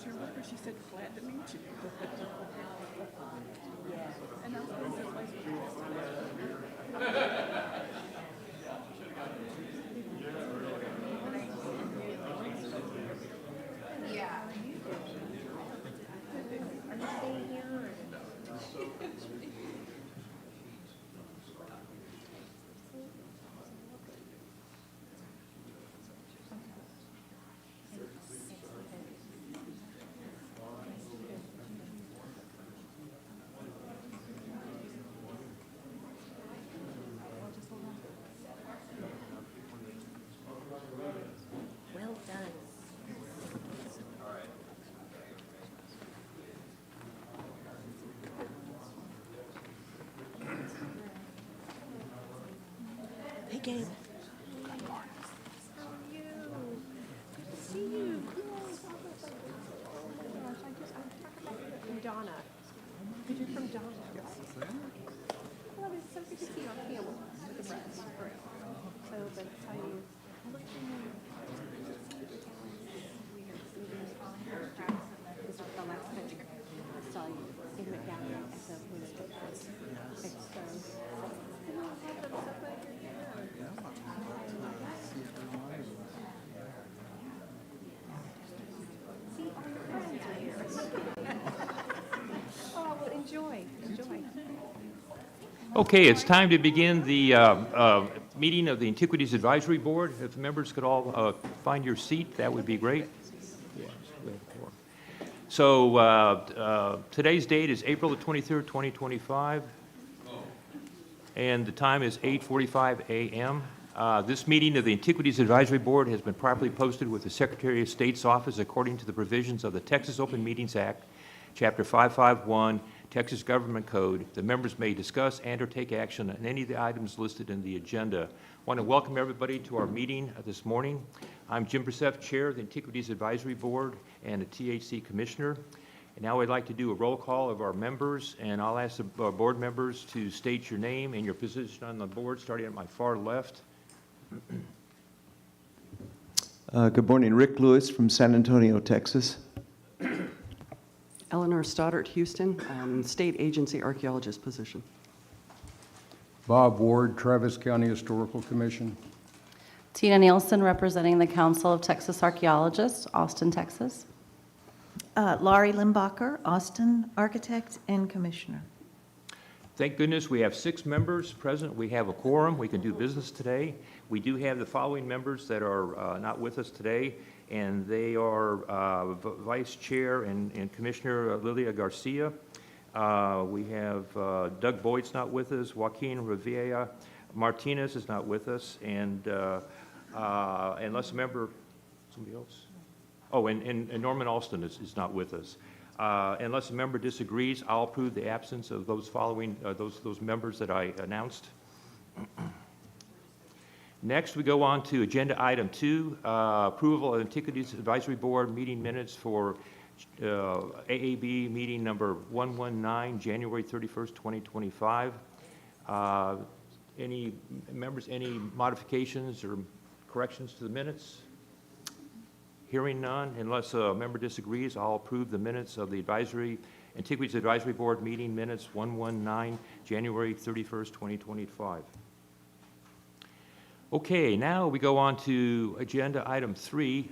Commissioner Walker. She said, glad to meet you. And I was going to say, Well done. Hey, Gabe. How are you? Good to see you. Oh my gosh, from Donna. You're from Donna, right? Well, it's so good to see you on camera with the breasts. So that's how you look at me. This is the last picture. I saw you in McDowell at the Political Expo. See, all your friends are here. Oh, well, enjoy. Okay, it's time to begin the meeting of the Antiquities Advisory Board. If members could all find your seat, that would be great. So today's date is April the 23rd, 2025, and the time is 8:45 a.m. This meeting of the Antiquities Advisory Board has been properly posted with the Secretary of State's office according to the provisions of the Texas Open Meetings Act, Chapter 551, Texas Government Code. The members may discuss and or take action on any of the items listed in the agenda. I want to welcome everybody to our meeting this morning. I'm Jim Brissef, Chair of the Antiquities Advisory Board and a THC Commissioner. And now I'd like to do a roll call of our members, and I'll ask the board members to state your name and your position on the board, starting at my far left. Good morning, Rick Lewis from San Antonio, Texas. Eleanor Stoddard, Houston, State Agency Archaeologist position. Bob Ward, Travis County Historical Commission. Tina Nielsen, representing the Council of Texas Archaeologists, Austin, Texas. Laurie Limbacher, Austin Architect and Commissioner. Thank goodness we have 6 members present. We have a quorum. We can do business today. We do have the following members that are not with us today, and they are Vice Chair and Commissioner Lilia Garcia. We have Doug Boyd's not with us. Joaquin Rivera Martinez is not with us, and unless a member, somebody else? Oh, and Norman Alston is not with us. Unless a member disagrees, I'll approve the absence of those following those members that I announced. Next, we go on to agenda item 2, approval of Antiquities Advisory Board meeting minutes for AAB meeting number 119, January 31st, 2025. Any members, any modifications or corrections to the minutes? Hearing none, unless a member disagrees, I'll approve the minutes of the Antiquities Advisory Board meeting minutes 119, January 31st, 2025. Okay, now we go on to agenda item 3,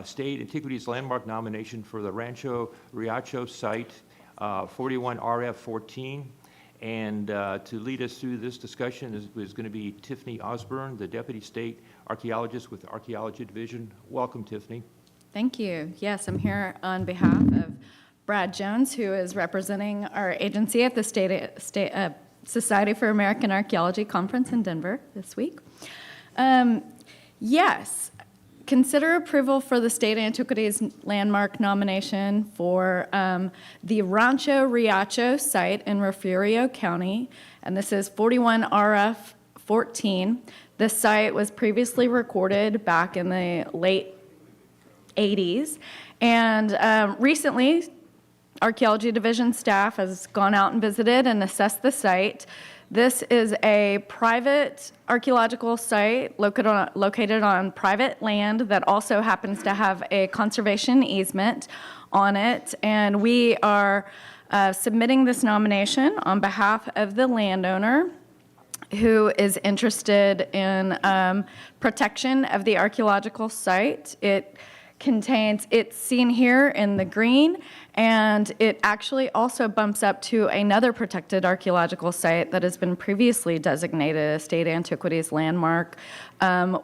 State Antiquities Landmark nomination for the Rancho Riacho site, 41 RF 14. And to lead us through this discussion is going to be Tiffany Osborne, the Deputy State Archaeologist with the Archaeology Division. Welcome, Tiffany. Thank you. Yes, I'm here on behalf of Brad Jones, who is representing our agency at the Society for American Archaeology Conference in Denver this week. Yes, consider approval for the State Antiquities Landmark nomination for the Rancho Riacho site in Refugio County, and this is 41 RF 14. This site was previously recorded back in the late 80s, and recently Archaeology Division staff has gone out and visited and assessed the site. This is a private archaeological site located on private land that also happens to have a conservation easement on it. And we are submitting this nomination on behalf of the landowner who is interested in protection of the archaeological site. It's seen here in the green, and it actually also bumps up to another protected archaeological site that has been previously designated a state antiquities landmark,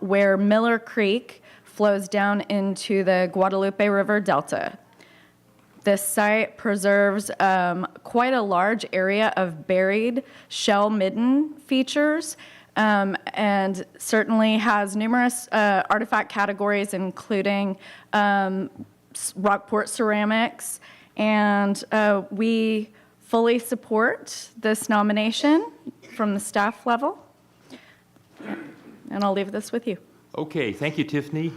where Miller Creek flows down into the Guadalupe River Delta. This site preserves quite a large area of buried shell midden features, and certainly has numerous artifact categories, including Rockport ceramics. And we fully support this nomination from the staff level. And I'll leave this with you. Okay, thank you, Tiffany.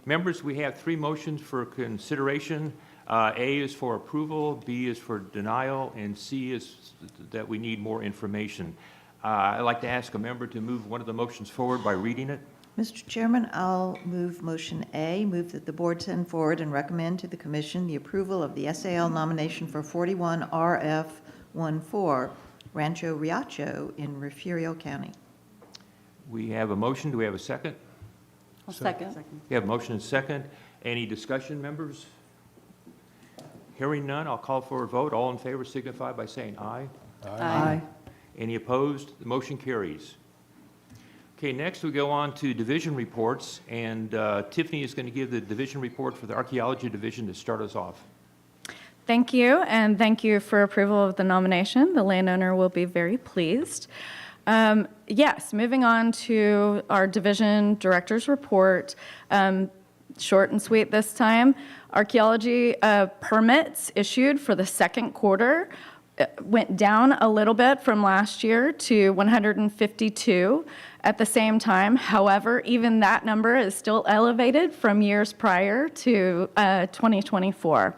Members, we have 3 motions for consideration. A is for approval, B is for denial, and C is that we need more information. I'd like to ask a member to move one of the motions forward by reading it. Mr. Chairman, I'll move motion A, move that the board send forward and recommend to the commission the approval of the SAL nomination for 41 RF14 Rancho Riacho in Refugio County. We have a motion. Do we have a second? I'll second. We have a motion and second. Any discussion, members? Hearing none, I'll call for a vote. All in favor signify by saying aye. Aye. Any opposed? The motion carries. Okay, next we go on to division reports, and Tiffany is going to give the division report for the Archaeology Division to start us off. Thank you, and thank you for approval of the nomination. The landowner will be very pleased. Yes, moving on to our division director's report. Short and sweet this time. Archaeology permits issued for the second quarter went down a little bit from last year to 152 at the same time. However, even that number is still elevated from years prior to 2024.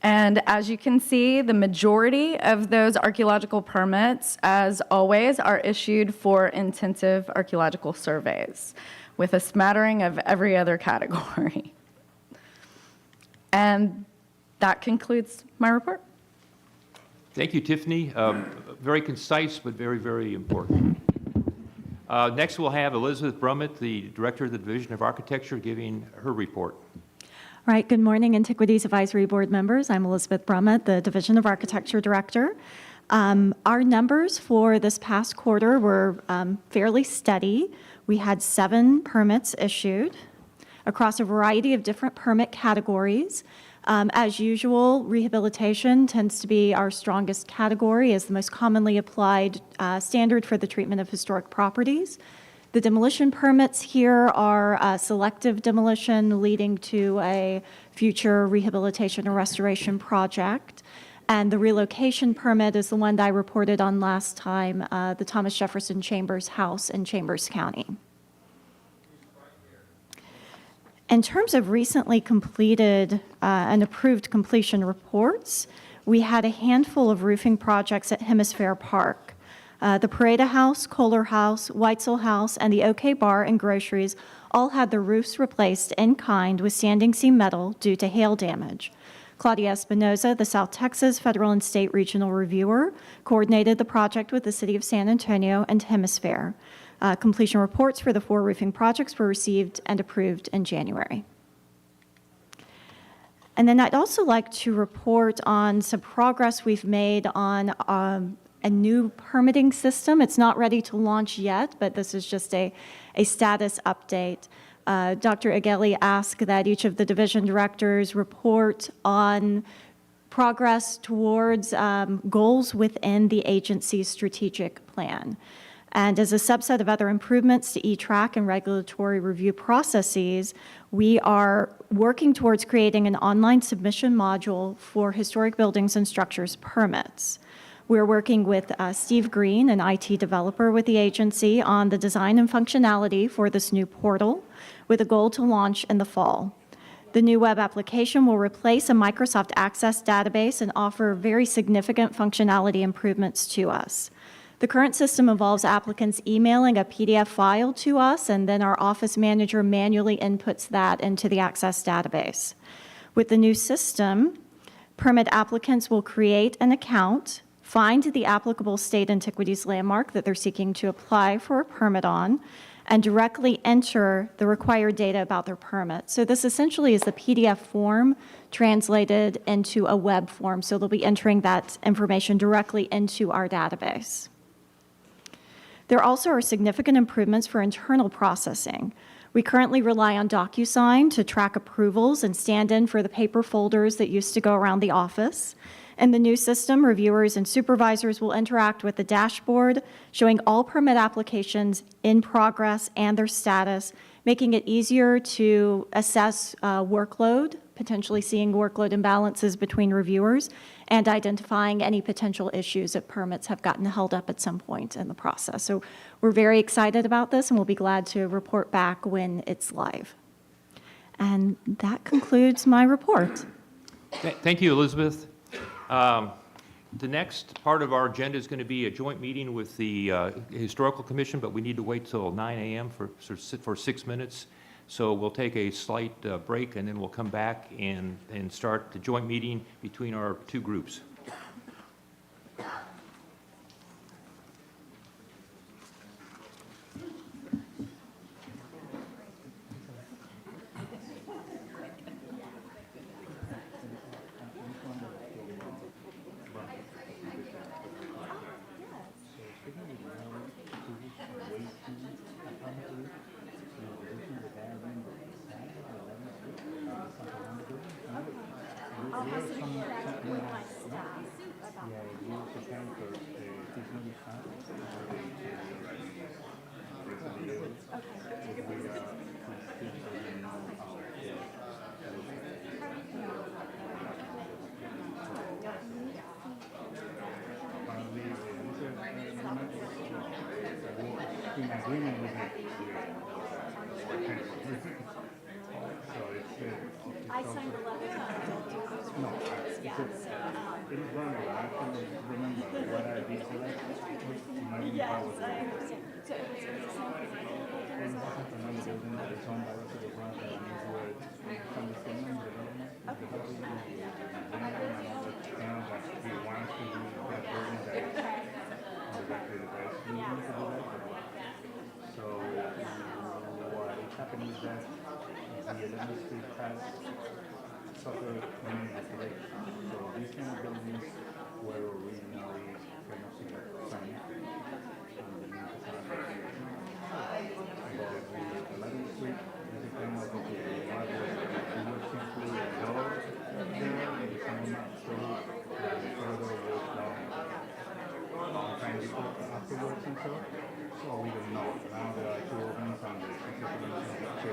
And as you can see, the majority of those archaeological permits, as always, are issued for intensive archaeological surveys, with a smattering of every other category. And that concludes my report. Thank you, Tiffany. Very concise, but very, very important. Next, we'll have Elizabeth Brummett, the Director of the Division of Architecture, giving her report. All right, good morning, Antiquities Advisory Board members. I'm Elizabeth Brummett, the Division of Architecture Director. Our numbers for this past quarter were fairly steady. We had 7 permits issued across a variety of different permit categories. As usual, rehabilitation tends to be our strongest category as the most commonly applied standard for the treatment of historic properties. The demolition permits here are selective demolition leading to a future rehabilitation or restoration project. And the relocation permit is the one that I reported on last time, the Thomas Jefferson Chambers House in Chambers County. In terms of recently completed and approved completion reports, we had a handful of roofing projects at Hemisphere Park. The Pareda House, Kohler House, Weitzel House, and the OK Bar and Groceries all had their roofs replaced in kind with standing seam metal due to hail damage. Claudia Espinoza, the South Texas Federal and State Regional Reviewer, coordinated the project with the City of San Antonio and Hemisphere. Completion reports for the 4 roofing projects were received and approved in January. And then I'd also like to report on some progress we've made on a new permitting system. It's not ready to launch yet, but this is just a status update. Dr. Ageli asked that each of the division directors report on progress towards goals within the agency's strategic plan. And as a subset of other improvements to E-Track and regulatory review processes, we are working towards creating an online submission module for historic buildings and structures permits. We're working with Steve Green, an IT developer with the agency, on the design and functionality for this new portal, with a goal to launch in the fall. The new web application will replace a Microsoft Access database and offer very significant functionality improvements to us. The current system involves applicants emailing a PDF file to us, and then our office manager manually inputs that into the Access database. With the new system, permit applicants will create an account, find the applicable state antiquities landmark that they're seeking to apply for a permit on, and directly enter the required data about their permit. So this essentially is the PDF form translated into a web form, so they'll be entering that information directly into our database. There also are significant improvements for internal processing. We currently rely on DocuSign to track approvals and stand in for the paper folders that used to go around the office. In the new system, reviewers and supervisors will interact with the dashboard, showing all permit applications in progress and their status, making it easier to assess workload, potentially seeing workload imbalances between reviewers, and identifying any potential issues if permits have gotten held up at some point in the process. So we're very excited about this, and we'll be glad to report back when it's live. And that concludes my report. Thank you, Elizabeth. The next part of our agenda is going to be a joint meeting with the Historical Commission, but we need to wait till 9 a.m. for 6 minutes. So we'll take a slight break, and then we'll come back and start the joint meeting between our two groups. I signed a letter that don't do those reports. Yeah, so, yes, I understand. So it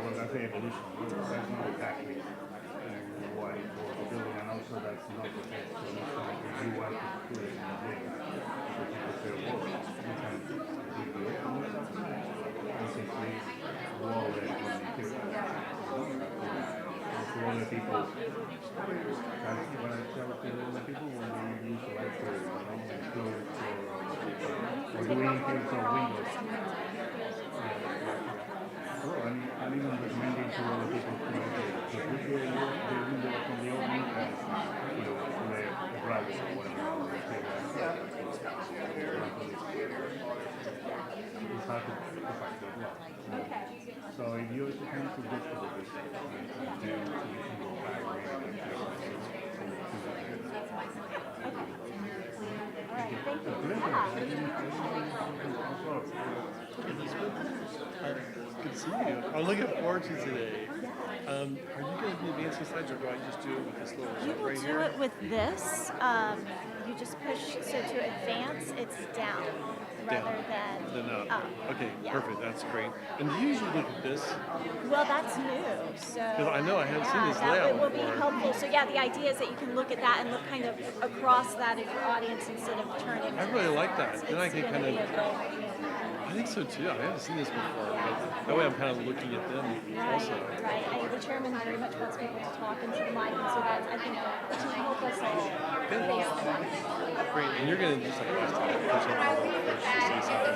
was the same Good to see you. I'm looking forward to today. Are you going to be advancing slides, or do I just do it with this little You right will here? do it with this. You just push, so to advance, it's down rather than Then up. Okay, Yeah. perfect. That's great. And do you usually look at this? Well, that's new, so. Because I know I haven't seen this that layout will be before. helpful. So yeah, the idea is that you can look at that and look kind of across that as your audience instead of turning. I really like that. Then I can It's kind gonna of be a good- I think so too. I haven't seen this before, but that way I'm kind of looking at them also. Right, the chairman very much wants people to talk into the mic, so that's, I think, to help us all. Great, and you're gonna just like push up or say something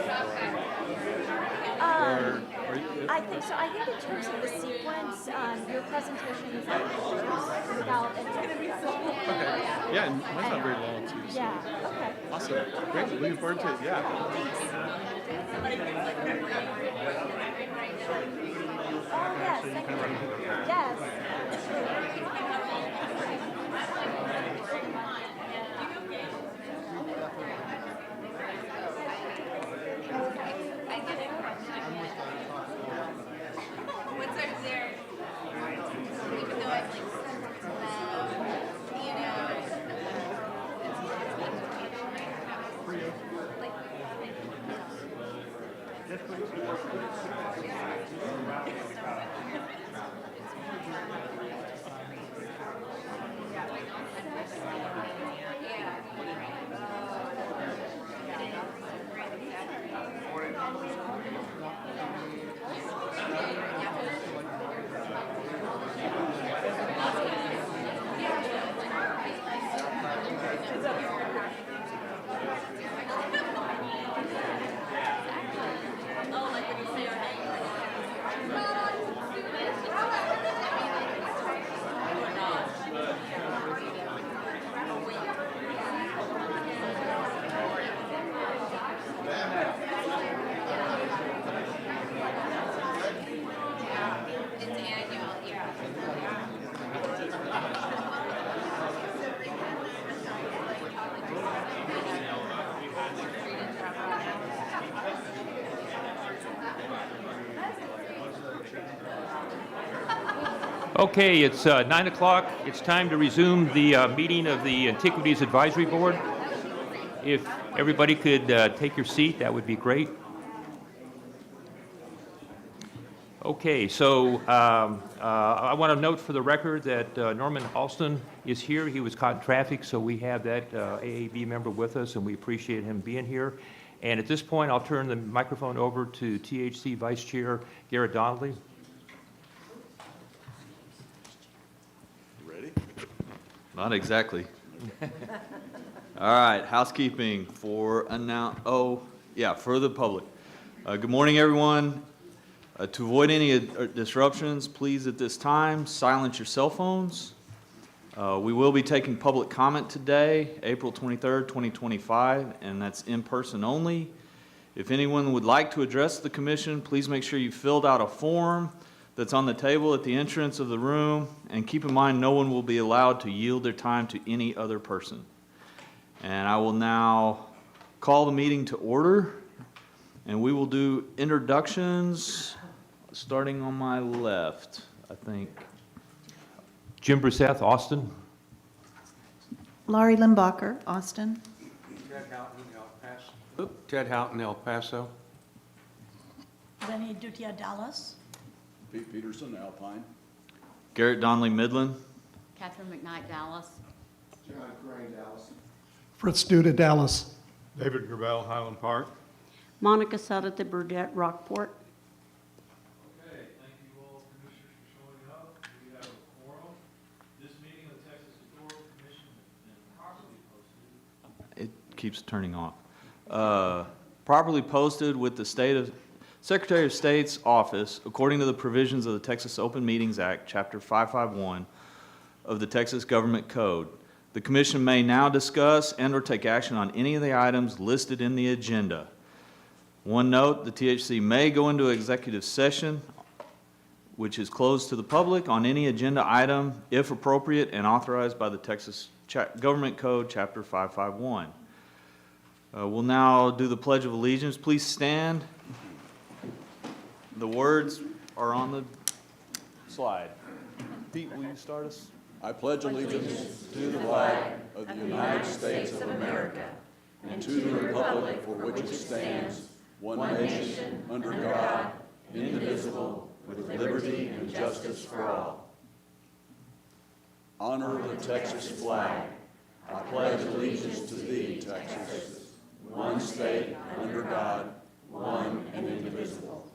I think so. I think in terms of the sequence, your presentation is like first without any introduction. Okay. Yeah, and mine's not very long too. So. Yeah, okay. Awesome. Great. Looking forward to it. Yeah. Oh, yes, thank you. Yes. What's over there? Even though I've like sent it to them, you know. Okay, it's 9 o'clock. It's time to resume the meeting of the Antiquities Advisory Board. If everybody could take your seat, that would be great. Okay, so I want to note for the record that Norman Alston is here. He was caught in traffic, so we have that AAB member with us, and we appreciate him being here. And at this point, I'll turn the microphone over to THC Vice Chair Garrett Donnelly. Ready? Not exactly. All right, housekeeping for for the public. Good morning, everyone. To avoid any disruptions, please at this time silence your cell phones. We will be taking public comment today, April 23rd, 2025, and that's in person only. If anyone would like to address the commission, please make sure you filled out a form that's on the table at the entrance of the room, and keep in mind no one will be allowed to yield their time to any other person. And I will now call the meeting to order, and we will do introductions starting on my left, I think. Jim Brisseth, Austin. Laurie Limbacher, Austin. Ted Houghton, El Paso. Lenny Dutia, Dallas. Pete Peterson, Alpine. Garrett Donnelly, Midland. Catherine McKnight, Dallas. John Gray, Dallas. Fritz Duda, Dallas. David Gravel, Highland Park. Monica Sadate Burdette, Rockport. Okay, thank you all, commissioners, for showing up. We have a quorum. This meeting of the Texas Historical Commission has been properly posted. It keeps turning off. Properly posted with the Secretary of State's office, according to the provisions of the Texas Open Meetings Act, Chapter 551 of the Texas Government Code. The commission may now discuss and/or take action on any of the items listed in the agenda. One note, the THC may go into executive session, which is closed to the public, on any agenda item, if appropriate and authorized by the Texas Government Code, Chapter 551. We'll now do the Pledge of Allegiance. Please stand. The words are on the slide. Pete, will you start us? I pledge allegiance to the flag of the United States of America and to the republic for which it stands, one nation, under God, indivisible, with liberty and justice for all. Honor the Texas flag. I pledge allegiance to thee, Texas, one state, under God, one and indivisible.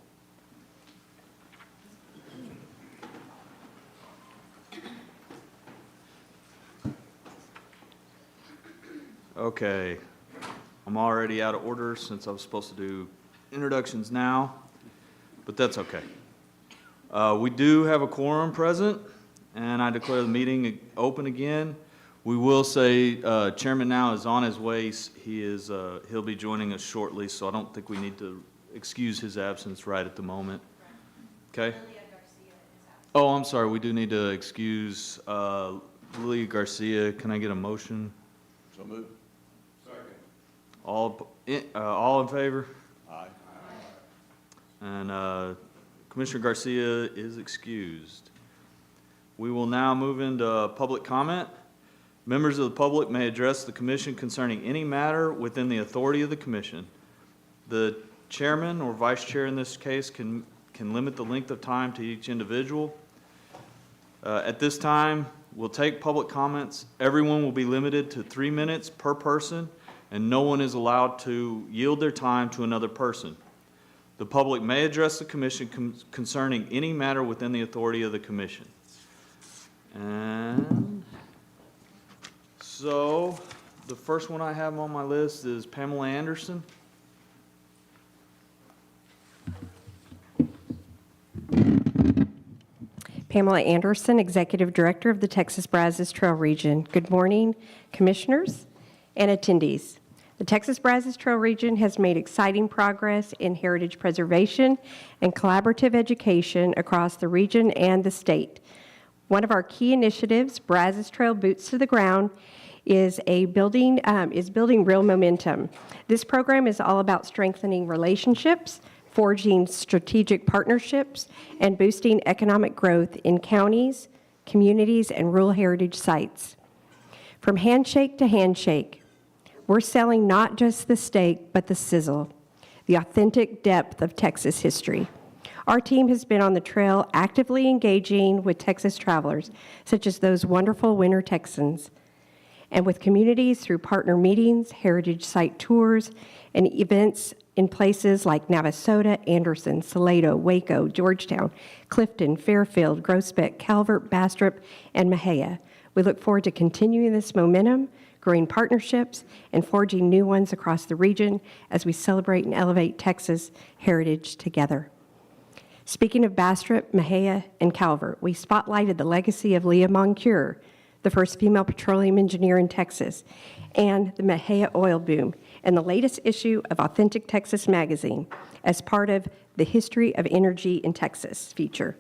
Okay, I'm already out of order since I was supposed to do introductions now, but that's okay. We do have a quorum present, and I declare the meeting open again. We will say Chairman Now is on his way. He'll be joining us shortly, so I don't think we need to excuse his absence right at the moment. Okay? Oh, I'm sorry. We do need to excuse Lilia Garcia. Can I get a motion? So moved. Second. All in favor? Aye. And Commissioner Garcia is excused. We will now move into public comment. Members of the public may address the commission concerning any matter within the authority of the commission. The chairman or vice chair in this case can limit the length of time to each individual. At this time, we'll take public comments. Everyone will be limited to 3 minutes per person, and no one is allowed to yield their time to another person. The public may address the commission concerning any matter within the authority of the commission. And so, the first one I have on my list is Pamela Anderson. Pamela Anderson, Executive Director of the Texas Brazos Trail Region. Good morning, commissioners and attendees. The Texas Brazos Trail Region has made exciting progress in heritage preservation and collaborative education across the region and the state. One of our key initiatives, Brazos Trail Boots to the Ground, is building real momentum. This program is all about strengthening relationships, forging strategic partnerships, and boosting economic growth in counties, communities, and rural heritage sites. From handshake to handshake, we're selling not just the steak, but the sizzle, the authentic depth of Texas history. Our team has been on the trail actively engaging with Texas travelers, such as those wonderful Winter Texans, and with communities through partner meetings, heritage site tours, and events in places like Navasota, Anderson, Salado, Waco, Georgetown, Clifton, Fairfield, Groesbeck, Calvert, Bastrop, and Mexia. We look forward to continuing this momentum, growing partnerships, and forging new ones across the region as we celebrate and elevate Texas heritage together. Speaking of Bastrop, Mexia, and Calvert, we spotlighted the legacy of Leah Moncure, the first female petroleum engineer in Texas, and the Mexia oil boom in the latest issue of Authentic Texas magazine as part of the History of Energy in Texas feature.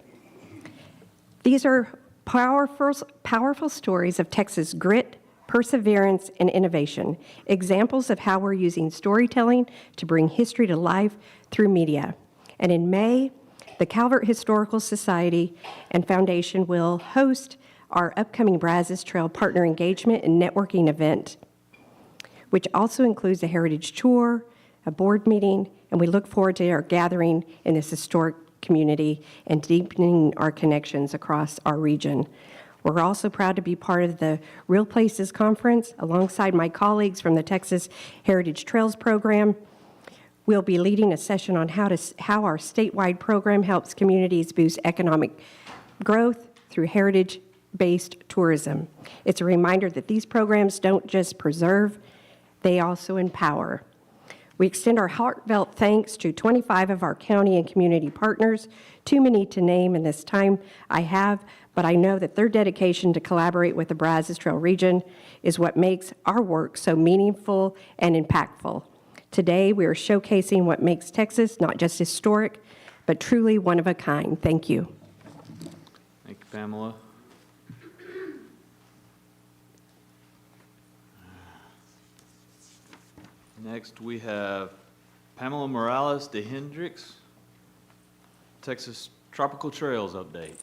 These are powerful stories of Texas grit, perseverance, and innovation, examples of how we're using storytelling to bring history to life through media. And in May, the Calvert Historical Society and Foundation will host our upcoming Brazos Trail Partner Engagement and Networking event, which also includes a heritage tour, a board meeting, and we look forward to our gathering in this historic community and deepening our connections across our region. We're also proud to be part of the Real Places Conference alongside my colleagues from the Texas Heritage Trails Program. We'll be leading a session on how our statewide program helps communities boost economic growth through heritage-based tourism. It's a reminder that these programs don't just preserve, they also empower. We extend our heartfelt thanks to 25 of our county and community partners, too many to name in this time I have, but I know that their dedication to collaborate with the Brazos Trail region is what makes our work so meaningful and impactful. Today, we are showcasing what makes Texas not just historic, but truly one of a kind. Thank you. Thank you, Pamela. Next, we have Pamela Morales de Hendricks, Texas Tropical Trails update.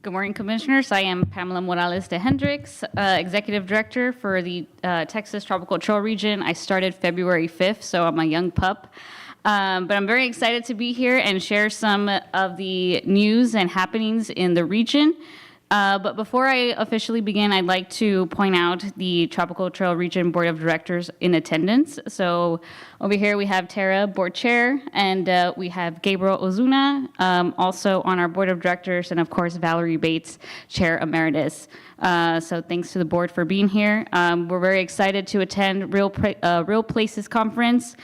Good morning, Commissioners. I am Pamela Morales de Hendricks, Executive Director for the Texas Tropical Trail Region. I started February 5th, so I'm a young pup. But I'm very excited to be here and share some of the news and happenings in the region. But before I officially begin, I'd like to point out the Tropical Trail Region Board of Directors in attendance. So over here we have Tara, Board Chair, and we have Gabriel Ozuna, also on our Board of Directors, and of course Valerie Bates, Chair Emeritus. So thanks to the board for being here. We're very excited to attend Real Places Conference.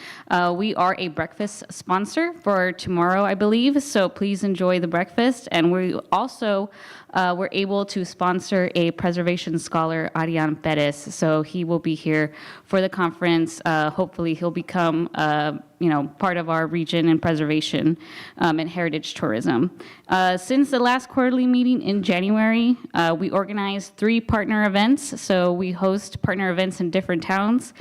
We are a breakfast sponsor for tomorrow, I believe, so please enjoy the breakfast. And we also were able to sponsor a preservation scholar, Arian Perez, so he will be here for the conference. Hopefully he'll become part of our region in preservation and heritage tourism. Since the last quarterly meeting in January, we organized 3 partner events. So we host partner events in different towns.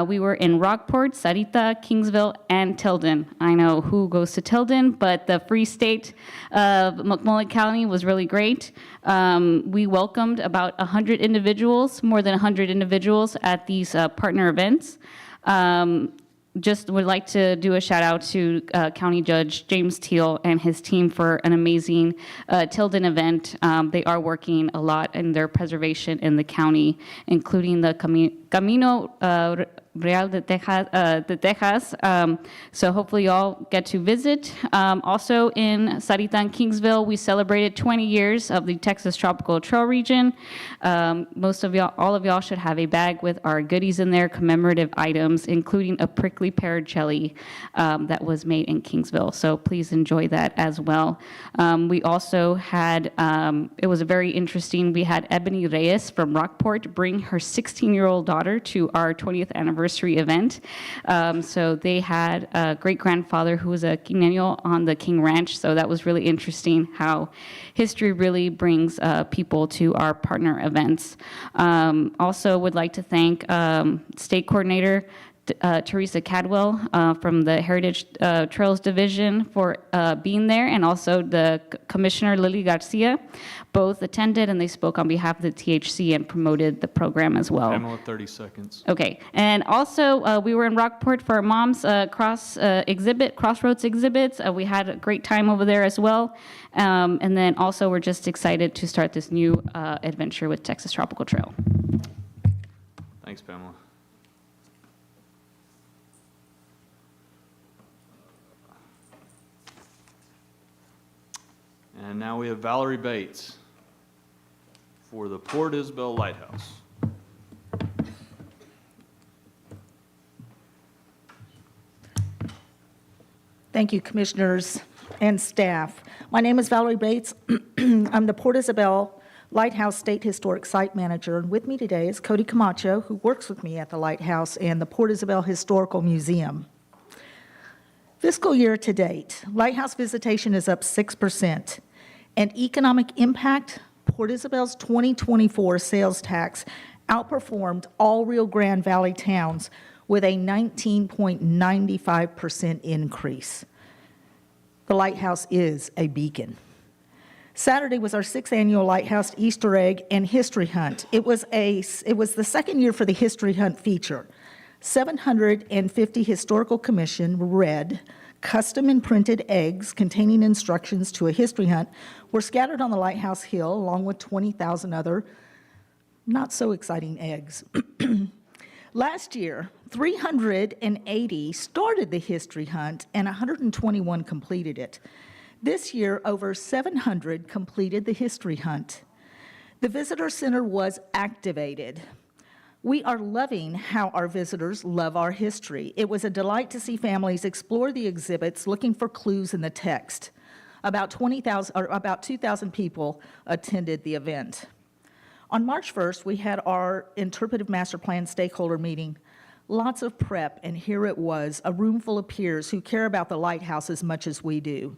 We were in Rockport, Sarita, Kingsville, and Tilden. I know who goes to Tilden, but the Free State of McMullen County was really great. We welcomed about 100 individuals, more than 100 individuals at these partner events. Just would like to do a shout out to County Judge James Teal and his team for an amazing Tilden event. They are working a lot in their preservation in the county, including the Camino Real de Texas. So hopefully you all get to visit. Also in Sarita and Kingsville, we celebrated 20 years of the Texas Tropical Trail Region. Most of y'all, all of y'all should have a bag with our goodies in there, commemorative items, including a prickly pear jelly that was made in Kingsville. So please enjoy that as well. We also had, it was a very interesting, we had Ebony Reyes from Rockport bring her 16-year-old daughter to our 20th anniversary event. So they had a great-grandfather who was a Quinennial on the King Ranch, so that was really interesting how history really brings people to our partner events. Also would like to thank State Coordinator Teresa Cadwell from the Heritage Trails Division for being there, and also the Commissioner Lily Garcia. Both attended and they spoke on behalf of the THC and promoted the program as well. Pamela, 30 seconds. Okay, and also we were in Rockport for our Mom's Crossroads exhibits. We had a great time over there as well. And then also we're just excited to start this new adventure with Texas Tropical Trail. Thanks, Pamela. And now we have Valerie Bates for the Port Isabel Lighthouse. Thank you, commissioners and staff. My name is Valerie Bates. I'm the Port Isabel Lighthouse State Historic Site Manager, and with me today is Cody Camacho, who works with me at the Lighthouse and the Port Isabel Historical Museum. Fiscal year to date, Lighthouse visitation is up 6%, and economic impact, Port Isabel's 2024 sales tax outperformed all Rio Grande Valley towns with a 19.95% increase. The Lighthouse is a beacon. Saturday was our 6th annual Lighthouse Easter egg and history hunt. It was the second year for the history hunt feature. 750 historical commission read custom imprinted eggs containing instructions to a history hunt were scattered on the Lighthouse Hill along with 20,000 other not so exciting eggs. Last year, 380 started the history hunt and 121 completed it. This year, over 700 completed the history hunt. The visitor center was activated. We are loving how our visitors love our history. It was a delight to see families explore the exhibits looking for clues in the text. About 2,000 people attended the event. On March 1st, we had our interpretive master plan stakeholder meeting. Lots of prep, and here it was, a room full of peers who care about the Lighthouse as much as we do.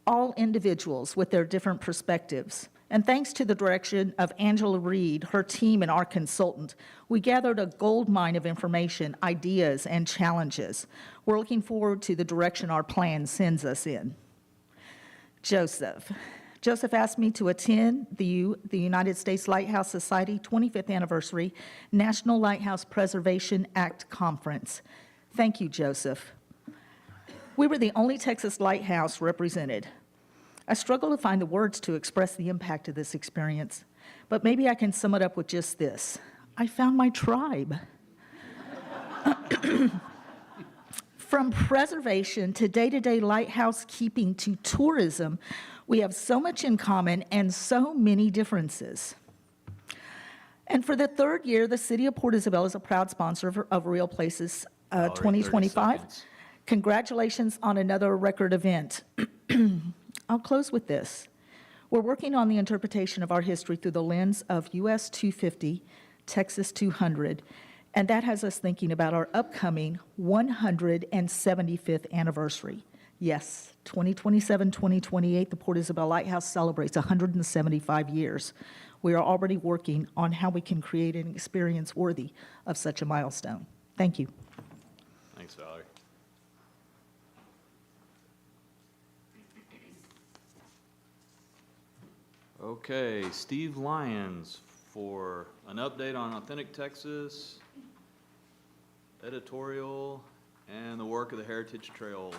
All individuals with their different perspectives. And thanks to the direction of Angela Reed, her team, and our consultant, we gathered a gold mine of information, ideas, and challenges. We're looking forward to the direction our plan sends us in. Joseph asked me to attend the United States Lighthouse Society 25th Anniversary National Lighthouse Preservation Act Conference. Thank you, Joseph. We were the only Texas lighthouse represented. I struggle to find the words to express the impact of this experience, but maybe I can sum it up with just this. I found my tribe. From preservation to day-to-day lighthouse keeping to tourism, we have so much in common and so many differences. And for the third year, the City of Port Isabel is a proud sponsor of Real Places 2025. Congratulations on another record event. I'll close with this. We're working on the interpretation of our history through the lens of US 250, Texas 200, and that has us thinking about our upcoming 175th anniversary. Yes, 2027-2028, the Port Isabel Lighthouse celebrates 175 years. We are already working on how we can create an experience worthy of such a milestone. Thank you. Thanks, Valerie. Okay, Steve Lyons for an update on Authentic Texas, editorial, and the work of the Heritage Trails.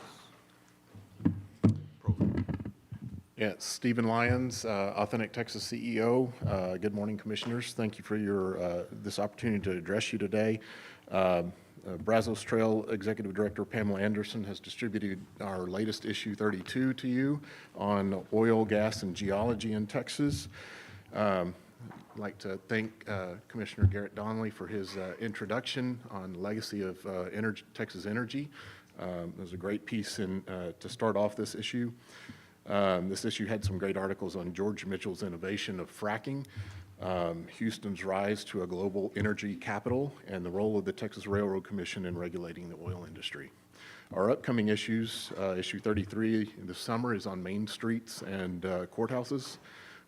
Yeah, Stephen Lyons, Authentic Texas CEO. Good morning, Commissioners. Thank you for this opportunity to address you today. Brazos Trail Executive Director Pamela Anderson has distributed our latest issue 32 to you on oil, gas, and geology in Texas. I'd like to thank Commissioner Garrett Donnelly for his introduction on the legacy of Texas energy. It was a great piece to start off this issue. This issue had some great articles on George Mitchell's innovation of fracking, Houston's rise to a global energy capital, and the role of the Texas Railroad Commission in regulating the oil industry. Our upcoming issues, issue 33 this summer, is on main streets and courthouses.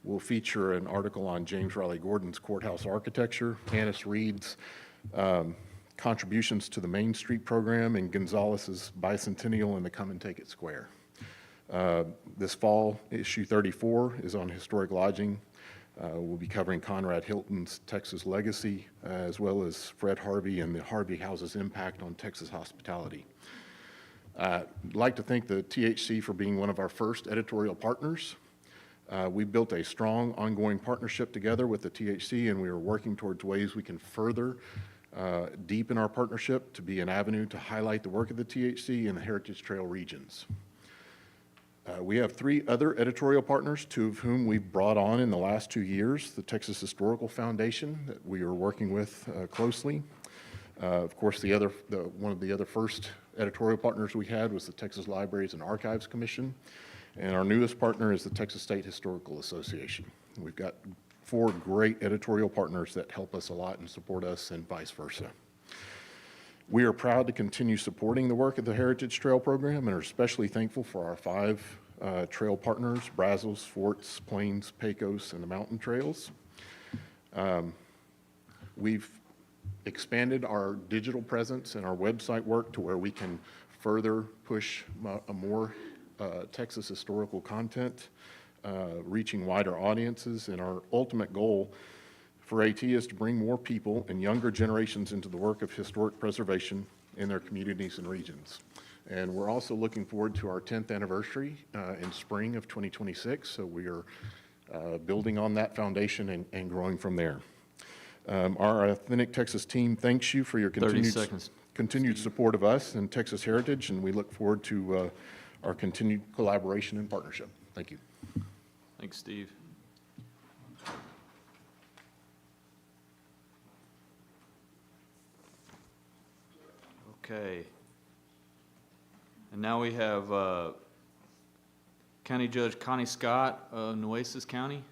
We'll feature an article on James Riley Gordon's courthouse architecture, Hannes Reed's contributions to the Main Street program, and Gonzalez's bicentennial in the Come and Take It Square. This fall, issue 34 is on historic lodging. We'll be covering Conrad Hilton's Texas legacy, as well as Fred Harvey and the Harvey House's impact on Texas hospitality. I'd like to thank the THC for being one of our first editorial partners. We built a strong ongoing partnership together with the THC, and we are working towards ways we can further deepen our partnership to be an avenue to highlight the work of the THC in the Heritage Trail regions. We have 3 other editorial partners, 2 of whom we've brought on in the last 2 years, the Texas Historical Foundation that we are working with closely. Of course, one of the other first editorial partners we had was the Texas Libraries and Archives Commission, and our newest partner is the Texas State Historical Association. We've got 4 great editorial partners that help us a lot and support us, and vice versa. We are proud to continue supporting the work of the Heritage Trail Program and are especially thankful for our 5 trail partners, Brazos, Forts, Plains, Pecos, and the Mountain Trails. We've expanded our digital presence and our website work to where we can further push more Texas historical content, reaching wider audiences, and our ultimate goal for AT is to bring more people and younger generations into the work of historic preservation in their communities and regions. And we're also looking forward to our 10th anniversary in spring of 2026, so we are building on that foundation and growing from there. Our Authentic Texas team thanks you for your continued support of us and Texas heritage, and we look forward to our continued collaboration and partnership. Thank you. Thanks, Steve. Okay. And now we have County Judge Connie Scott of Nueces County.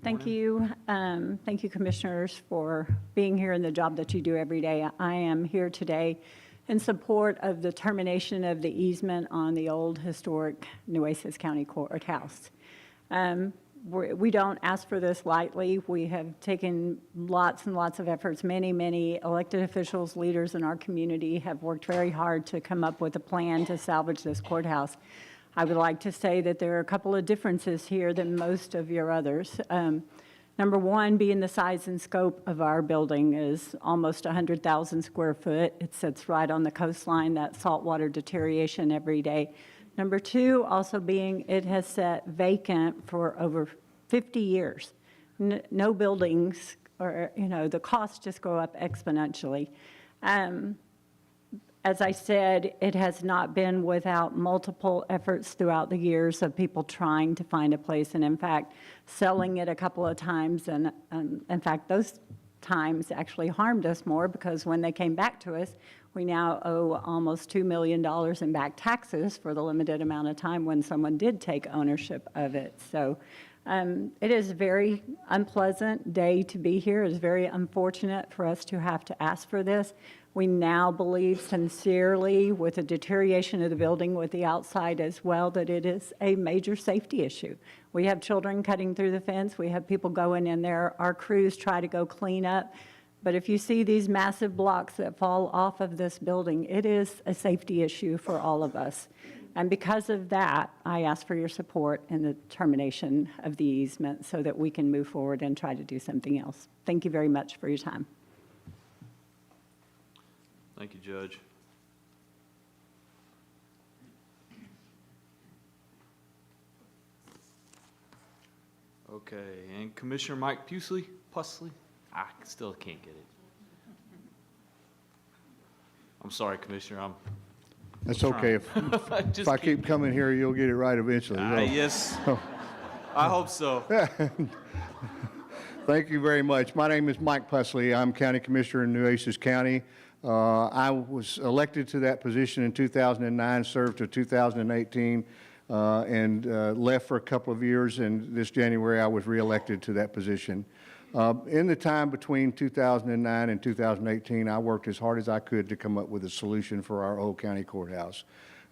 Thank you. Thank you, Commissioners, for being here in the job that you do every day. I am here today in support of the termination of the easement on the old historic Nueces County Courthouse. We don't ask for this lightly. We have taken lots and lots of efforts. Many elected officials, leaders in our community have worked very hard to come up with a plan to salvage this courthouse. I would like to say that there are a couple of differences here than most of your others. Number one, being the size and scope of our building is almost 100,000 square foot. It sits right on the coastline, that saltwater deterioration every day. Number two, also being it has sat vacant for over 50 years. No buildings, or, the costs just go up exponentially. As I said, it has not been without multiple efforts throughout the years of people trying to find a place, and in fact, selling it a couple of times. And in fact, those times actually harmed us more, because when they came back to us, we now owe almost $2 million in back taxes for the limited amount of time when someone did take ownership of it. So it is a very unpleasant day to be here. It's very unfortunate for us to have to ask for this. We now believe sincerely, with the deterioration of the building, with the outside as well, that it is a major safety issue. We have children cutting through the fence. We have people going in there. Our crews try to go clean up. But if you see these massive blocks that fall off of this building, it is a safety issue for all of us. And because of that, I ask for your support in the termination of the easement so that we can move forward and try to do something else. Thank you very much for your time. Thank you, Judge. Okay, and Commissioner Mike Pusley? I still can't get it. I'm sorry, Commissioner, That's okay. If I keep coming here, you'll get it right eventually. Yes, I hope so. Thank you very much. My name is Mike Pusley. I'm County Commissioner in Nueces County. I was elected to that position in 2009, served to 2018, and left for a couple of years, and this January I was reelected to that position. In the time between 2009 and 2018, I worked as hard as I could to come up with a solution for our old county courthouse.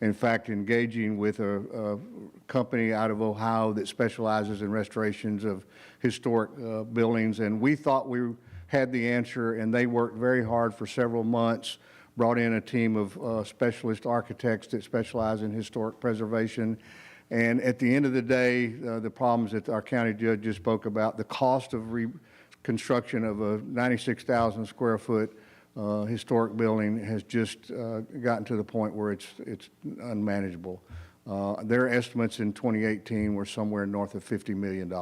In fact, engaging with a company out of Ohio that specializes in restorations of historic buildings, and we thought we had the answer, and they worked very hard for several months, brought in a team of specialist architects that specialize in historic preservation. And at the end of the day, the problems that our county judge just spoke about, the cost of reconstruction of a 96,000 square foot historic building has just gotten to the point where it's unmanageable. Their estimates in 2018 were somewhere north of $50 million.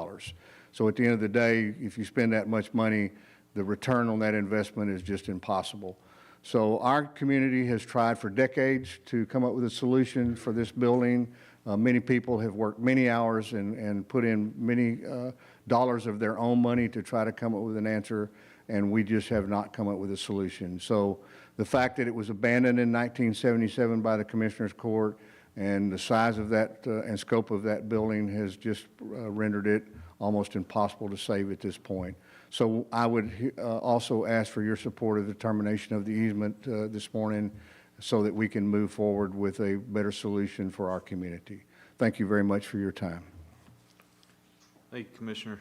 So at the end of the day, if you spend that much money, the return on that investment is just impossible. So our community has tried for decades to come up with a solution for this building. Many people have worked many hours and put in many dollars of their own money to try to come up with an answer, and we just have not come up with a solution. So the fact that it was abandoned in 1977 by the Commissioners Court, and the size of that and scope of that building has just rendered it almost impossible to save at this point. So I would also ask for your support of the termination of the easement this morning so that we can move forward with a better solution for our community. Thank you very much for your time. Thank you, Commissioner.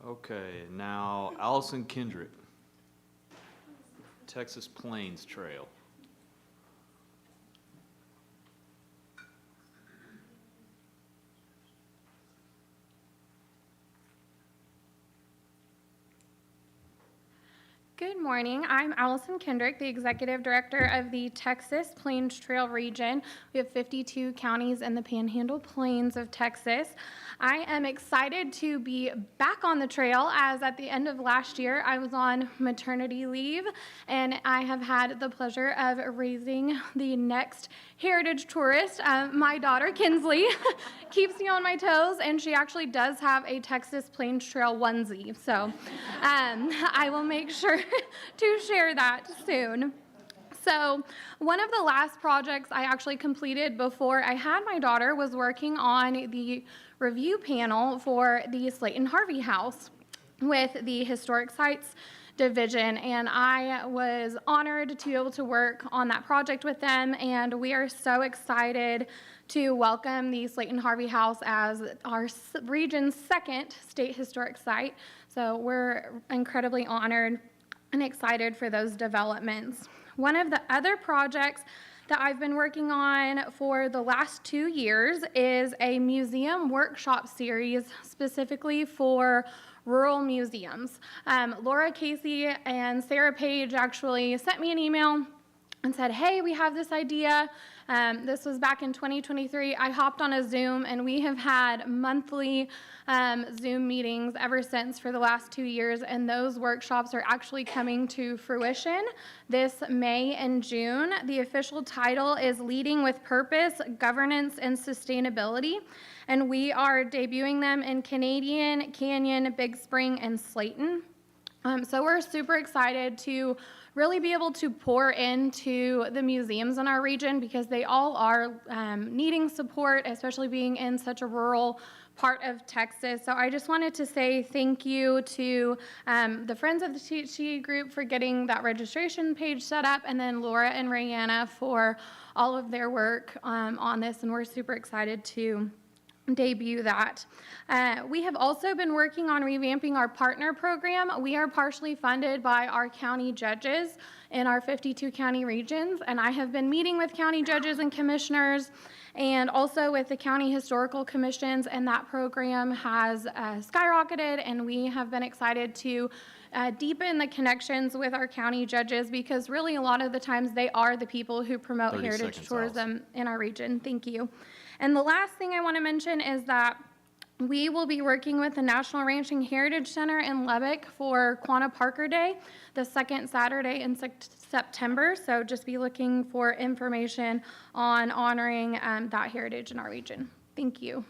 Okay, now Allison Kendrick, Texas Plains Trail. Good morning. I'm Allison Kendrick, the Executive Director of the Texas Plains Trail Region. We have 52 counties in the Panhandle Plains of Texas. I am excited to be back on the trail, as at the end of last year I was on maternity leave, and I have had the pleasure of raising the next heritage tourist. My daughter Kinsley keeps me on my toes, and she actually does have a Texas Plains Trail onesie, so I will make sure to share that soon. So one of the last projects I actually completed before I had my daughter was working on the review panel for the Slayton Harvey House with the Historic Sites Division, and I was honored to be able to work on that project with them, and we are so excited to welcome the Slayton Harvey House as our region's second state historic site. So we're incredibly honored and excited for those developments. One of the other projects that I've been working on for the last 2 years is a museum workshop series specifically for rural museums. Laura Casey and Sarah Page actually sent me an email and said, hey, we have this idea. This was back in 2023. I hopped on a Zoom, and we have had monthly Zoom meetings ever since for the last 2 years, and those workshops are actually coming to fruition this May and June. The official title is Leading with Purpose, Governance, and Sustainability, and we are debuting them in Canadian, Canyon, Big Spring, and Slayton. So we're super excited to really be able to pour into the museums in our region because they all are needing support, especially being in such a rural part of Texas. So I just wanted to say thank you to the Friends of the THC group for getting that registration page set up, and then Laura and Rayanna for all of their work on this, and we're super excited to debut that. We have also been working on revamping our partner program. We are partially funded by our county judges in our 52 county regions, and I have been meeting with county judges and commissioners and also with the county historical commissions, and that program has skyrocketed, and we have been excited to deepen the connections with our county judges because really a lot of the times they are the people who promote heritage tourism in our region. Thank you. And the last thing I want to mention is that we will be working with the National Ranching Heritage Center in Lubbock for Quanah Parker Day, the second Saturday in September. So just be looking for information on honoring that heritage in our region. Thank you.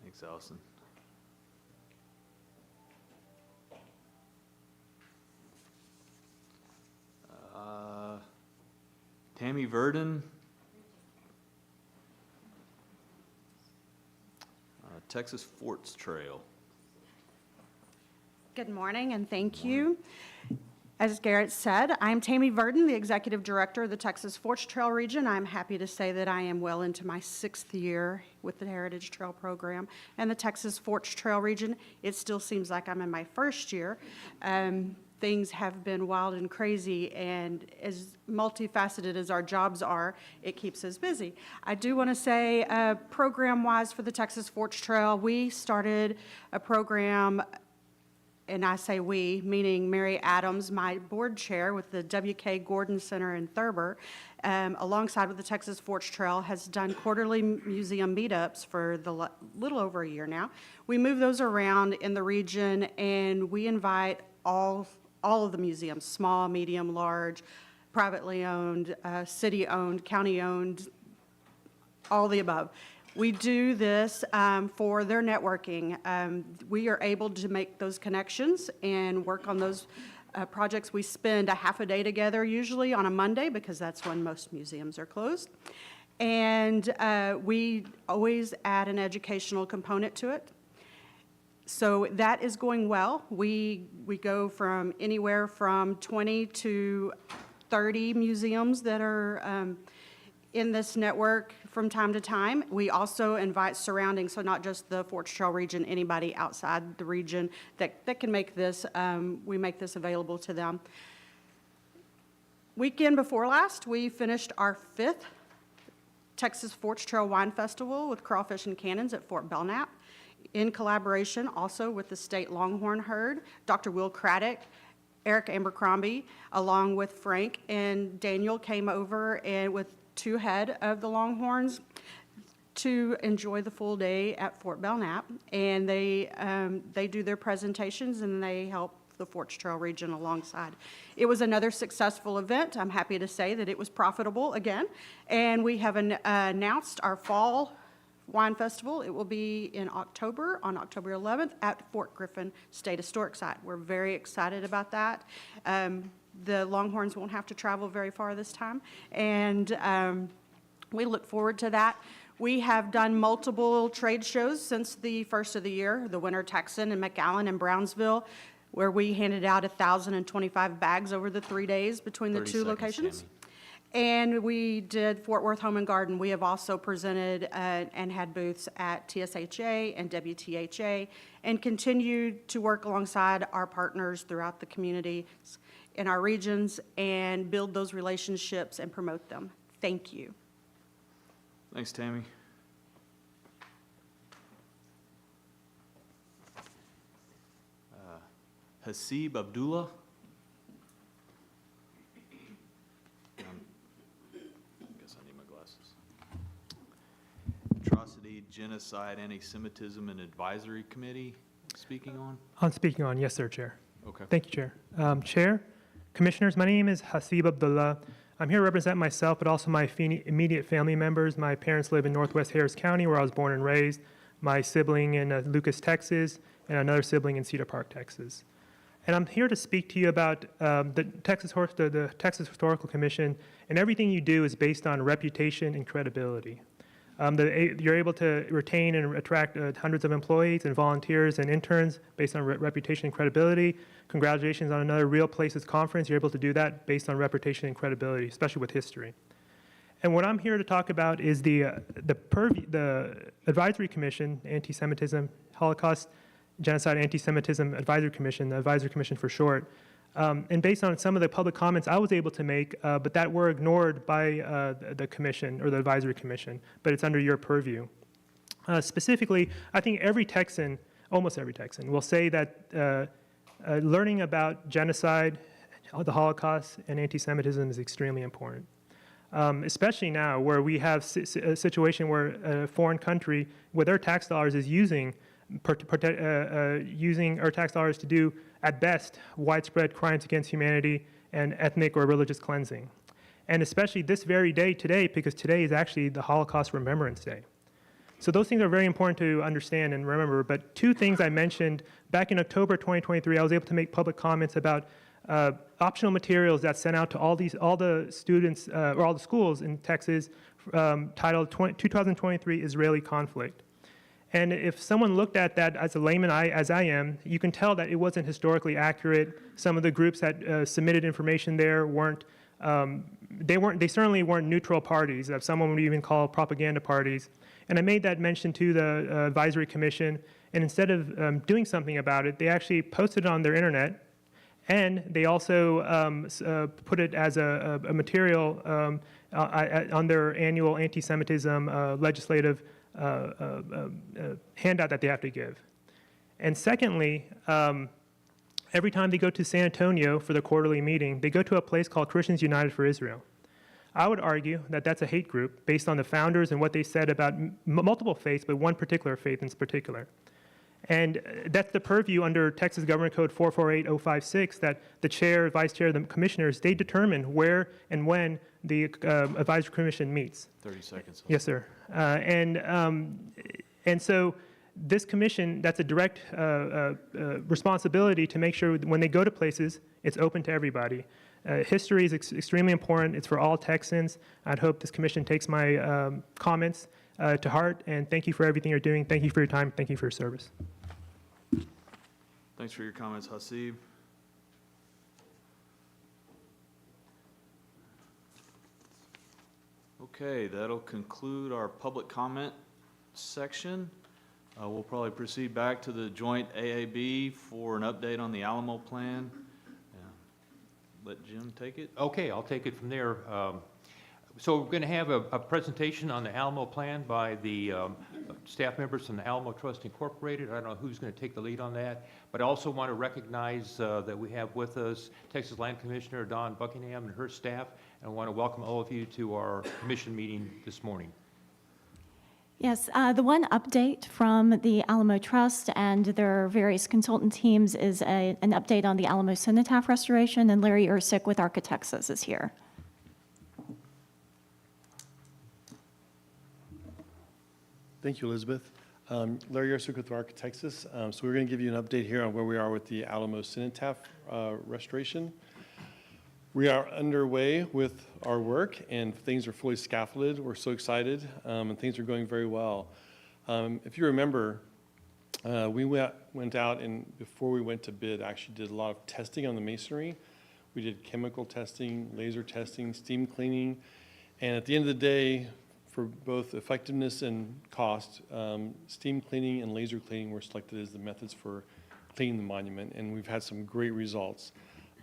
Thanks, Allison. Tammy Verdon. Texas Forts Trail. Good morning and thank you. As Garrett said, I'm Tammy Verdon, the Executive Director of the Texas Forts Trail Region. I'm happy to say that I am well into my 6th year with the Heritage Trail Program and the Texas Forts Trail Region. It still seems like I'm in my 1st year. Things have been wild and crazy, and as multifaceted as our jobs are, it keeps us busy. I do want to say, program-wise for the Texas Forts Trail, we started a program, and I say we, meaning Mary Adams, my board chair with the W.K. Gordon Center in Thurber, alongside with the Texas Forts Trail, has done quarterly museum meetups for the little over a year now. We move those around in the region, and we invite all of the museums, small, medium, large, privately owned, city-owned, county-owned, all the above. We do this for their networking. We are able to make those connections and work on those projects. We spend a half a day together, usually on a Monday, because that's when most museums are closed. And we always add an educational component to it. So that is going well. We go from anywhere from 20 to 30 museums that are in this network from time to time. We also invite surrounding, so not just the Forts Trail region, anybody outside the region that can make this, we make this available to them. Weekend before last, we finished our 5th Texas Forts Trail Wine Festival with Crawfish and Cannons at Fort Belknap, in collaboration also with the State Longhorn Herd, Dr. Will Craddock, Eric Abercrombie, along with Frank and Daniel came over and with 2 head of the Longhorns to enjoy the full day at Fort Belknap. And they do their presentations and they help the Forts Trail region alongside. It was another successful event. I'm happy to say that it was profitable again. And we have announced our fall Wine Festival. It will be in October, on October 11th at Fort Griffin State Historic Site. We're very excited about that. The Longhorns won't have to travel very far this time, and we look forward to that. We have done multiple trade shows since the first of the year, the Winter Texan in McAllen and Brownsville, where we handed out 1,025 bags over the 3 days between the 2 locations. And we did Fort Worth Home and Garden. We have also presented and had booths at TSHA and WTHA and continued to work alongside our partners throughout the community in our regions and build those relationships and promote them. Thank you. Thanks, Tammy. Hasib Abdullah. Guess I need my glasses. Atrocity, Genocide, Anti-Semitism, and Advisory Committee speaking on? I'm speaking on, yes, sir, Chair. Okay. Thank you, Chair. Chair, Commissioners, my name is Hasib Abdullah. I'm here to represent myself, but also my immediate family members. My parents live in Northwest Harris County, where I was born and raised, my sibling in Lucas, Texas, and another sibling in Cedar Park, Texas. And I'm here to speak to you about the Texas Historical Commission, and everything you do is based on reputation and credibility. You're able to retain and attract hundreds of employees and volunteers and interns based on reputation and credibility. Congratulations on another Real Places conference. You're able to do that based on reputation and credibility, especially with history. And what I'm here to talk about is the Advisory Commission, Anti-Semitism, Holocaust, Genocide, Anti-Semitism Advisory Commission, the Advisory Commission for short. And based on some of the public comments I was able to make, but that were ignored by the commission or the Advisory Commission, but it's under your purview. Specifically, I think every Texan, almost every Texan, will say that learning about genocide, the Holocaust, and anti-Semitism is extremely important. Especially now where we have a situation where a foreign country with their tax dollars is using our tax dollars to do, at best, widespread crimes against humanity and ethnic or religious cleansing. And especially this very day today, because today is actually the Holocaust Remembrance Day. So those things are very important to understand and remember. But two things I mentioned, back in October 2023, I was able to make public comments about optional materials that's sent out to all the students, or all the schools in Texas, titled 2023 Israeli Conflict. And if someone looked at that as a layman, as I am, you can tell that it wasn't historically accurate. Some of the groups that submitted information there they certainly weren't neutral parties, that someone would even call propaganda parties. And I made that mention to the Advisory Commission, and instead of doing something about it, they actually posted it on their internet, and they also put it as a material on their annual anti-Semitism legislative handout that they have to give. And secondly, every time they go to San Antonio for the quarterly meeting, they go to a place called Christians United for Israel. I would argue that that's a hate group based on the founders and what they said about multiple faiths, but one particular faith in particular. And that's the purview under Texas Government Code 448056 that the chair, vice chair, the commissioners, they determine where and when the Advisory Commission meets. 30 seconds. Yes, sir. And so this commission, that's a direct responsibility to make sure when they go to places, it's open to everybody. History is extremely important. It's for all Texans. I'd hope this commission takes my comments to heart, and thank you for everything you're doing. Thank you for your time. Thank you for your service. Thanks for your comments, Hasib. Okay, that'll conclude our public comment section. We'll probably proceed back to the joint AAB for an update on the Alamo plan. Let Jim take it. Okay, I'll take it from there. So we're going to have a presentation on the Alamo plan by the staff members from the Alamo Trust Incorporated. I don't know who's going to take the lead on that, but I also want to recognize that we have with us Texas Land Commissioner Dawn Buckingham and her staff, and I want to welcome all of you to our commission meeting this morning. Yes, the one update from the Alamo Trust and their various consultant teams is an update on the Alamo Cenotaph restoration, and Larry Ursick with Architexas is here. Thank you, Elizabeth. Larry Ursick with Architexas. So we're going to give you an update here on where we are with the Alamo Cenotaph restoration. We are underway with our work, and things are fully scaffolded. We're so excited, and things are going very well. If you remember, we went out and before we went to bid, actually did a lot of testing on the masonry. We did chemical testing, laser testing, steam cleaning, and at the end of the day, for both effectiveness and cost, steam cleaning and laser cleaning were selected as the methods for cleaning the monument, and we've had some great results.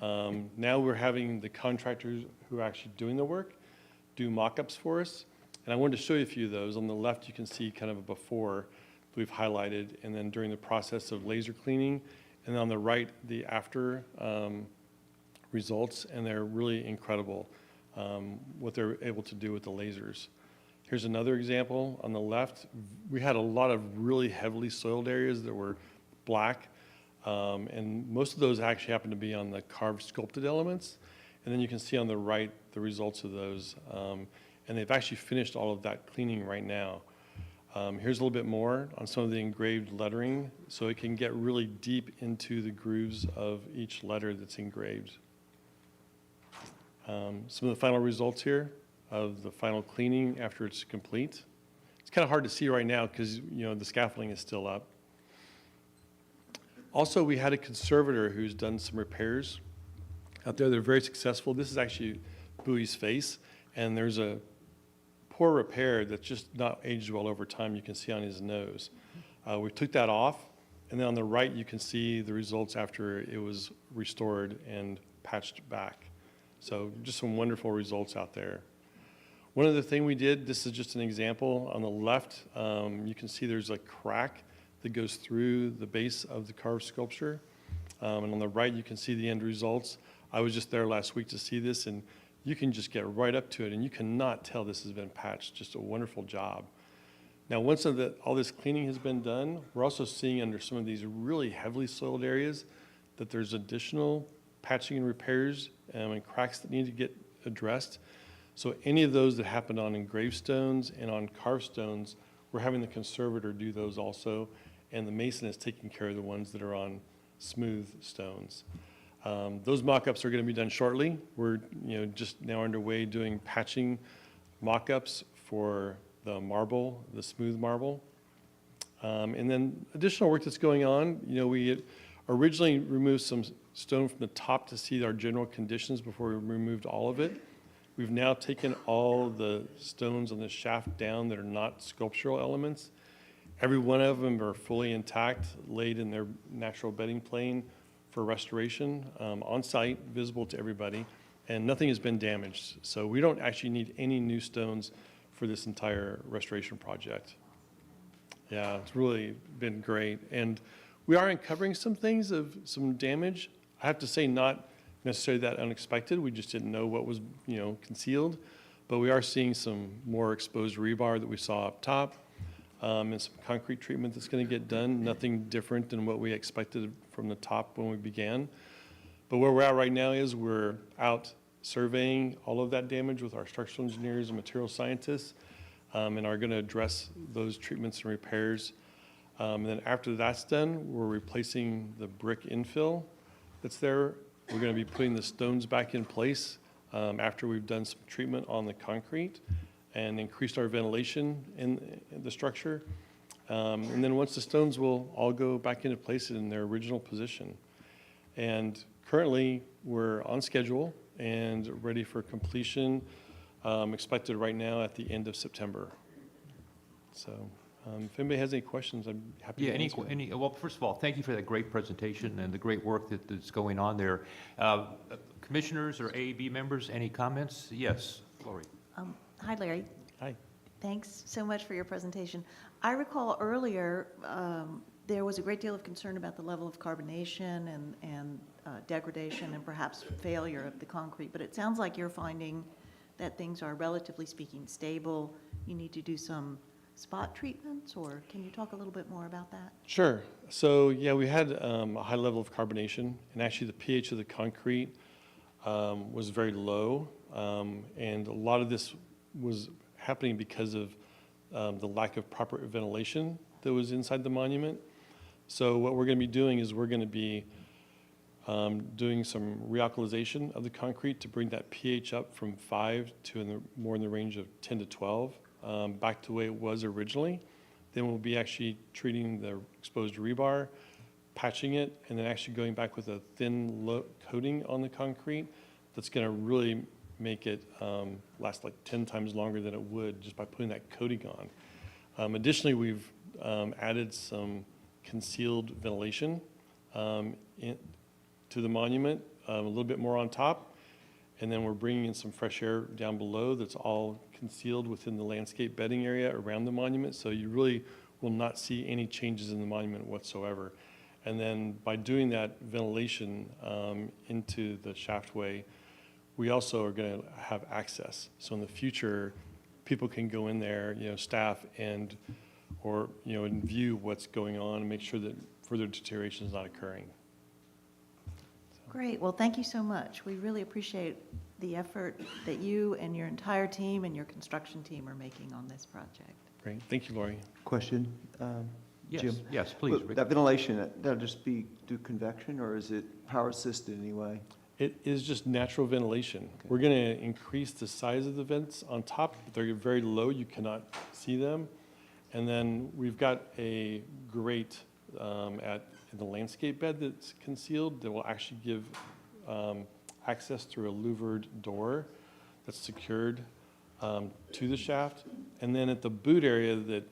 Now we're having the contractors who are actually doing the work do mock-ups for us, and I wanted to show you a few of those. On the left, you can see kind of a before that we've highlighted, and then during the process of laser cleaning, and on the right, the after results, and they're really incredible what they're able to do with the lasers. Here's another example. On the left, we had a lot of really heavily soiled areas that were black, and most of those actually happen to be on the carved sculpted elements. And then you can see on the right the results of those. And they've actually finished all of that cleaning right now. Here's a little bit more on some of the engraved lettering, so it can get really deep into the grooves of each letter that's engraved. Some of the final results here of the final cleaning after it's complete. It's kind of hard to see right now because the scaffolding is still up. Also, we had a conservator who's done some repairs out there. They're very successful. This is actually Bowie's face, and there's a poor repair that's just not aged well over time. You can see on his nose. We took that off, and then on the right you can see the results after it was restored and patched back. So just some wonderful results out there. One other thing we did, this is just an example. On the left, you can see there's a crack that goes through the base of the carved sculpture. And on the right, you can see the end results. I was just there last week to see this, and you can just get right up to it, and you cannot tell this has been patched. Just a wonderful job. Now, once all this cleaning has been done, we're also seeing under some of these really heavily soiled areas that there's additional patching and repairs and cracks that need to get addressed. So any of those that happened on engraved stones and on carved stones, we're having the conservator do those also, and the mason is taking care of the ones that are on smooth stones. Those mock-ups are going to be done shortly. We're just now underway doing patching mock-ups for the marble, the smooth marble. And then additional work that's going on, we had originally removed some stone from the top to see our general conditions before we removed all of it. We've now taken all the stones on the shaft down that are not sculptural elements. Every one of them are fully intact, laid in their natural bedding plane for restoration, on site, visible to everybody, and nothing has been damaged. So we don't actually need any new stones for this entire restoration project. Yeah, it's really been great. And we are uncovering some things of some damage. I have to say, not necessarily that unexpected. We just didn't know what was, concealed. But we are seeing some more exposed rebar that we saw up top, and some concrete treatment that's going to get done. Nothing different than what we expected from the top when we began. But where we're at right now is we're out surveying all of that damage with our structural engineers and material scientists, and are going to address those treatments and repairs. And then after that's done, we're replacing the brick infill that's there. We're going to be putting the stones back in place after we've done some treatment on the concrete and increased our ventilation in the structure. And then once the stones will all go back into place in their original position. And currently, we're on schedule and ready for completion, expected right now at the end of September. So if anybody has any questions, I'm happy to answer. Well, first of all, thank you for that great presentation and the great work that's going on there. Commissioners or AAB members, any comments? Yes, Lori. Hi, Larry. Hi. Thanks so much for your presentation. I recall earlier there was a great deal of concern about the level of carbonation and degradation and perhaps failure of the concrete, but it sounds like you're finding that things are relatively speaking stable. You need to do some spot treatments, or can you talk a little bit more about that? Sure. So yeah, we had a high level of carbonation, and actually the pH of the concrete was very low, and a lot of this was happening because of the lack of proper ventilation that was inside the monument. So what we're going to be doing is we're going to be doing some realkalization of the concrete to bring that pH up from 5 to more in the range of 10 to 12, back to the way it was originally. Then we'll be actually treating the exposed rebar, patching it and then actually going back with a thin coating on the concrete that's going to really make it last like 10 times longer than it would just by putting that coating on. Additionally, we've added some concealed ventilation to the monument, a little bit more on top, and then we're bringing in some fresh air down below that's all concealed within the landscape bedding area around the monument, so you really will not see any changes in the monument whatsoever. And then by doing that ventilation into the shaftway, we also are going to have access. So in the future, people can go in there, staff and view what's going on and make sure that further deterioration is not occurring. Great. Well, thank you so much. We really appreciate the effort that you and your entire team and your construction team are making on this project. Great. Thank you, Lori. Question, Yes, Jim? yes, please, Well, Rick. that ventilation, that'll just be through convection, or is it power assisted anyway? It is just natural ventilation. We're going to increase the size of the vents on top, but they're very low. You cannot see them. And then we've got a grate in the landscape bed that's concealed that will actually give access through a louvered door that's secured to the shaft. And then at the boot area that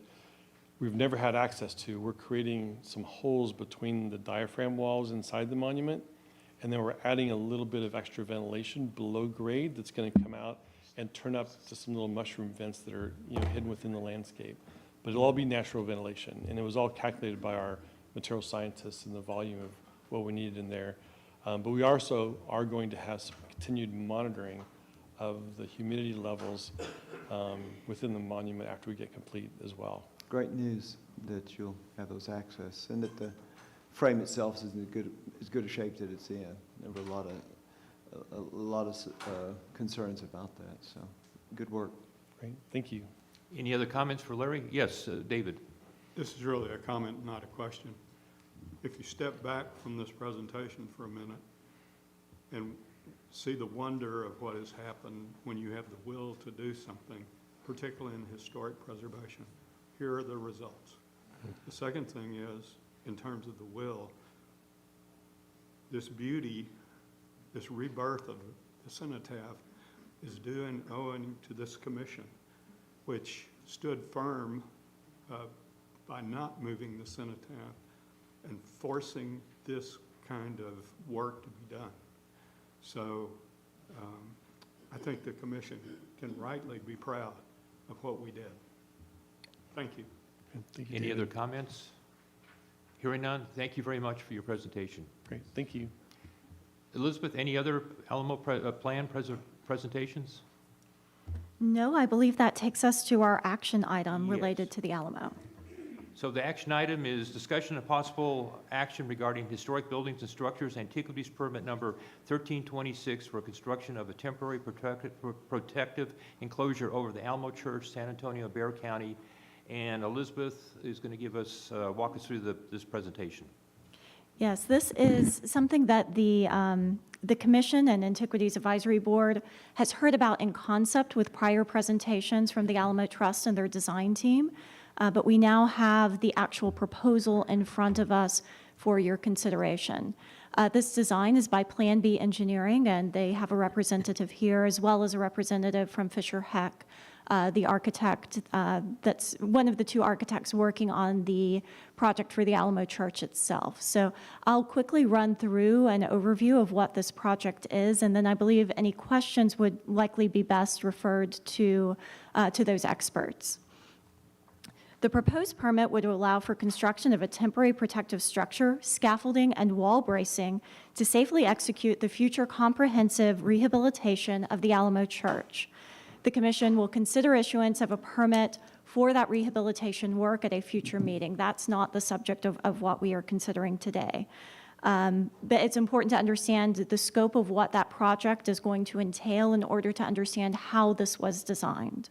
we've never had access to, we're creating some holes between the diaphragm walls inside the monument. And then we're adding a little bit of extra ventilation below grade that's going to come out and turn up to some little mushroom vents that are hidden within the landscape. But it'll all be natural ventilation. And it was all calculated by our material scientists and the volume of what we needed in there. But we also are going to have some continued monitoring of the humidity levels within the monument after we get complete as well. Great news that you'll have those access, and that the frame itself is in as good a shape that it's in. There were a lot of concerns about that, so good work. Great, thank you. Any other comments for Larry? Yes, David. This is really a comment, not a question. If you step back from this presentation for a minute and see the wonder of what has happened when you have the will to do something, particularly in historic preservation, here are the results. The second thing is, in terms of the will, this beauty, this rebirth of the cenotaph is due and owing to this commission, which stood firm by not moving the cenotaph and forcing this kind of work to be done. So I think the commission can rightly be proud of what we did. Thank you. Thank you, Any David. other comments? Hearing none, thank you very much for your presentation. Great, thank you. Elizabeth, any other Alamo plan presentations? No, I believe that takes us to our action item Yes. related to the Alamo. So the action item is discussion of possible action regarding historic buildings and structures, antiquities permit number 1326 for construction of a temporary protective enclosure over the Alamo Church, San Antonio, Bexar County. And Elizabeth is going to give us, walk us through this presentation. Yes, this is something that the Commission and Antiquities Advisory Board has heard about in concept with prior presentations from the Alamo Trust and their design team, but we now have the actual proposal in front of us for your consideration. This design is by Plan B Engineering, and they have a representative here as well as a representative from Fisher Heck, the architect, that's one of the two architects working on the project for the Alamo Church itself. So I'll quickly run through an overview of what this project is, and then I believe any questions would likely be best referred to those experts. The proposed permit would allow for construction of a temporary protective structure, scaffolding, and wall bracing to safely execute the future comprehensive rehabilitation of the Alamo Church. The Commission will consider issuance of a permit for that rehabilitation work at a future meeting. That's not the subject of what we are considering today. But it's important to understand the scope of what that project is going to entail in order to understand how this was designed.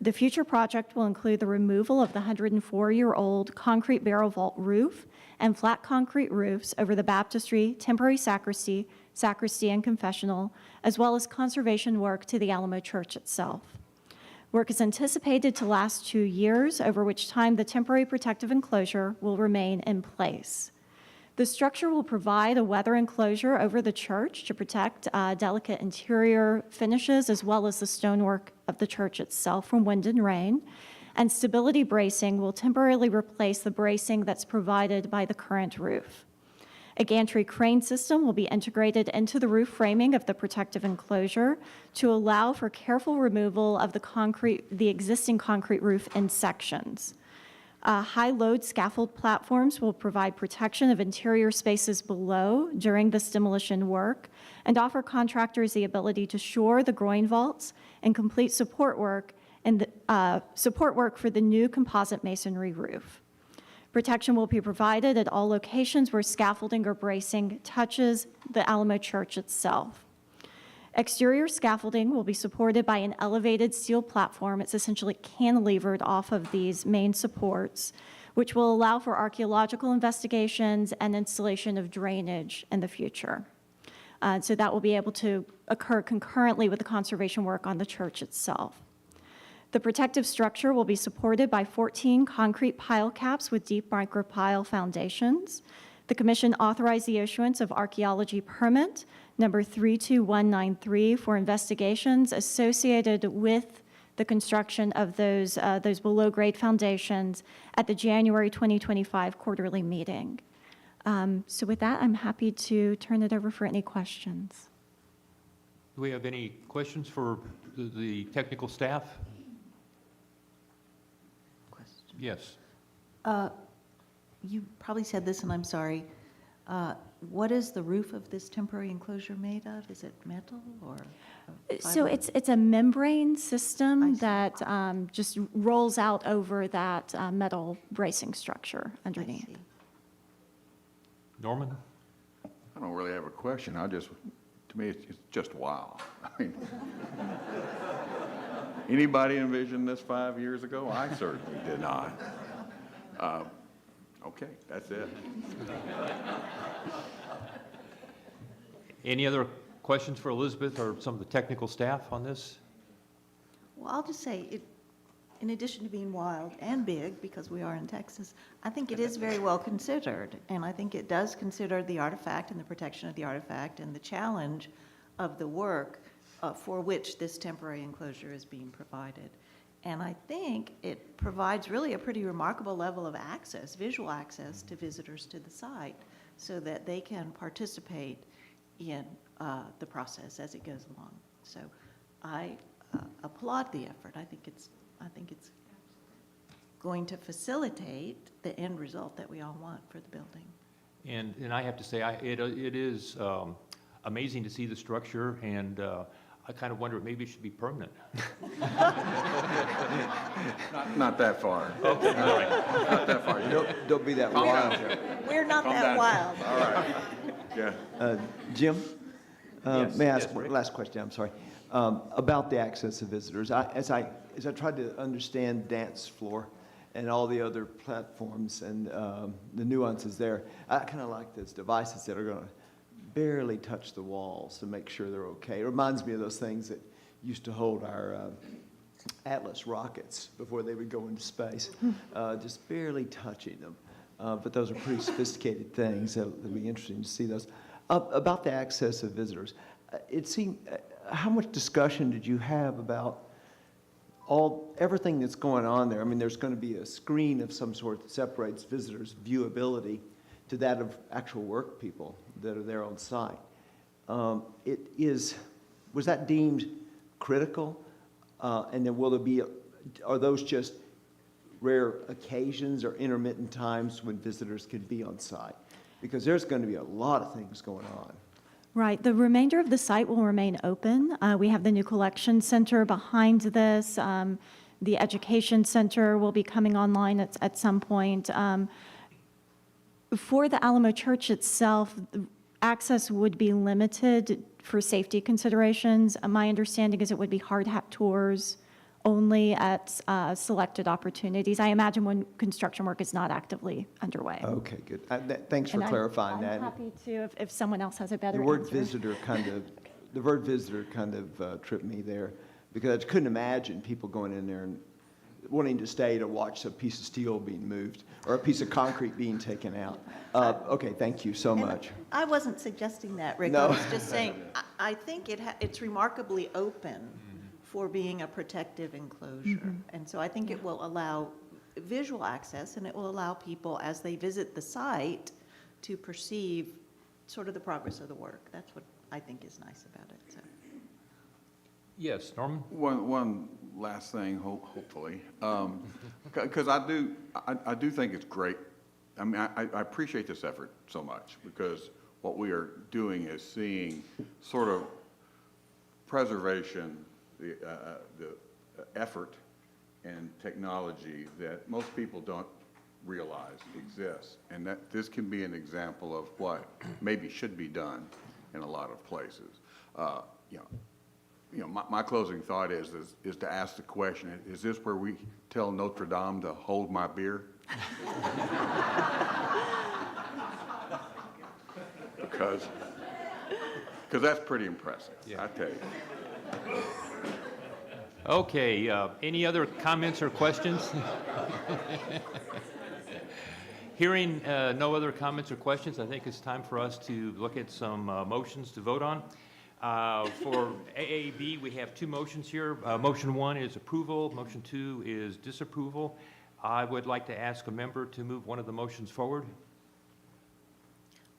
The future project will include the removal of the 104-year-old concrete barrel vault roof and flat concrete roofs over the baptistry, temporary sacristy, and confessional, as well as conservation work to the Alamo Church itself. Work is anticipated to last 2 years, over which time the temporary protective enclosure will remain in place. The structure will provide a weather enclosure over the church to protect delicate interior finishes as well as the stonework of the church itself from wind and rain. And stability bracing will temporarily replace the bracing that's provided by the current roof. A gantry crane system will be integrated into the roof framing of the protective enclosure to allow for careful removal of the existing concrete roof in sections. High-load scaffold platforms will provide protection of interior spaces below during this demolition work and offer contractors the ability to shore the groin vaults and complete support work for the new composite masonry roof. Protection will be provided at all locations where scaffolding or bracing touches the Alamo Church itself. Exterior scaffolding will be supported by an elevated steel platform. It's essentially cantilevered off of these main supports, which will allow for archaeological investigations and installation of drainage in the future. So that will be able to occur concurrently with the conservation work on the church itself. The protective structure will be supported by 14 concrete pile caps with deep micropile foundations. The commission authorized the issuance of archaeology permit number 32193 for investigations associated with the construction of those below-grade foundations at the January 2025 quarterly meeting. So with that, I'm happy to turn it over for any questions. Do we have any questions for the technical staff? Yes. You probably said this, and I'm sorry. What is the roof of this temporary enclosure made of? Is it metal or So fiber? it's a membrane system that just rolls out over that metal bracing structure underneath. Norman? I don't really have a question. To me, it's just wow. I mean, anybody envisioned this 5 years ago? I certainly did not. Okay, that's it. Any other questions for Elizabeth or some of the technical staff on this? Well, I'll just say, in addition to being wild and big, because we are in Texas, I think it is very well considered. And I think it does consider the artifact and the protection of the artifact and the challenge of the work for which this temporary enclosure is being provided. And I think it provides really a pretty remarkable level of access, visual access to visitors to the site so that they can participate in the process as it goes along. So I applaud the effort. I think it's going to facilitate the end result that we all want for the building. And I have to say, it is amazing to see the structure, and I kind of wonder, maybe it should be permanent. Not that far. Okay, all right. Not that far. Don't be that Calm wild. down. We're not Calm that down. wild. All right. Yeah. Jim? Yes, May I ask yes, one Rick. last question? I'm sorry. About the access of visitors. As I tried to understand dance floor and all the other platforms and the nuances there, I kind of like those devices that are going to barely touch the walls to make sure they're okay. It reminds me of those things that used to hold our Atlas rockets before they would go into space, just barely touching them. But those are pretty sophisticated things. It'll be interesting to see those. About the access of visitors, it seemed, how much discussion did you have about everything that's going on there? I mean, there's going to be a screen of some sort that separates visitors' viewability to that of actual work people that are there on site. Was that deemed critical? And then are those just rare occasions or intermittent times when visitors could be on site? Because there's going to be a lot of things going on. Right. The remainder of the site will remain open. We have the new collection center behind this. The education center will be coming online at some point. For the Alamo Church itself, access would be limited for safety considerations. My understanding is it would be hard hat tours only at selected opportunities. I imagine when construction work is not actively underway. Okay, good. Thanks for clarifying that. I'm happy to, if someone else has a better The word answer. visitor kind of tripped me there, because I couldn't imagine people going in there and wanting to stay to watch a piece of steel being moved or a piece of concrete being taken out. Okay, thank you so much. I wasn't suggesting that, Rick. No. I was just saying, I think it's remarkably open for being a protective enclosure. And so I think it will allow visual access, and it will allow people, as they visit the site, to perceive sort of the progress of the work. That's what I think is nice about it, so. Yes, Norman? One last thing, hopefully, because I do think it's great. I mean, I appreciate this effort so much, because what we are doing is seeing sort of preservation, the effort and technology that most people don't realize exists, and that this can be an example of what maybe should be done in a lot of places. My closing thought is to ask the question: is this where we tell Notre Dame to hold my beer? Because that's pretty impressive, I tell you. Okay, any other comments or questions? Hearing no other comments or questions, I think it's time for us to look at some motions to vote on. For AAB, we have two motions here. Motion 1 is approval. Motion 2 is disapproval. I would like to ask a member to move one of the motions forward.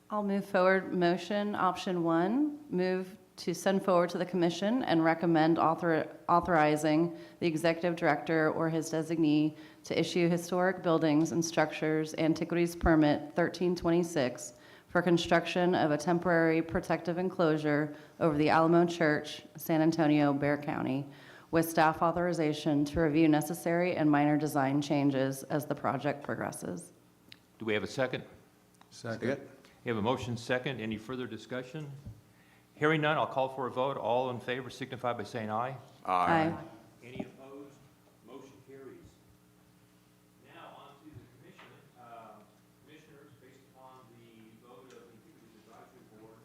I'll move forward motion, option 1, move to send forward to the commission and recommend authorizing the executive director or his designee to issue historic buildings and structures antiquities permit 1326 for construction of a temporary protective enclosure over the Alamo Church, San Antonio, Bexar County, with staff authorization to review necessary and minor design changes as the project progresses. Do we have a second? Second. We have a motion second. Any further discussion? Hearing none, I'll call for a vote. All in favor signify by saying aye. Aye. Any opposed? Motion carries. Now on to the commission. Commissioners, based upon the vote of the Antiquities Advisory Board.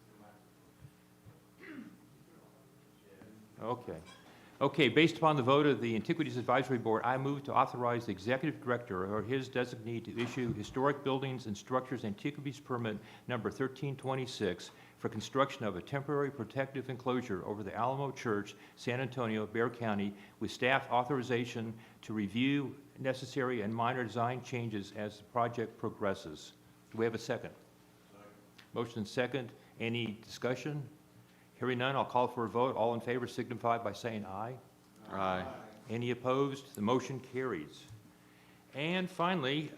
Okay, based upon the vote of the Antiquities Advisory Board, I move to authorize the executive director or his designee to issue historic buildings and structures antiquities permit number 1326 for construction of a temporary protective enclosure over the Alamo Church, San Antonio, Bexar County, with staff authorization to review necessary and minor design changes as the project progresses. Do we have a second? Motion second. Any discussion? Hearing none, I'll call for a vote. All in favor signify by saying aye. Aye. Any opposed? The motion carries. And finally,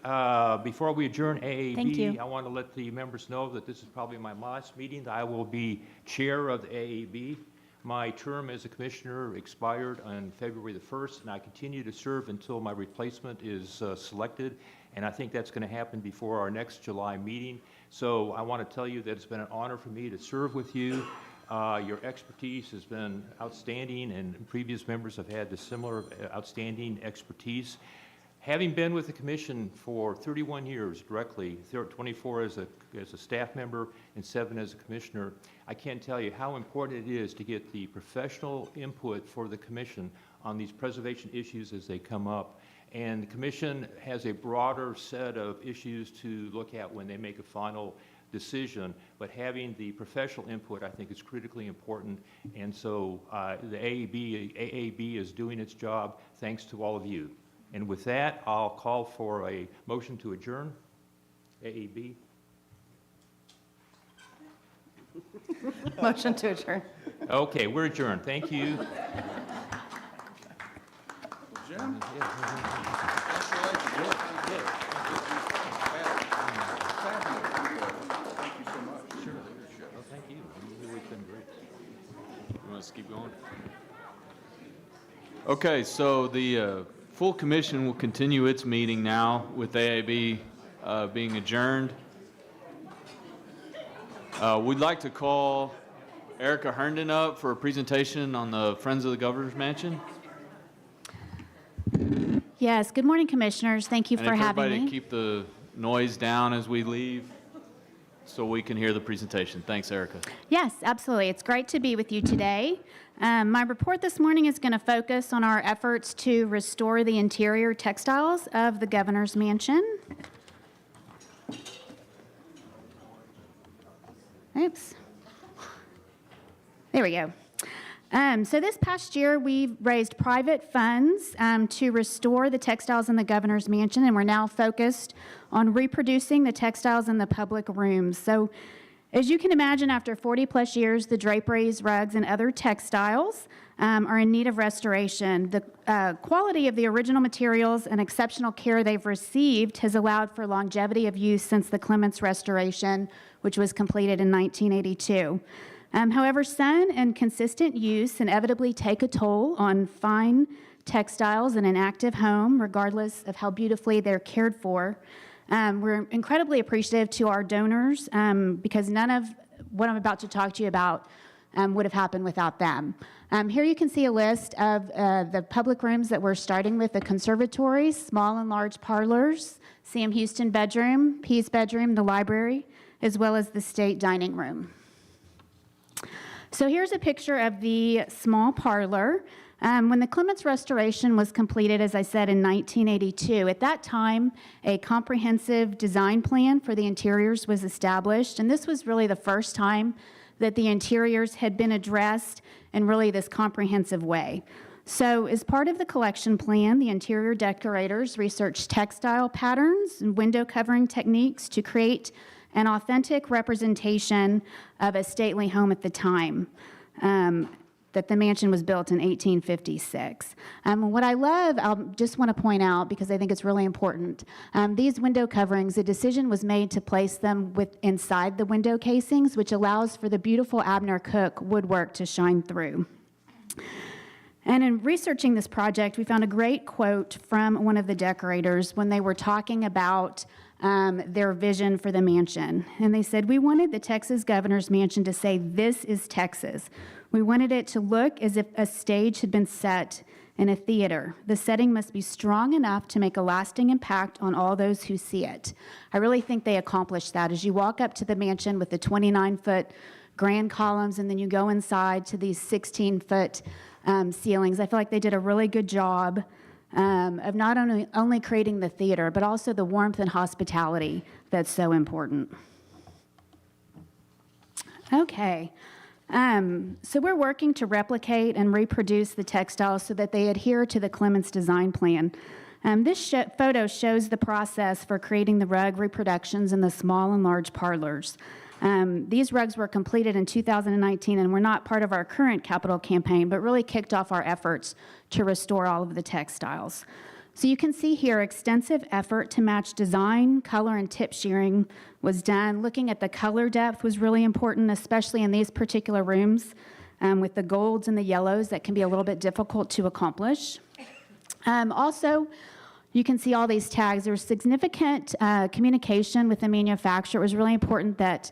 before we adjourn Thank you. AAB, I want to let the members know that this is probably my last meeting, that I will be chair of the AAB. My term as a commissioner expired on February the 1st, and I continue to serve until my replacement is selected, and I think that's going to happen before our next July meeting. So I want to tell you that it's been an honor for me to serve with you. Your expertise has been outstanding, and previous members have had the similar outstanding expertise. Having been with the commission for 31 years directly, 24 as a staff member and 7 as a commissioner, I can't tell you how important it is to get the professional input for the commission on these preservation issues as they come up. And the commission has a broader set of issues to look at when they make a final decision, but having the professional input, I think, is critically important. And so the AAB is doing its job thanks to all of you. And with that, I'll call for a motion to adjourn. AAB. Motion to adjourn. Okay, we're adjourned. Thank you. Jim? Thank you so much. Sure. Well, thank you. You've always been great. You want us to keep going? Okay, so the full commission will continue its meeting now with AAB being adjourned. We'd like to call Erica Herndon up for a presentation on the Friends of the Governor's Mansion. Yes, good morning, Commissioners. Thank you for having Everybody me. keep the noise down as we leave. so we can hear the presentation. Thanks, Erica. Yes, absolutely. It's great to be with you today. My report this morning is going to focus on our efforts to restore the interior textiles of the Governor's Mansion. Oops. There we go. So this past year, we've raised private funds to restore the textiles in the Governor's Mansion, and we're now focused on reproducing the textiles in the public rooms. So as you can imagine, after 40-plus years, the draperies, rugs, and other textiles are in need of restoration. The quality of the original materials and exceptional care they've received has allowed for longevity of use since the Clements restoration, which was completed in 1982. However, sun and consistent use inevitably take a toll on fine textiles in an active home, regardless of how beautifully they're cared for. We're incredibly appreciative to our donors because none of what I'm about to talk to you about would have happened without them. Here you can see a list of the public rooms that we're starting with: the conservatory, small and large parlors, Sam Houston bedroom, Pease bedroom, the library, as well as the state dining room. So here's a picture of the small parlor. When the Clements restoration was completed, as I said, in 1982, at that time, a comprehensive design plan for the interiors was established, and this was really the first time that the interiors had been addressed in really this comprehensive way. So as part of the collection plan, the interior decorators researched textile patterns and window covering techniques to create an authentic representation of a stately home at the time, that the mansion was built in 1856. What I love, I just want to point out, because I think it's really important, these window coverings, the decision was made to place them inside the window casings, which allows for the beautiful Abner Cook woodwork to shine through. And in researching this project, we found a great quote from one of the decorators when they were talking about their vision for the mansion. And they said, "We wanted the Texas Governor's Mansion to say, 'This is Texas.' We wanted it to look as if a stage had been set in a theater. The setting must be strong enough to make a lasting impact on all those who see it." I really think they accomplished that. As you walk up to the mansion with the 29-foot grand columns, and then you go inside to these 16-foot ceilings, I feel like they did a really good job of not only creating the theater, but also the warmth and hospitality that's so important. Okay. So we're working to replicate and reproduce the textiles so that they adhere to the Clements design plan. This photo shows the process for creating the rug reproductions in the small and large parlors. These rugs were completed in 2019 and were not part of our current capital campaign, but really kicked off our efforts to restore all of the textiles. So you can see here extensive effort to match design, color, and tip shearing was done. Looking at the color depth was really important, especially in these particular rooms with the golds and the yellows that can be a little bit difficult to accomplish. Also, you can see all these tags. There was significant communication with the manufacturer. It was really important that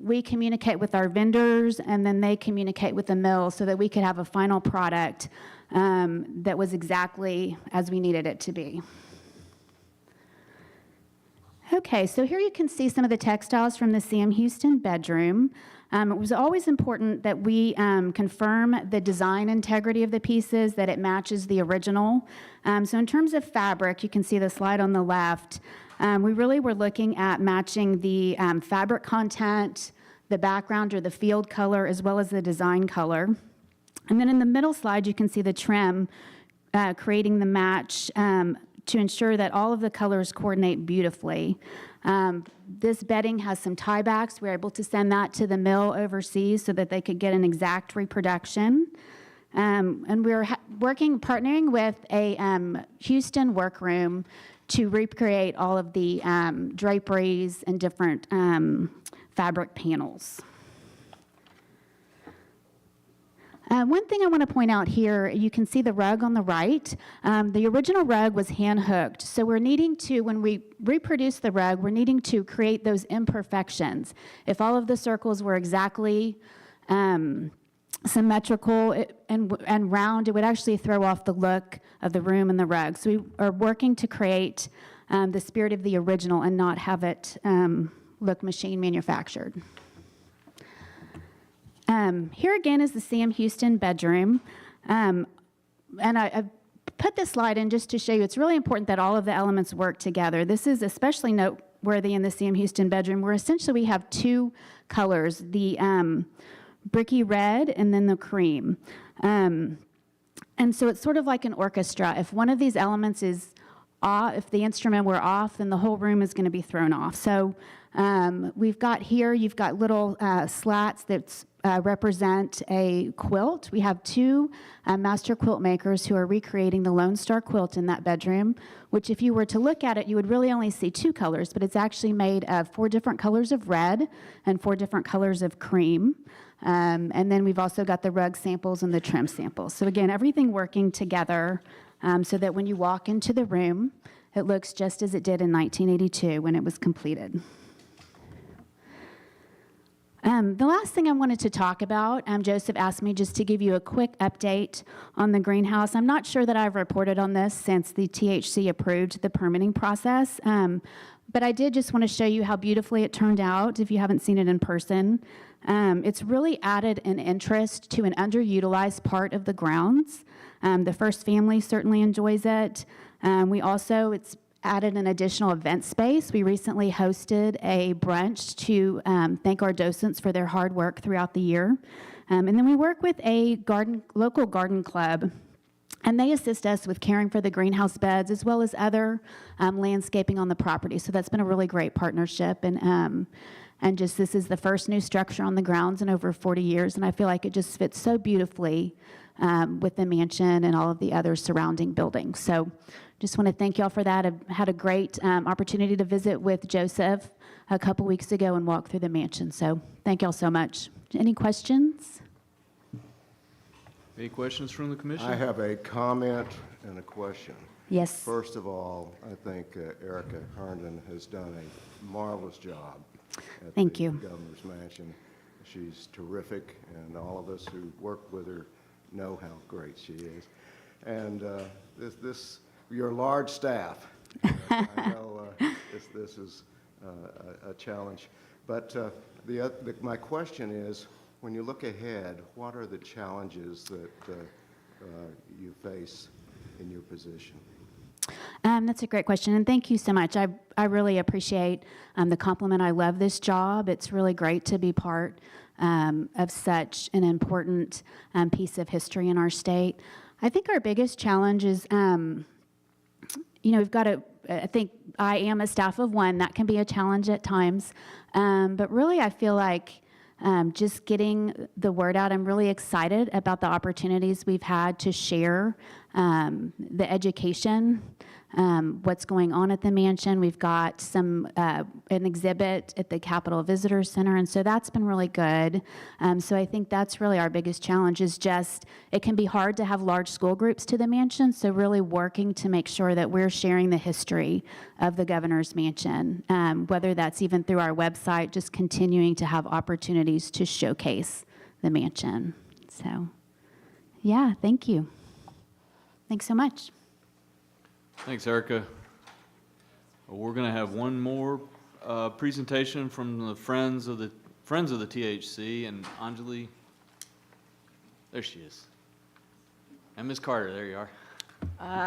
we communicate with our vendors and then they communicate with the mill so that we could have a final product that was exactly as we needed it to be. Okay, so here you can see some of the textiles from the Sam Houston bedroom. It was always important that we confirm the design integrity of the pieces, that it matches the original. So in terms of fabric, you can see the slide on the left. We really were looking at matching the fabric content, the background or the field color, as well as the design color. And then in the middle slide, you can see the trim, creating the match to ensure that all of the colors coordinate beautifully. This bedding has some tiebacks. We were able to send that to the mill overseas so that they could get an exact reproduction. And we were partnering with a Houston workroom to recreate all of the draperies and different fabric panels. One thing I want to point out here, you can see the rug on the right. The original rug was hand hooked. So we're needing to, when we reproduce the rug, we're needing to create those imperfections. If all of the circles were exactly symmetrical and round, it would actually throw off the look of the room and the rug. So we are working to create the spirit of the original and not have it look machine manufactured. Here again is the Sam Houston bedroom. And I've put this slide in just to show you it's really important that all of the elements work together. This is especially noteworthy in the Sam Houston bedroom, where essentially we have two colors, the bricky red and then the cream. And so it's sort of like an orchestra. If one of these elements is off, if the instrument were off, then the whole room is going to be thrown off. So we've got here, you've got little slats that represent a quilt. We have two master quilt makers who are recreating the Lone Star quilt in that bedroom, which if you were to look at it, you would really only see two colors, but it's actually made of 4 different colors of red and 4 different colors of cream. And then we've also got the rug samples and the trim samples. So again, everything working together so that when you walk into the room, it looks just as it did in 1982 when it was completed. The last thing I wanted to talk about, Joseph asked me just to give you a quick update on the greenhouse. I'm not sure that I've reported on this since the THC approved the permitting process, but I did just want to show you how beautifully it turned out if you haven't seen it in person. It's really added an interest to an underutilized part of the grounds. The First Family certainly enjoys it. It's added an additional event space. We recently hosted a brunch to thank our docents for their hard work throughout the year. And then we work with a local garden club, and they assist us with caring for the greenhouse beds as well as other landscaping on the property. So that's been a really great partnership. And just this is the first new structure on the grounds in over 40 years, and I feel like it just fits so beautifully with the mansion and all of the other surrounding buildings. So just want to thank y'all for that. I've had a great opportunity to visit with Joseph a couple weeks ago and walk through the mansion. So thank y'all so much. Any questions? Any questions from the commission? I have a comment and a question. Yes. First of all, I think Erica Herndon has done a marvelous job at Thank the you. Governor's Mansion. She's terrific, and all of us who work with her know how great she is. And your large staff, I know this is a challenge. But my question is, when you look ahead, what are the challenges that you face in your position? That's a great question, and thank you so much. I really appreciate the compliment. I love this job. It's really great to be part of such an important piece of history in our state. I think our biggest challenge is, we've got to, I think I am a staff of one. That can be a challenge at times. But really, I feel like just getting the word out. I'm really excited about the opportunities we've had to share the education, what's going on at the mansion. We've got an exhibit at the Capitol Visitor Center, and so that's been really good. So I think that's really our biggest challenge is just, it can be hard to have large school groups to the mansion, so really working to make sure that we're sharing the history of the Governor's Mansion, whether that's even through our website, just continuing to have opportunities to showcase the mansion. So, yeah, thank you. Thanks so much. Thanks, Erica. We're going to have one more presentation from the Friends of the THC, and Anjali, there she is. And Ms. Carter, there you are.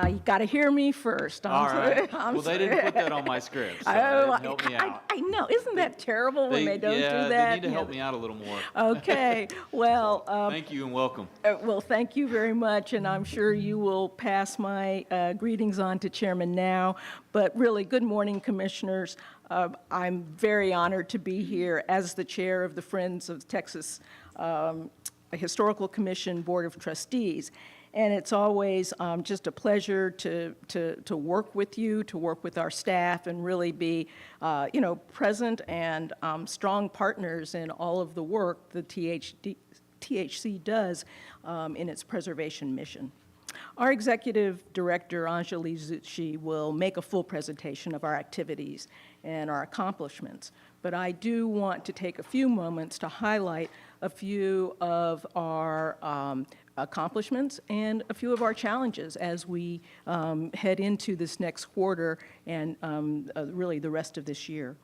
You got to hear me first. All right. Well, they didn't put that on my script, so they didn't help me out. I know. Isn't that terrible when they don't do that? They need to help me out a little more. Okay. Well, thank you and welcome. Well, thank you very much, and I'm sure you will pass my greetings on to Chairman Now. But really, good morning, Commissioners. I'm very honored to be here as the chair of the Friends of Texas Historical Commission Board of Trustees. And it's always just a pleasure to work with you, to work with our staff, and really be, present and strong partners in all of the work the THC does in its preservation mission. Our Executive Director, Anjali Zutshi, will make a full presentation of our activities and our accomplishments. But I do want to take a few moments to highlight a few of our accomplishments and a few of our challenges as we head into this next quarter and really the rest of this year.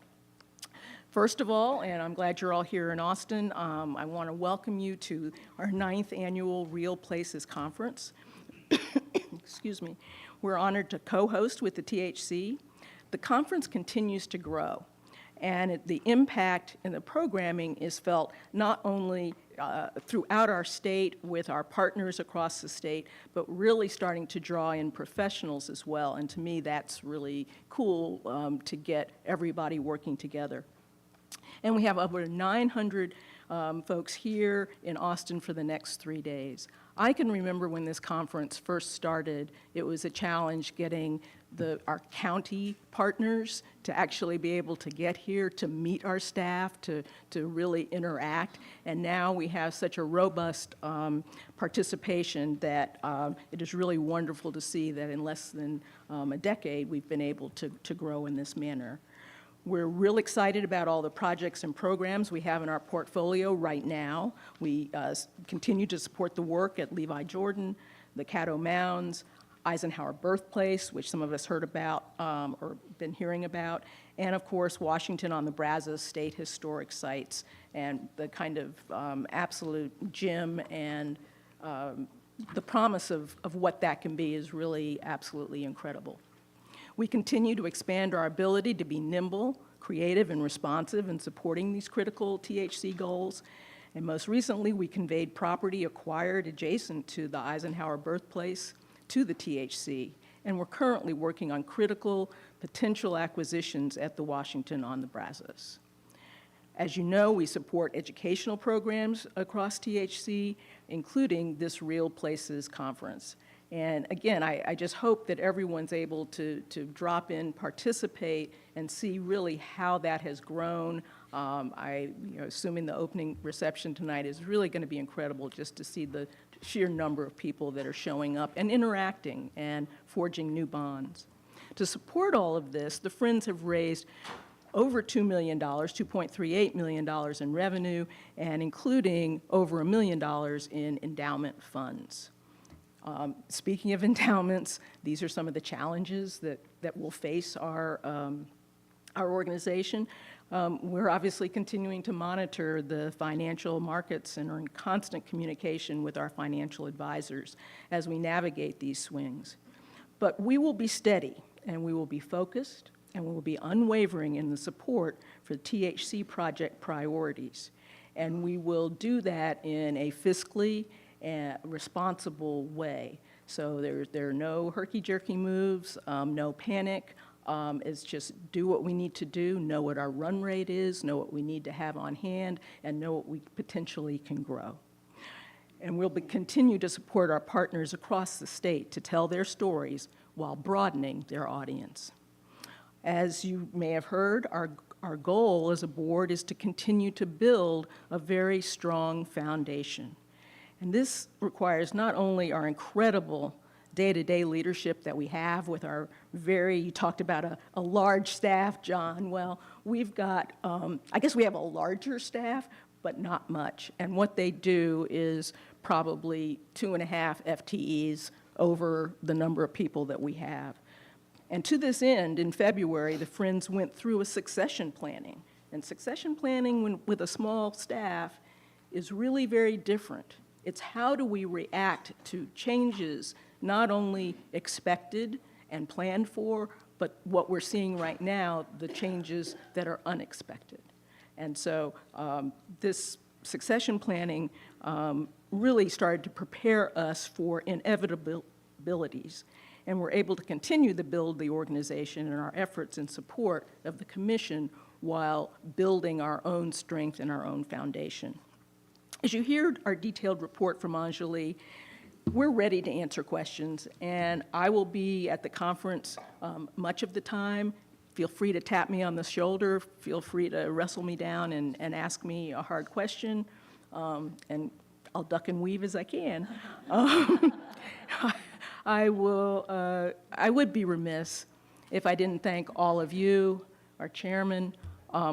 First of all, and I'm glad you're all here in Austin, I want to welcome you to our 9th annual Real Places Conference. Excuse me. We're honored to co-host with the THC. The conference continues to grow, and the impact in the programming is felt not only throughout our state with our partners across the state, but really starting to draw in professionals as well. And to me, that's really cool to get everybody working together. And we have over 900 folks here in Austin for the next 3 days. I can remember when this conference first started, it was a challenge getting our county partners to actually be able to get here, to meet our staff, to really interact. And now we have such a robust participation that it is really wonderful to see that in less than a decade, we've been able to grow in this manner. We're real excited about all the projects and programs we have in our portfolio right now. We continue to support the work at Levi Jordan, the Caddo Mounds, Eisenhower Birthplace, which some of us heard about or been hearing about, and of course, Washington on the Brazos State Historic Sites, and the kind of absolute gem and the promise of what that can be is really absolutely incredible. We continue to expand our ability to be nimble, creative, and responsive in supporting these critical THC goals. And most recently, we conveyed property acquired adjacent to the Eisenhower Birthplace to the THC, and we're currently working on critical potential acquisitions at the Washington on the Brazos. As you know, we support educational programs across THC, including this Real Places Conference. And again, I just hope that everyone's able to drop in, participate, and see really how that has grown. Assuming the opening reception tonight is really going to be incredible just to see the sheer number of people that are showing up and interacting and forging new bonds. To support all of this, the Friends have raised over $2 million, $2.38 million in revenue, and including over $1 million in endowment funds. Speaking of endowments, these are some of the challenges that will face our organization. We're obviously continuing to monitor the financial markets and are in constant communication with our financial advisors as we navigate these swings. But we will be steady, and we will be focused, and we will be unwavering in the support for THC project priorities. And we will do that in a fiscally responsible way. So there are no herky-jerky moves, no panic. It's just do what we need to do, know what our run rate is, know what we need to have on hand, and know what we potentially can grow. And we'll continue to support our partners across the state to tell their stories while broadening their audience. As you may have heard, our goal as a board is to continue to build a very strong foundation. And this requires not only our incredible day-to-day leadership that we have with our you talked about a large staff, John. Well, we've got, I guess we have a larger staff, but not much. And what they do is probably 2.5 FTEs over the number of people that we have. And to this end, in February, the Friends went through a succession planning. And succession planning with a small staff is really very different. It's how do we react to changes not only expected and planned for, but what we're seeing right now, the changes that are unexpected. And so this succession planning really started to prepare us for inevitabilities. And we're able to continue to build the organization and our efforts in support of the commission while building our own strength and our own foundation. As you hear our detailed report from Anjali, we're ready to answer questions, and I will be at the conference much of the time. Feel free to tap me on the shoulder. Feel free to wrestle me down and ask me a hard question, and I'll duck and weave as I can. I would be remiss if I didn't thank all of you, our chairman,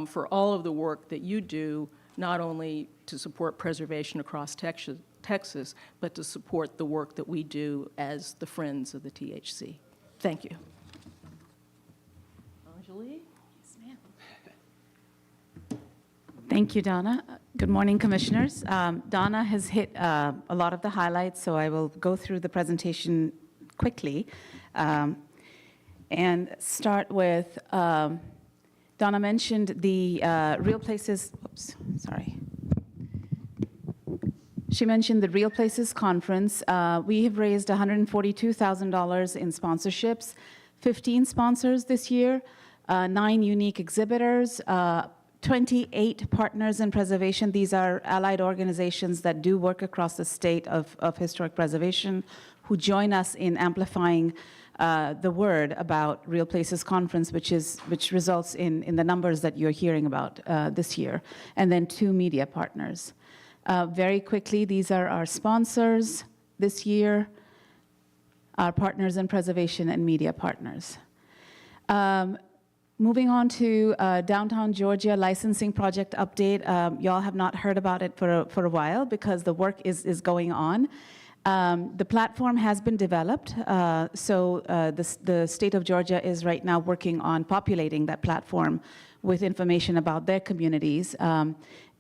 for all of the work that you do, not only to support preservation across Texas, but to support the work that we do as the Friends of the THC. Thank you. Anjali? Yes, ma'am. Thank you, Donna. Good morning, Commissioners. Donna has hit a lot of the highlights, so I will go through the presentation quickly and start with, Donna mentioned the Real Places, She mentioned the Real Places Conference. We have raised $142,000 in sponsorships, 15 sponsors this year, 9 unique exhibitors, 28 partners in preservation. These are allied organizations that do work across the state of historic preservation who join us in amplifying the word about Real Places Conference, which results in the numbers that you're hearing about this year, and then 2 media partners. Very quickly, these are our sponsors this year, our partners in preservation and media partners. Moving on to Downtown Georgia licensing project update. Y'all have not heard about it for a while because the work is going on. The platform has been developed, so the state of Georgia is right now working on populating that platform with information about their communities.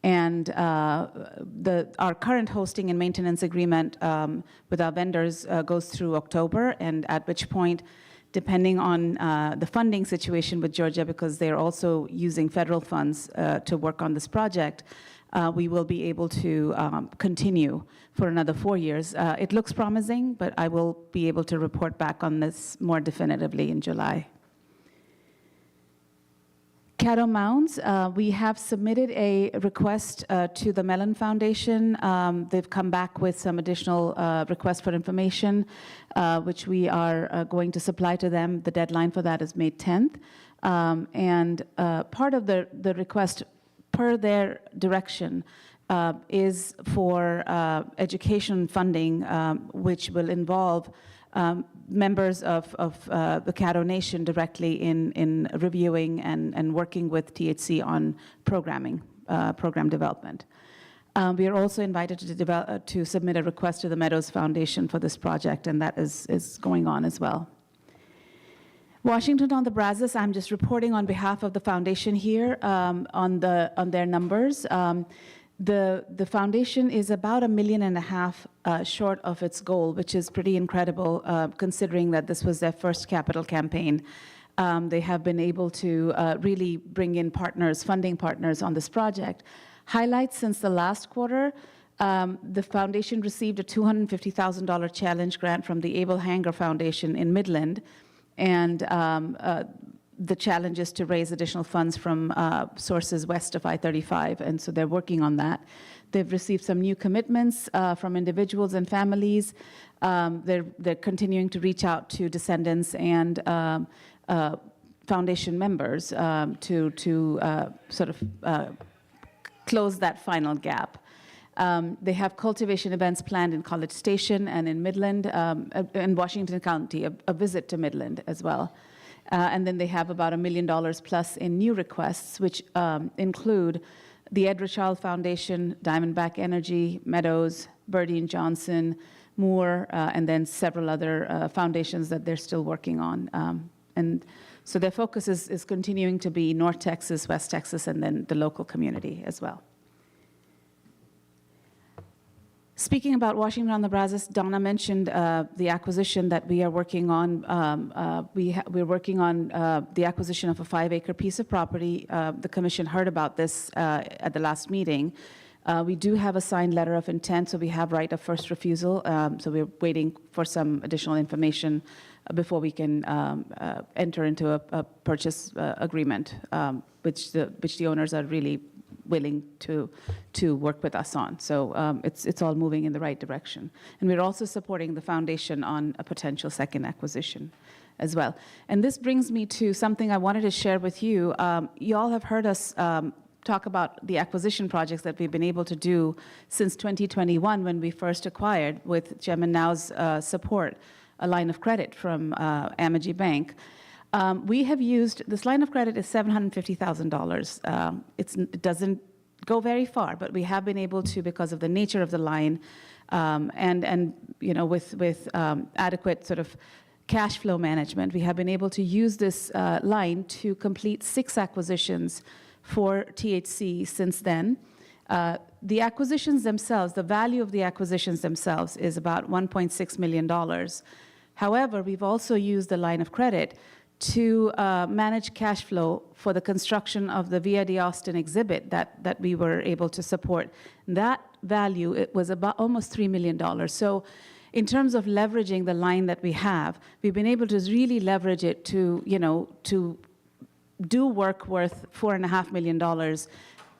And our current hosting and maintenance agreement with our vendors goes through October, and at which point, depending on the funding situation with Georgia, because they're also using federal funds to work on this project, we will be able to continue for another 4 years. It looks promising, but I will be able to report back on this more definitively in July. Caddo Mounds, we have submitted a request to the Mellon Foundation. They've come back with some additional requests for information, which we are going to supply to them. The deadline for that is May 10th. And part of the request, per their direction, is for education funding, which will involve members of the Caddo Nation directly in reviewing and working with THC on programming, program development. We are also invited to submit a request to the Meadows Foundation for this project, and that is going on as well. Washington on the Brazos, I'm just reporting on behalf of the foundation here on their numbers. The foundation is about $1.5 million short of its goal, which is pretty incredible considering that this was their first capital campaign. They have been able to really bring in partners, funding partners on this project. Highlights since the last quarter, the foundation received a $250,000 challenge grant from the Abel Hanger Foundation in Midland, and the challenge is to raise additional funds from sources west of I-35, and so they're working on that. They've received some new commitments from individuals and families. They're continuing to reach out to descendants and foundation members to sort of close that final gap. They have cultivation events planned in College Station and in Midland, in Washington County, a visit to Midland as well. And then they have about $1 million plus in new requests, which include the Edward Child Foundation, Diamondback Energy, Meadows, Birdie and Johnson, Moore, and then several other foundations that they're still working on. And so their focus is continuing to be North Texas, West Texas, and then the local community as well. Speaking about Washington on the Brazos, Donna mentioned the acquisition that we are working on. We're working on the acquisition of a 5-acre piece of property. The commission heard about this at the last meeting. We do have a signed letter of intent, so we have right of first refusal. So we're waiting for some additional information before we can enter into a purchase agreement, which the owners are really willing to work with us on. So it's all moving in the right direction. And we're also supporting the foundation on a potential second acquisition as well. And this brings me to something I wanted to share with you. You all have heard us talk about the acquisition projects that we've been able to do since 2021 when we first acquired, with Chairman Now's support, a line of credit from Amegy Bank. We have used, this line of credit is $750,000. It doesn't go very far, but we have been able to, because of the nature of the line, and you know, with adequate sort of cash flow management, we have been able to use this line to complete 6 acquisitions for THC since then. The acquisitions themselves, the value of the acquisitions themselves is about $1.6 million. However, we've also used the line of credit to manage cash flow for the construction of the Via di Austin exhibit that we were able to support. That value, it was about almost $3 million. So in terms of leveraging the line that we have, we've been able to really leverage it to, to do work worth $4.5 million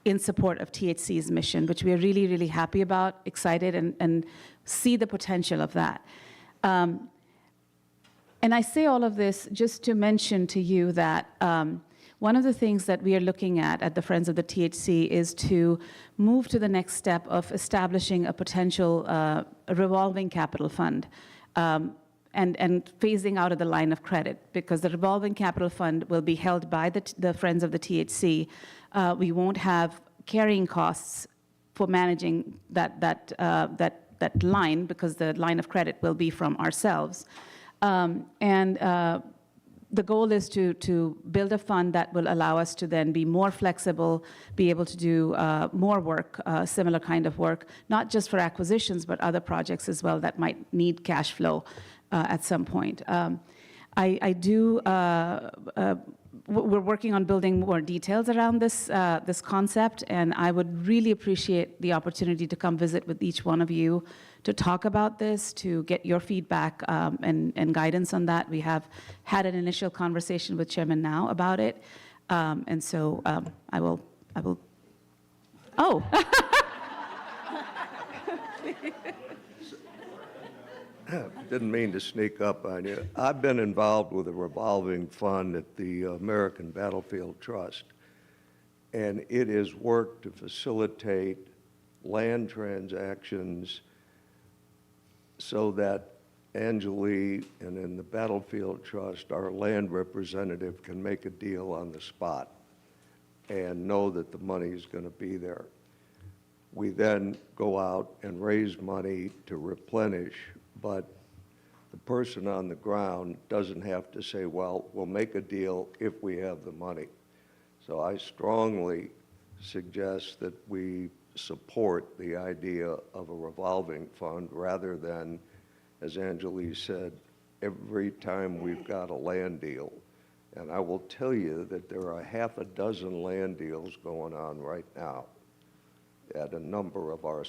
in support of THC's mission, which we are really, really happy about, excited, and see the potential of that. And I say all of this just to mention to you that one of the things that we are looking at the Friends of the THC is to move to the next step of establishing a potential revolving capital fund and phasing out of the line of credit, because the revolving capital fund will be held by the Friends of the THC. We won't have carrying costs for managing that line, because the line of credit will be from ourselves. The goal is to build a fund that will allow us to then be more flexible, be able to do more work, similar kind of work, not just for acquisitions, but other projects as well that might need cash flow at some point. We're working on building more details around this concept, and I would really appreciate the opportunity to come visit with each one of you to talk about this, to get your feedback and guidance on that. We have had an initial conversation with Chairman Now about it, and so I will. Oh. Didn't mean to sneak up on you. I've been involved with a revolving fund at the American Battlefield Trust, and it is work to facilitate land transactions so that Anjali and in the Battlefield Trust, our land representative can make a deal on the spot and know that the money is going to be there. We then go out and raise money to replenish, but the person on the ground doesn't have to say, well, we'll make a deal if we have the money. So I strongly suggest that we support the idea of a revolving fund rather than, as Anjali said, every time we've got a land deal. And I will tell you that there are half a dozen land deals going on right now at a number of our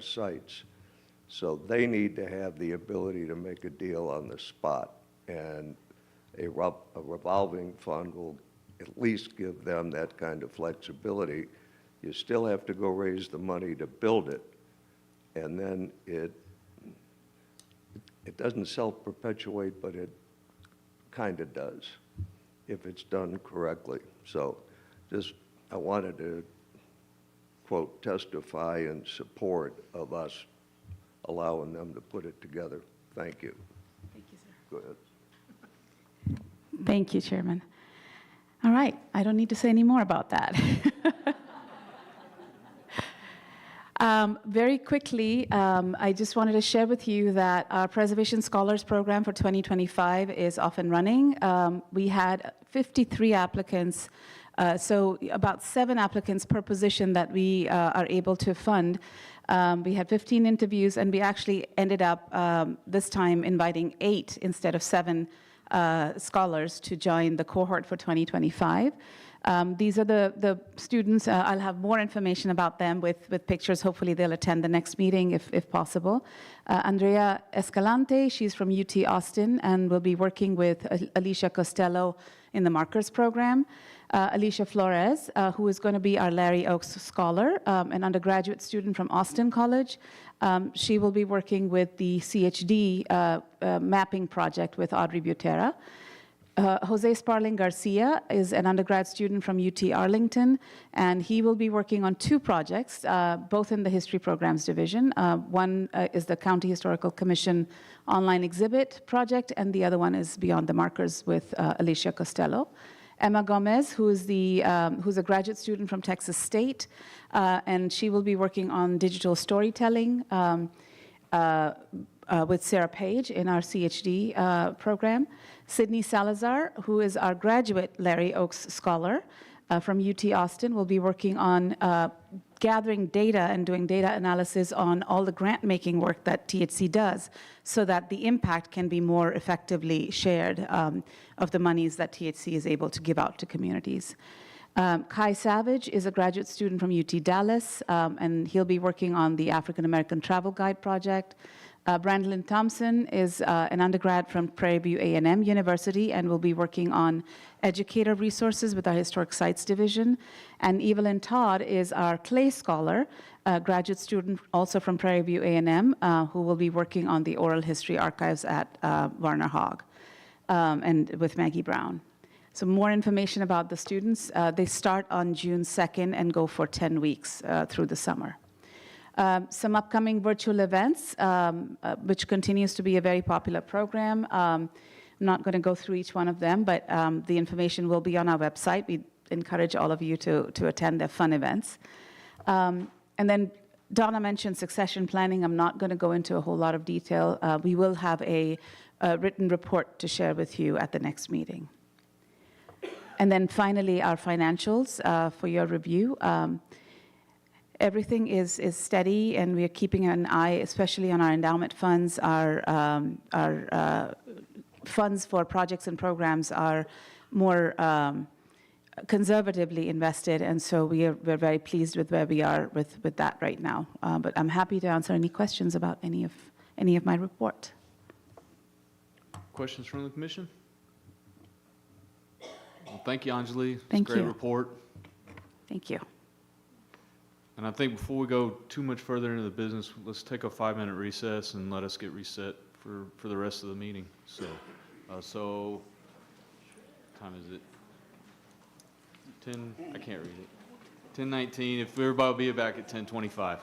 sites. So they need to have the ability to make a deal on the spot. And a revolving fund will at least give them that kind of flexibility. You still have to go raise the money to build it. And then it doesn't self-perpetuate, but it kind of does if it's done correctly. So I wanted to, quote, testify in support of us allowing them to put it together. Thank you. Thank you, sir. Go ahead. Thank you, Chairman. All right, I don't need to say any more about that. Very quickly, I just wanted to share with you that our Preservation Scholars Program for 2025 is off and running. We had 53 applicants, so about 7 applicants per position that we are able to fund. We had 15 interviews, and we actually ended up this time inviting 8 instead of 7 scholars to join the cohort for 2025. These are the students. I'll have more information about them with pictures. Hopefully they'll attend the next meeting if possible. Andrea Escalante, she's from UT Austin and will be working with Alicia Costello in the Markers program. Alicia Flores, who is going to be our Larry Oaks Scholar, an undergraduate student from Austin College. She will be working with the CHD mapping project with Audrey Butera. Jose Sparling Garcia is an undergrad student from UT Arlington, and he will be working on 2 projects, both in the History Programs Division. One is the County Historical Commission online exhibit project, and the other one is Beyond the Markers with Alicia Costello. Emma Gomez, who's a graduate student from Texas State, and she will be working on digital storytelling with Sarah Page in our CHD program. Sydney Salazar, who is our graduate Larry Oaks Scholar, from UT Austin will be working on gathering data and doing data analysis on all the grant-making work that THC does so that the impact can be more effectively shared of the monies that THC is able to give out to communities. Kai Savage is a graduate student from UT Dallas, and he'll be working on the African American Travel Guide project. Brandlin Thompson is an undergrad from Prairie View A&M University and will be working on educator resources with our Historic Sites Division. And Evelyn Todd is our Clay Scholar, a graduate student also from Prairie View A&M, who will be working on the oral history archives at Warner Hogg and with Maggie Brown. So more information about the students. They start on June 2nd and go for 10 weeks through the summer. Some upcoming virtual events, which continues to be a very popular program. I'm not going to go through each one of them, but the information will be on our website. We encourage all of you to attend their fun events. And then Donna mentioned succession planning. I'm not going to go into a whole lot of detail. We will have a written report to share with you at the next meeting. And then finally, our financials for your review. Everything is steady, and we are keeping an eye, especially on our endowment funds. Our funds for projects and programs are more conservatively invested, and so we're very pleased with where we are with that right now. But I'm happy to answer any questions about any of my report. Questions from the commission? Well, thank you, Anjali. Thank Great you. report. Thank you. And I think before we go too much further into the business, let's take a 5-minute recess and let us get reset for the rest of the meeting. So, what time is it? 10, I can't read it. 10:19, if everybody will be back at 10:25.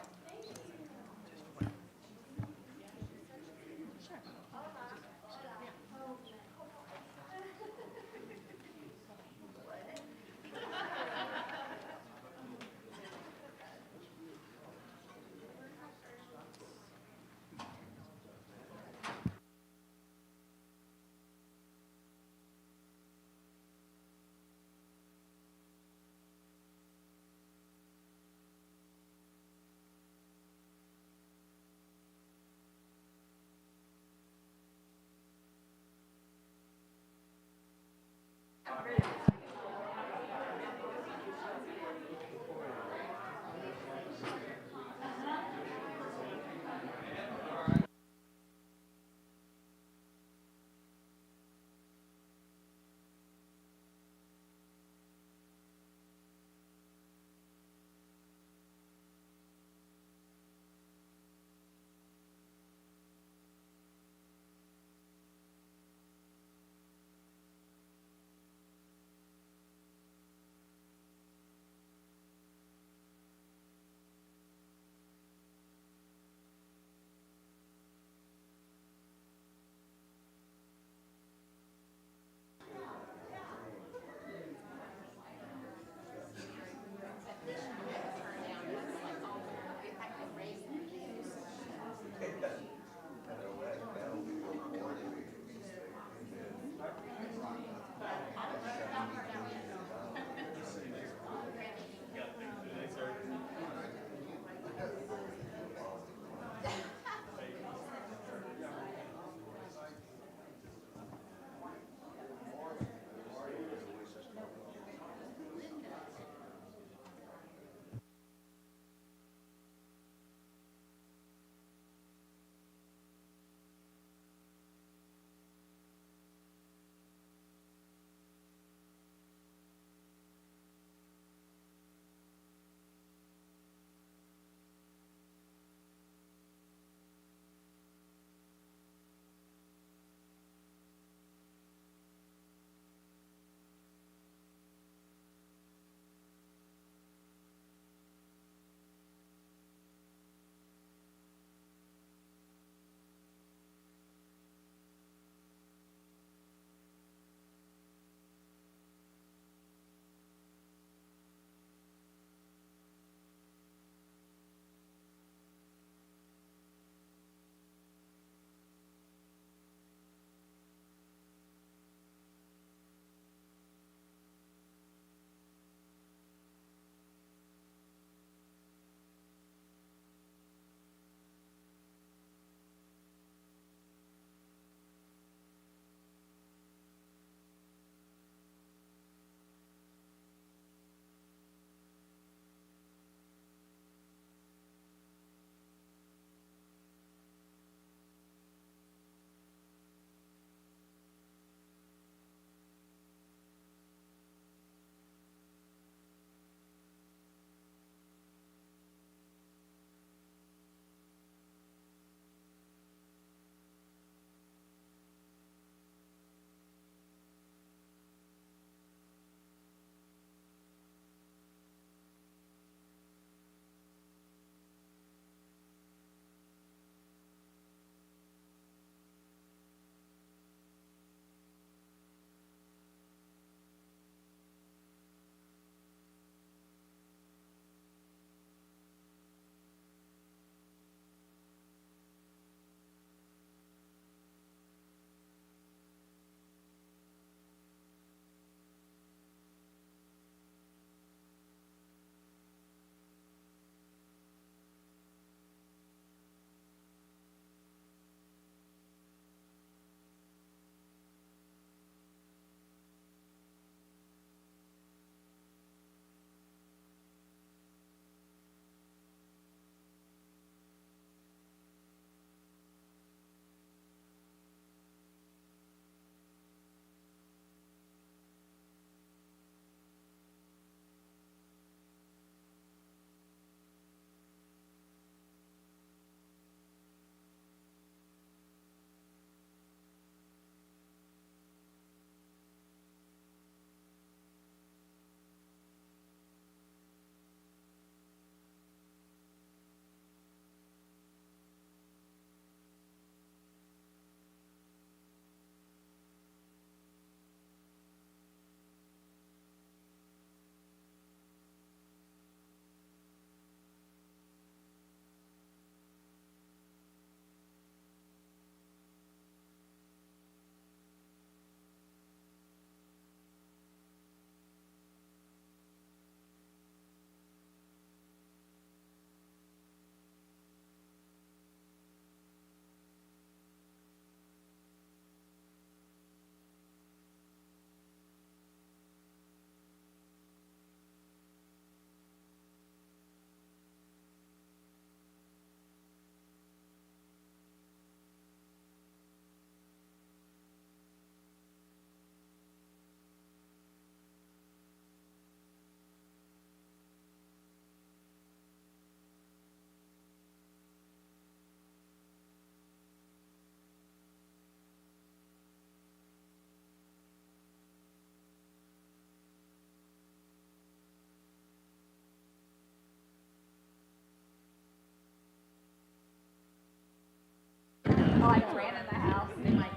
I ran in the house, they might.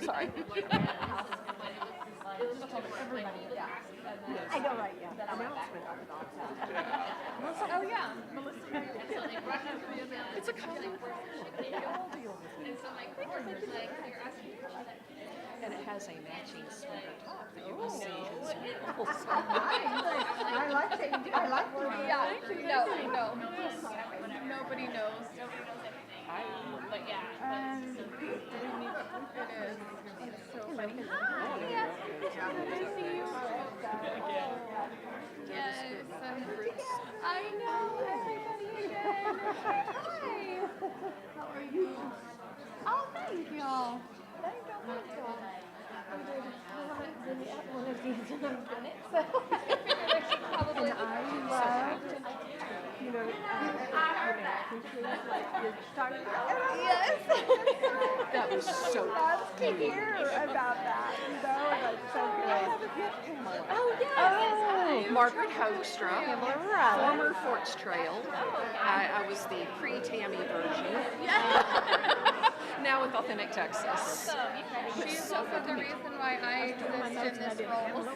Sorry. I know, right, yeah. Announcement. Oh, yeah. Melissa. It's a common. And it has a matching sweater top that you will see his nipples. I like it. I like it. Yeah, no. Nobody knows anything. But yeah. It is. It's so funny. Hi. Yes. Good to see you. Yes. I know. Everybody again. Hi. How are you? Oh, thank y'all. Thank y'all. I haven't been at one of these in a minute, so I should probably. And I loved, you know, like you're talking about. Yes. That was so Love to hear about that, you know, and that's so good. I haven't met Pamela. Oh, yes. Margaret Hoekstra, Pamela Morales. former Forts Trail. I was the pre-Tammy version. Now with Authentic Texas. She's also the reason why I exist in this role. So.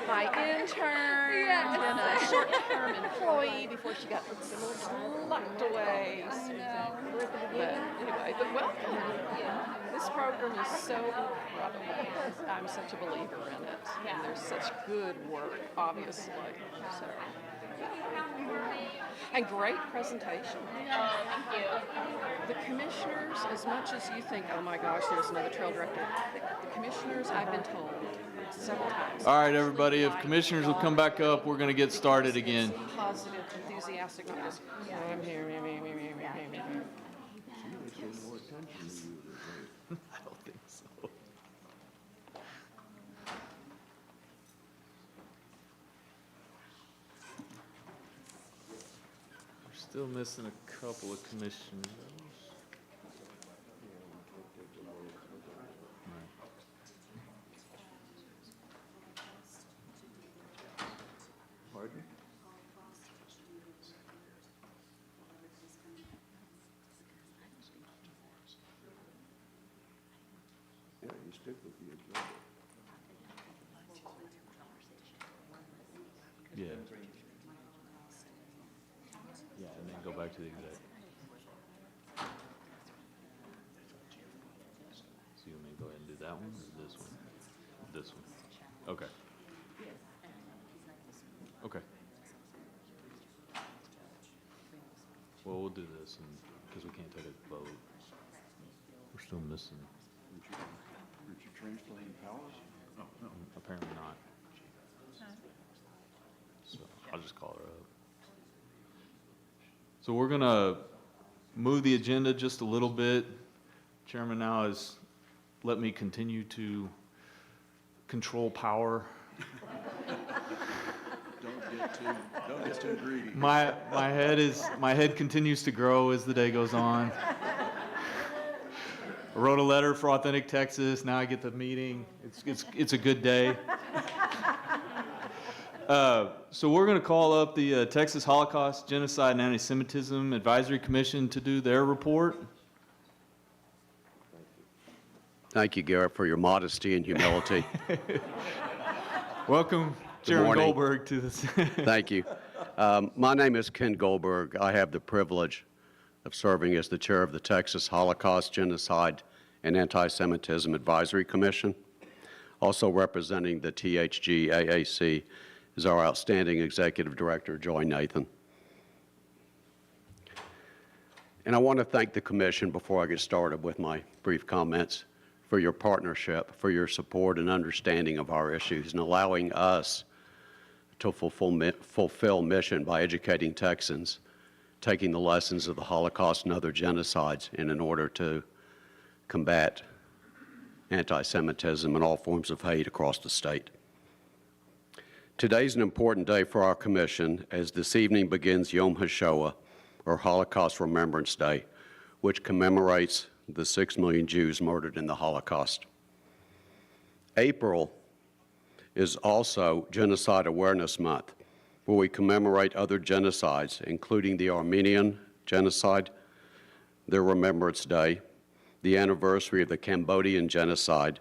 My intern, and a short-term employee before she got locked away. But anyway, but welcome. This program is so incredible. I'm such a believer in it. And there's such good work, obviously. So. And great presentation. Thank you. The commissioners, as much as you think, oh my gosh, there's another trail director, the commissioners, I've been told several times. All right, everybody, if commissioners will come back up, we're going to get started again. Positive, enthusiastic, not just, I'm here, me. I don't think so. We're still missing a couple of commissioners. Pardon? Yeah, you stick with the agenda. Yeah. Yeah, and then go back to the exec. So you want me to go ahead and do that one or this one? This one. Okay. Okay. Well, we'll do this because we can't take a vote. We're still missing. Richard Transplant Powers? Oh, no. Apparently not. So I'll just call her up. So we're going to move the agenda just a little bit. Chairman now has let me continue to control power. Don't get too greedy. My head continues to grow as the day goes on. I wrote a letter for Authentic Texas. Now I get the meeting. It's a good day. So we're going to call up the Texas Holocaust, Genocide, and Anti-Semitism Advisory Commission to do their report. Thank you, Garrett, for your modesty and humility. Welcome, Chairman Goldberg, to this. Thank you. My name is Ken Goldberg. I have the privilege of serving as the chair of the Texas Holocaust, Genocide, and Anti-Semitism Advisory Commission. Also representing the THG AAC is our outstanding executive director, Joy Nathan. And I want to thank the commission before I get started with my brief comments for your partnership, for your support and understanding of our issues, and allowing us to fulfill mission by educating Texans, taking the lessons of the Holocaust and other genocides in order to combat anti-Semitism and all forms of hate across the state. Today's an important day for our commission as this evening begins Yom HaShoah, or Holocaust Remembrance Day, which commemorates the 6 million Jews murdered in the Holocaust. April is also Genocide Awareness Month, where we commemorate other genocides, including the Armenian genocide, their Remembrance Day, the anniversary of the Cambodian genocide,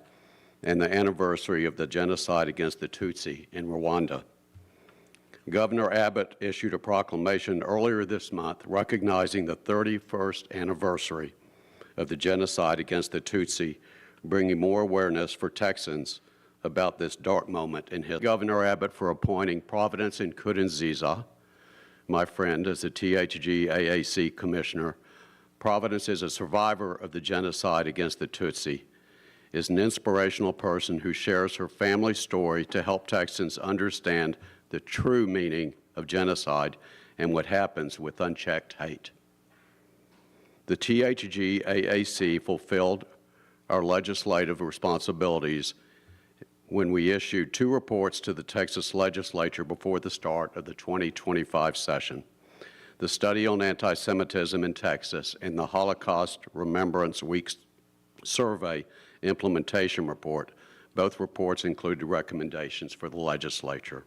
and the anniversary of the genocide against the Tutsi in Rwanda. Governor Abbott issued a proclamation earlier this month recognizing the 31st anniversary of the genocide against the Tutsi, bringing more awareness for Texans about this dark moment in history. Governor Abbott for appointing Providence Nkurunziza, my friend, as the THG AAC Commissioner. Providence is a survivor of the genocide against the Tutsi, is an inspirational person who shares her family's story to help Texans understand the true meaning of genocide and what happens with unchecked hate. The THG AAC fulfilled our legislative responsibilities when we issued 2 reports to the Texas legislature before the start of the 2025 session: the Study on Anti-Semitism in Texas and the Holocaust Remembrance Week Survey Implementation Report. Both reports included recommendations for the legislature.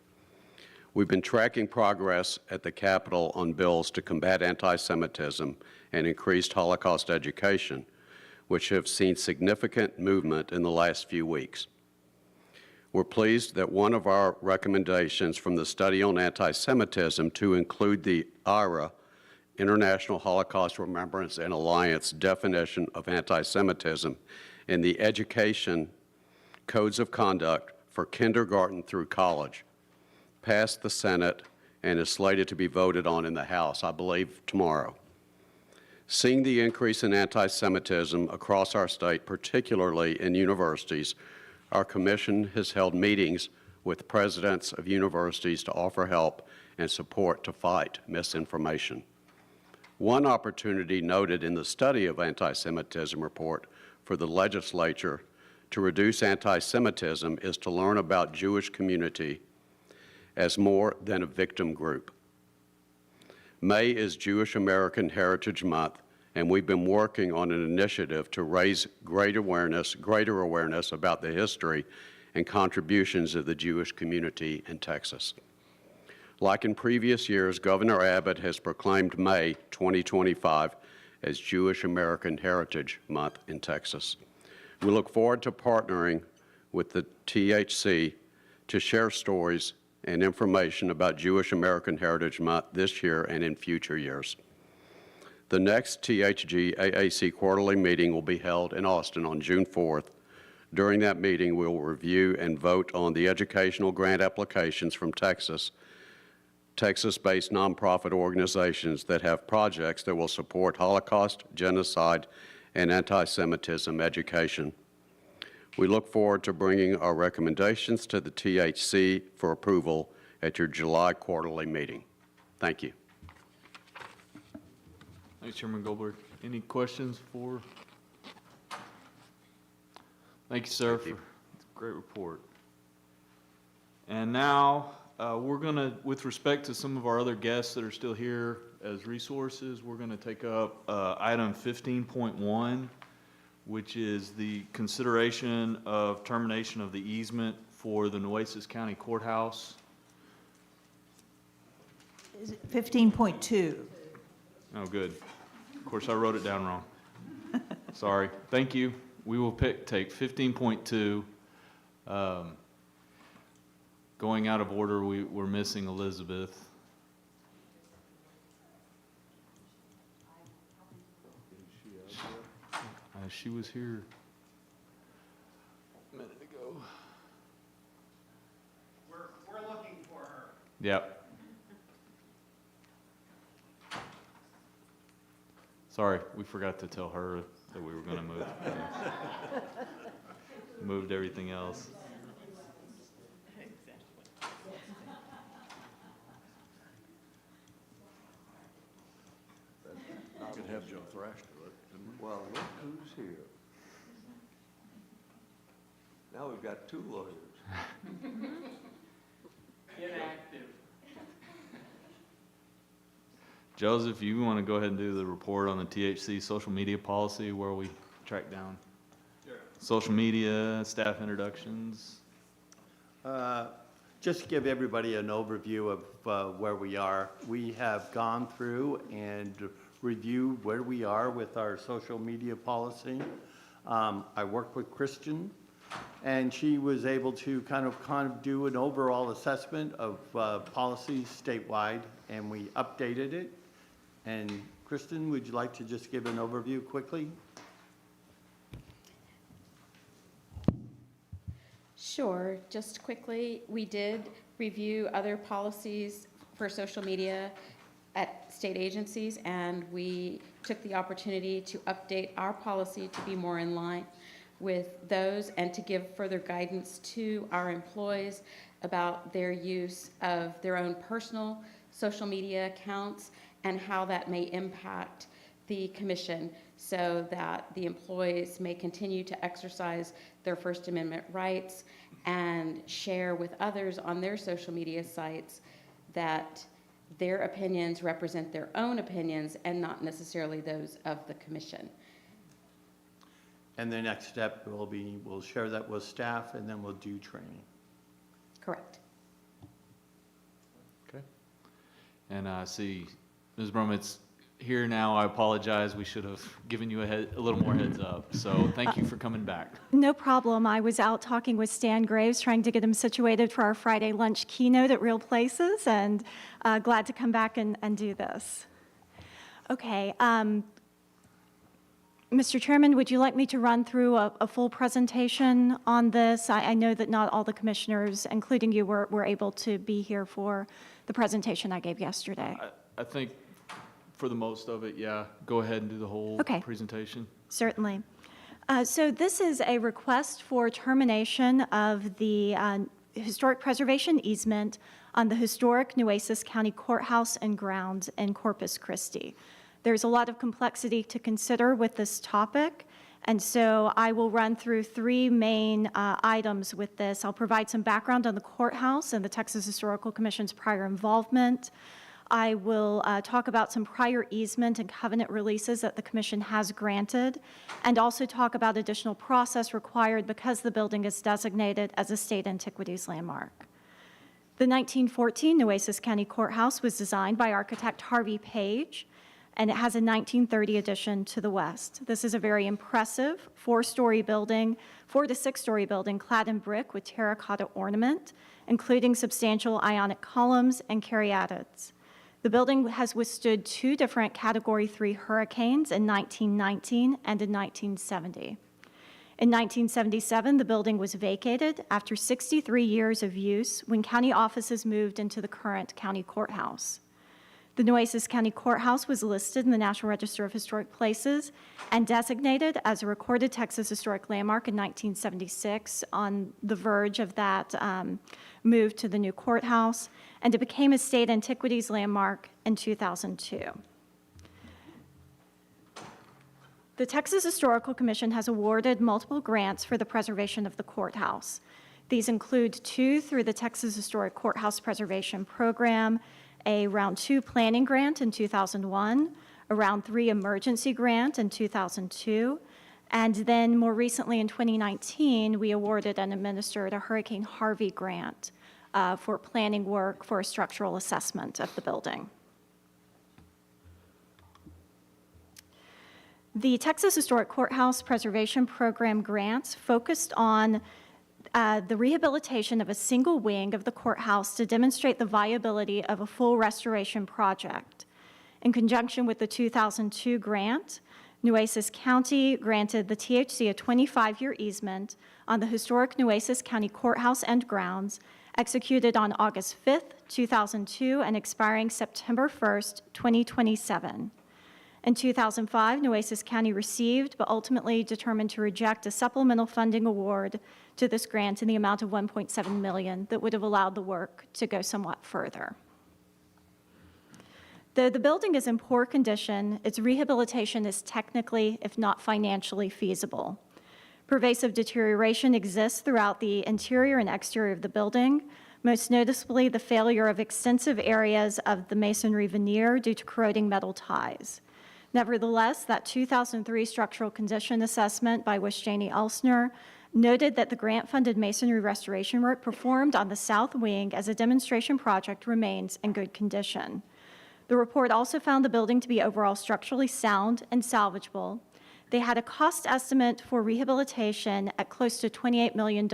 We've been tracking progress at the Capitol on bills to combat anti-Semitism and increased Holocaust education, which have seen significant movement in the last few weeks. We're pleased that one of our recommendations from the Study on Anti-Semitism to include the IHRA, International Holocaust Remembrance and Alliance definition of anti-Semitism, in the education codes of conduct for kindergarten through college passed the Senate and is slated to be voted on in the House, I believe, tomorrow. Seeing the increase in anti-Semitism across our state, particularly in universities, our commission has held meetings with presidents of universities to offer help and support to fight misinformation. One opportunity noted in the Study of Anti-Semitism report for the legislature to reduce anti-Semitism is to learn about Jewish community as more than a victim group. May is Jewish American Heritage Month, and we've been working on an initiative to raise greater awareness about the history and contributions of the Jewish community in Texas. Like in previous years, Governor Abbott has proclaimed May 2025 as Jewish American Heritage Month in Texas. We look forward to partnering with the THC to share stories and information about Jewish American Heritage Month this year and in future years. The next THG AAC quarterly meeting will be held in Austin on June 4th. During that meeting, we will review and vote on the educational grant applications from Texas-based nonprofit organizations that have projects that will support Holocaust, genocide, and anti-Semitism education. We look forward to bringing our recommendations to the THC for approval at your July quarterly meeting. Thank you. Thanks, Chairman Goldberg. Any questions for? Thank you, sir, for a great report. And now we're going to, with respect to some of our other guests that are still here as resources, we're going to take up item 15.1, which is the consideration of termination of the easement for the Nueces County Courthouse. Is it 15.2? Oh, good. Of course, I wrote it down wrong. Sorry. Thank you. We will take 15.2. Going out of order, we're missing Elizabeth. She was here a minute ago. We're looking for her. Yep. Sorry, we forgot to tell her that we were going to move. Moved everything else. Could have Joe Thrash do it. Well, look who's here. Now we've got 2 lawyers. Inactive. Joseph, you want to go ahead and do the report on the THC social media policy where we track down social media, staff introductions? Just to give everybody an overview of where we are, we have gone through and review where we are with our social media policy. I worked with Kristen, and she was able to kind of do an overall assessment of policies statewide, and we updated it. And Kristen, would you like to just give an overview quickly? Sure. Just quickly, we did review other policies for social media at state agencies, and we took the opportunity to update our policy to be more in line with those and to give further guidance to our employees about their use of their own personal social media accounts and how that may impact the commission, so that the employees may continue to exercise their First Amendment rights and share with others on their social media sites that their opinions represent their own opinions and not necessarily those of the commission. And the next step will be, we'll share that with staff, and then we'll do training. Correct. Okay. And I see Ms. Brumit's here now. I apologize. We should have given you a little more heads up. So thank you for coming back. No problem. I was out talking with Stan Graves, trying to get him situated for our Friday lunch keynote at Real Places, and glad to come back and do this. Okay. Mr. Chairman, would you like me to run through a full presentation on this? I know that not all the commissioners, including you, were able to be here for the presentation I gave yesterday. I think for the most of it, yeah. Go ahead and do the whole presentation. Certainly. So this is a request for termination of the historic preservation easement on the historic Nueces County Courthouse and grounds in Corpus Christi. There's a lot of complexity to consider with this topic, and so I will run through three main items with this. I'll provide some background on the courthouse and the Texas Historical Commission's prior involvement. I will talk about some prior easement and covenant releases that the commission has granted, and also talk about additional process required because the building is designated as a state antiquities landmark. The 1914 Nueces County Courthouse was designed by architect Harvey Page, and it has a 1930 addition to the west. This is a very impressive 4-story building, 4 to 6-story building clad in brick with terracotta ornament, including substantial ionic columns and caryatids. The building has withstood 2 different Category 3 hurricanes in 1919 and in 1970. In 1977, the building was vacated after 63 years of use when county offices moved into the current county courthouse. The Nueces County Courthouse was listed in the National Register of Historic Places and designated as a recorded Texas Historic Landmark in 1976 on the verge of that move to the new courthouse, and it became a state antiquities landmark in 2002. The Texas Historical Commission has awarded multiple grants for the preservation of the courthouse. These include 2 through the Texas Historic Courthouse Preservation Program, a Round 2 planning grant in 2001, a Round 3 emergency grant in 2002, and then more recently in 2019, we awarded and administered a Hurricane Harvey grant for planning work for a structural assessment of the building. The Texas Historic Courthouse Preservation Program grants focused on the rehabilitation of a single wing of the courthouse to demonstrate the viability of a full restoration project. In conjunction with the 2002 grant, Nueces County granted the THC a 25-year easement on the historic Nueces County Courthouse and grounds, executed on August 5th, 2002, and expiring September 1st, 2027. In 2005, Nueces County received, but ultimately determined to reject, a supplemental funding award to this grant in the amount of $1.7 million that would have allowed the work to go somewhat further. Though the building is in poor condition, its rehabilitation is technically, if not financially, feasible. Pervasive deterioration exists throughout the interior and exterior of the building, most noticeably the failure of extensive areas of the masonry veneer due to corroding metal ties. Nevertheless, that 2003 structural condition assessment by Wisjani Elsner noted that the grant-funded masonry restoration work performed on the south wing as a demonstration project remains in good condition. The report also found the building to be overall structurally sound and salvageable. They had a cost estimate for rehabilitation at close to $28 million,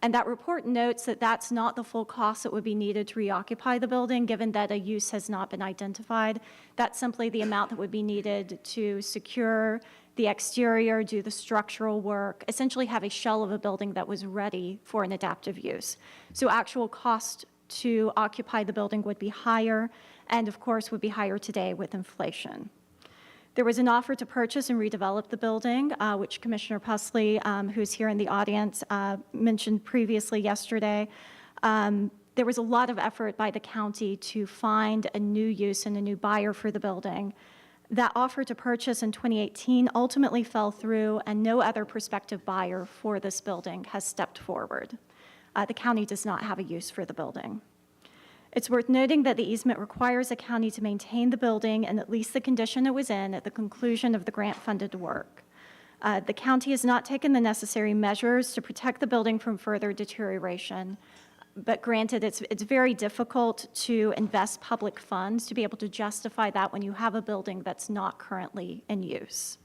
and that report notes that that's not the full cost that would be needed to reoccupy the building, given that a use has not been identified. That's simply the amount that would be needed to secure the exterior, do the structural work, essentially have a shell of a building that was ready for an adaptive use. So actual cost to occupy the building would be higher, and of course would be higher today with inflation. There was an offer to purchase and redevelop the building, which Commissioner Pusley, who's here in the audience, mentioned previously yesterday. There was a lot of effort by the county to find a new use and a new buyer for the building. That offer to purchase in 2018 ultimately fell through, and no other prospective buyer for this building has stepped forward. The county does not have a use for the building. It's worth noting that the easement requires the county to maintain the building in at least the condition it was in at the conclusion of the grant-funded work. The county has not taken the necessary measures to protect the building from further deterioration, but granted, it's very difficult to invest public funds to be able to justify that when you have a building that's not currently in use.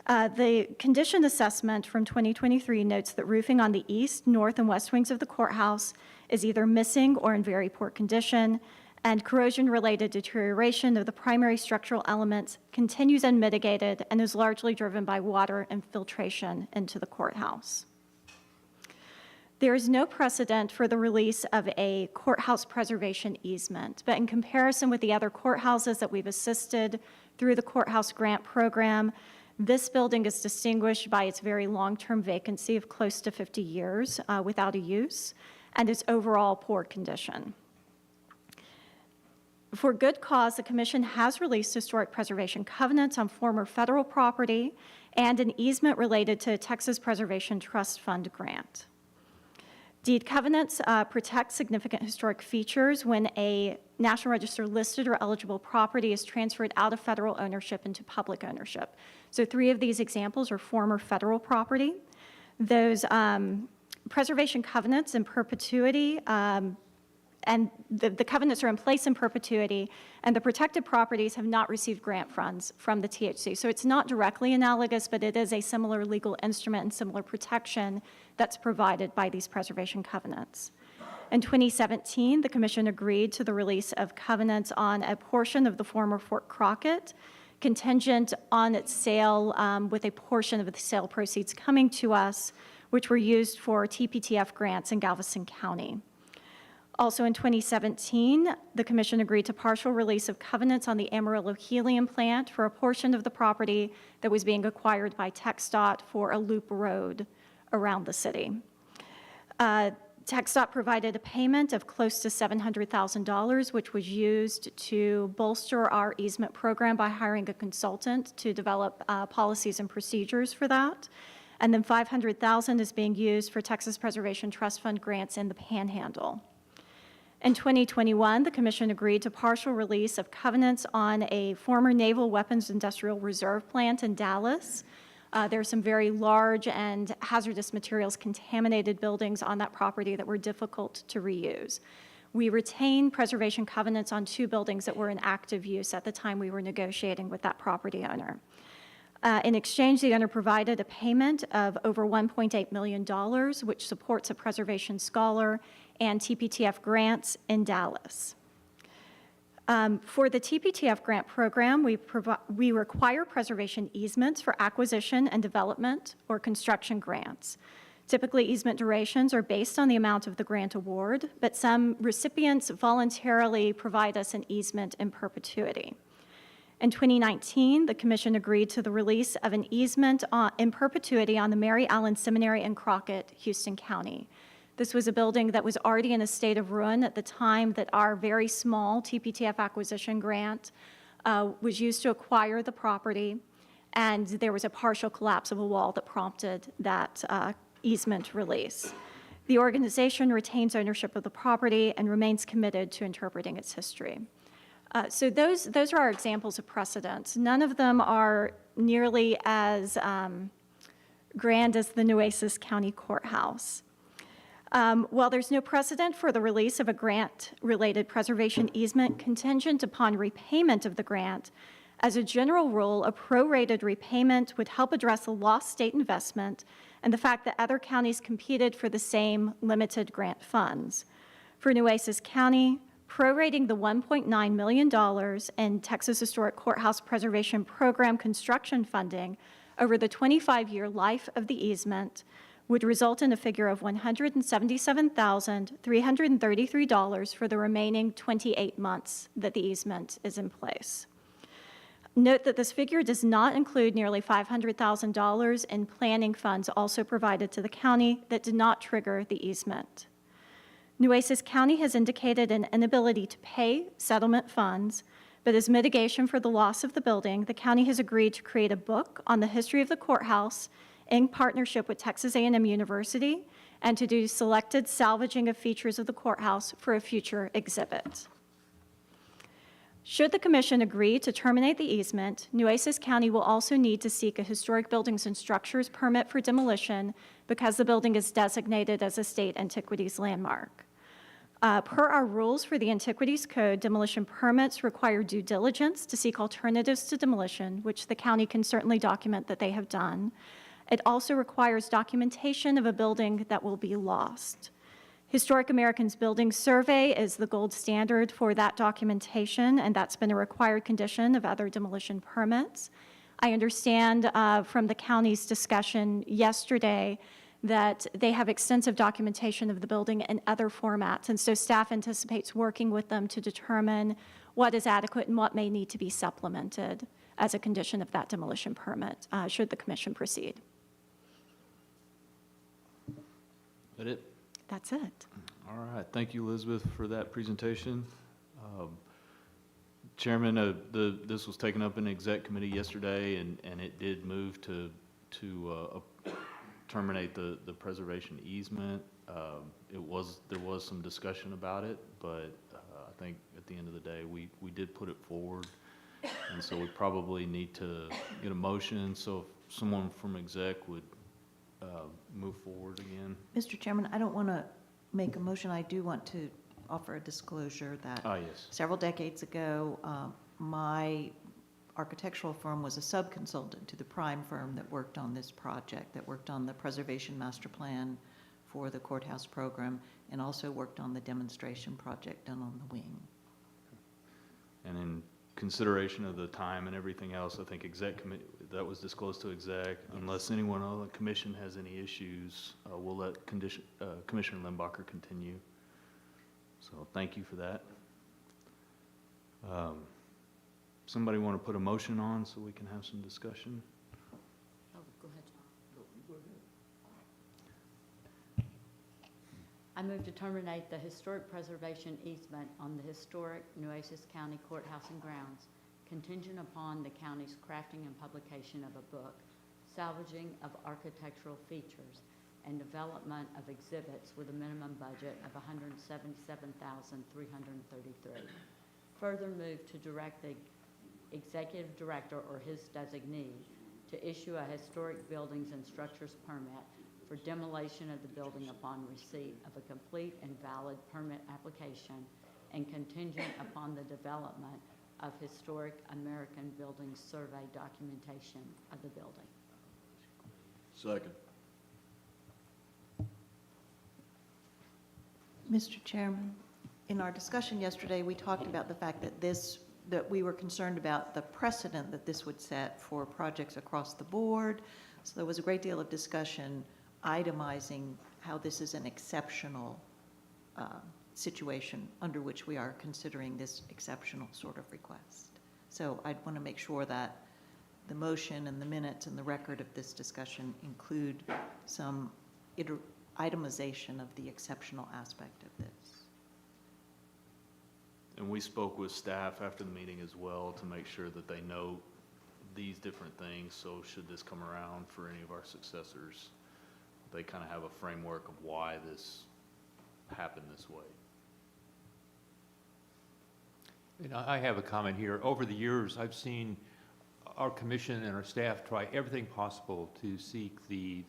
The condition assessment from 2023 notes that roofing on the east, north, and west wings of the courthouse is either missing or in very poor condition, and corrosion-related deterioration of the primary structural elements continues unmitigated and is largely driven by water infiltration into the courthouse. There is no precedent for the release of a courthouse preservation easement, but in comparison with the other courthouses that we've assisted through the courthouse grant program, this building is distinguished by its very long-term vacancy of close to 50 years without a use, and its overall poor condition. For good cause, the Commission has released historic preservation covenants on former federal property and an easement related to a Texas Preservation Trust Fund grant. Deed covenants protect significant historic features when a National Register listed or eligible property is transferred out of federal ownership into public ownership. So 3 of these examples are former federal property. Those preservation covenants in perpetuity, and the covenants are in place in perpetuity, and the protected properties have not received grant funds from the THC. So it's not directly analogous, but it is a similar legal instrument and similar protection that's provided by these preservation covenants. In 2017, the Commission agreed to the release of covenants on a portion of the former Fort Crockett, contingent on its sale, with a portion of the sale proceeds coming to us, which were used for TPTF grants in Galveston County. Also in 2017, the Commission agreed to partial release of covenants on the Amarillo Helium plant for a portion of the property that was being acquired by TxDOT for a loop road around the city. TxDOT provided a payment of close to $700,000, which was used to bolster our easement program by hiring a consultant to develop policies and procedures for that. And then $500,000 is being used for Texas Preservation Trust Fund grants in the Panhandle. In 2021, the Commission agreed to partial release of covenants on a former Naval Weapons Industrial Reserve plant in Dallas. There are some very large and hazardous materials contaminated buildings on that property that were difficult to reuse. We retained preservation covenants on 2 buildings that were in active use at the time we were negotiating with that property owner. In exchange, the owner provided a payment of over $1.8 million, which supports a preservation scholar and TPTF grants in Dallas. For the TPTF grant program, we require preservation easements for acquisition and development or construction grants. Typically, easement durations are based on the amount of the grant award, but some recipients voluntarily provide us an easement in perpetuity. In 2019, the Commission agreed to the release of an easement in perpetuity on the Mary Allen Seminary in Crockett, Houston County. This was a building that was already in a state of ruin at the time that our very small TPTF acquisition grant was used to acquire the property, and there was a partial collapse of a wall that prompted that easement release. The organization retains ownership of the property and remains committed to interpreting its history. So those are our examples of precedents. None of them are nearly as grand as the Nueces County Courthouse. While there's no precedent for the release of a grant-related preservation easement contingent upon repayment of the grant, as a general rule, a prorated repayment would help address a lost state investment and the fact that other counties competed for the same limited grant funds. For Nueces County, prorating the $1.9 million in Texas Historic Courthouse Preservation Program construction funding over the 25-year life of the easement would result in a figure of $177,333 for the remaining 28 months that the easement is in place. Note that this figure does not include nearly $500,000 in planning funds also provided to the county that did not trigger the easement. Nueces County has indicated an inability to pay settlement funds, but as mitigation for the loss of the building, the county has agreed to create a book on the history of the courthouse in partnership with Texas A&M University and to do selected salvaging of features of the courthouse for a future exhibit. Should the commission agree to terminate the easement, Nueces County will also need to seek a historic buildings and structures permit for demolition because the building is designated as a state antiquities landmark. Per our rules for the Antiquities Code, demolition permits require due diligence to seek alternatives to demolition, which the county can certainly document that they have done. It also requires documentation of a building that will be lost. Historic Americans Building Survey is the gold standard for that documentation, and that's been a required condition of other demolition permits. I understand from the county's discussion yesterday that they have extensive documentation of the building in other formats, and so staff anticipates working with them to determine what is adequate and what may need to be supplemented as a condition of that demolition permit, should the commission proceed. That it? That's it. All right, thank you, Elizabeth, for that presentation. Chairman, this was taken up in exec committee yesterday, and it did move to terminate the preservation easement. There was some discussion about it, but I think at the end of the day, we did put it forward, and so we probably need to get a motion. So if someone from exec would move forward again. Mr. Chairman, I don't want to make a motion. I do want to offer a disclosure that Yes. several decades ago, my architectural firm was a sub-consultant to the prime firm that worked on this project, that worked on the preservation master plan for the courthouse program, and also worked on the demonstration project done on the wing. And in consideration of the time and everything else, I think that was disclosed to exec. Unless anyone on the commission has any issues, we'll let Commissioner Limbacher continue. So thank you for that. Somebody want to put a motion on so we can have some discussion? Oh, go ahead. I move to terminate the historic preservation easement on the historic Nueces County Courthouse and Grounds, contingent upon the county's crafting and publication of a book, salvaging of architectural features, and development of exhibits with a minimum budget of $177,333. Further move to direct the executive director or his designee to issue a historic buildings and structures permit for demolition of the building upon receipt of a complete and valid permit application and contingent upon the development of historic American Buildings Survey documentation of the building. Second. Mr. Chairman, in our discussion yesterday, we talked about the fact that that we were concerned about the precedent that this would set for projects across the board. So there was a great deal of discussion itemizing how this is an exceptional situation under which we are considering this exceptional sort of request. So I'd want to make sure that the motion and the minutes and the record of this discussion include some itemization of the exceptional aspect of this. And we spoke with staff after the meeting as well to make sure that they know these different things. So should this come around for any of our successors, they kind of have a framework of why this happened this way. And I have a comment here. Over the years, I've seen our commission and our staff try everything possible to seek the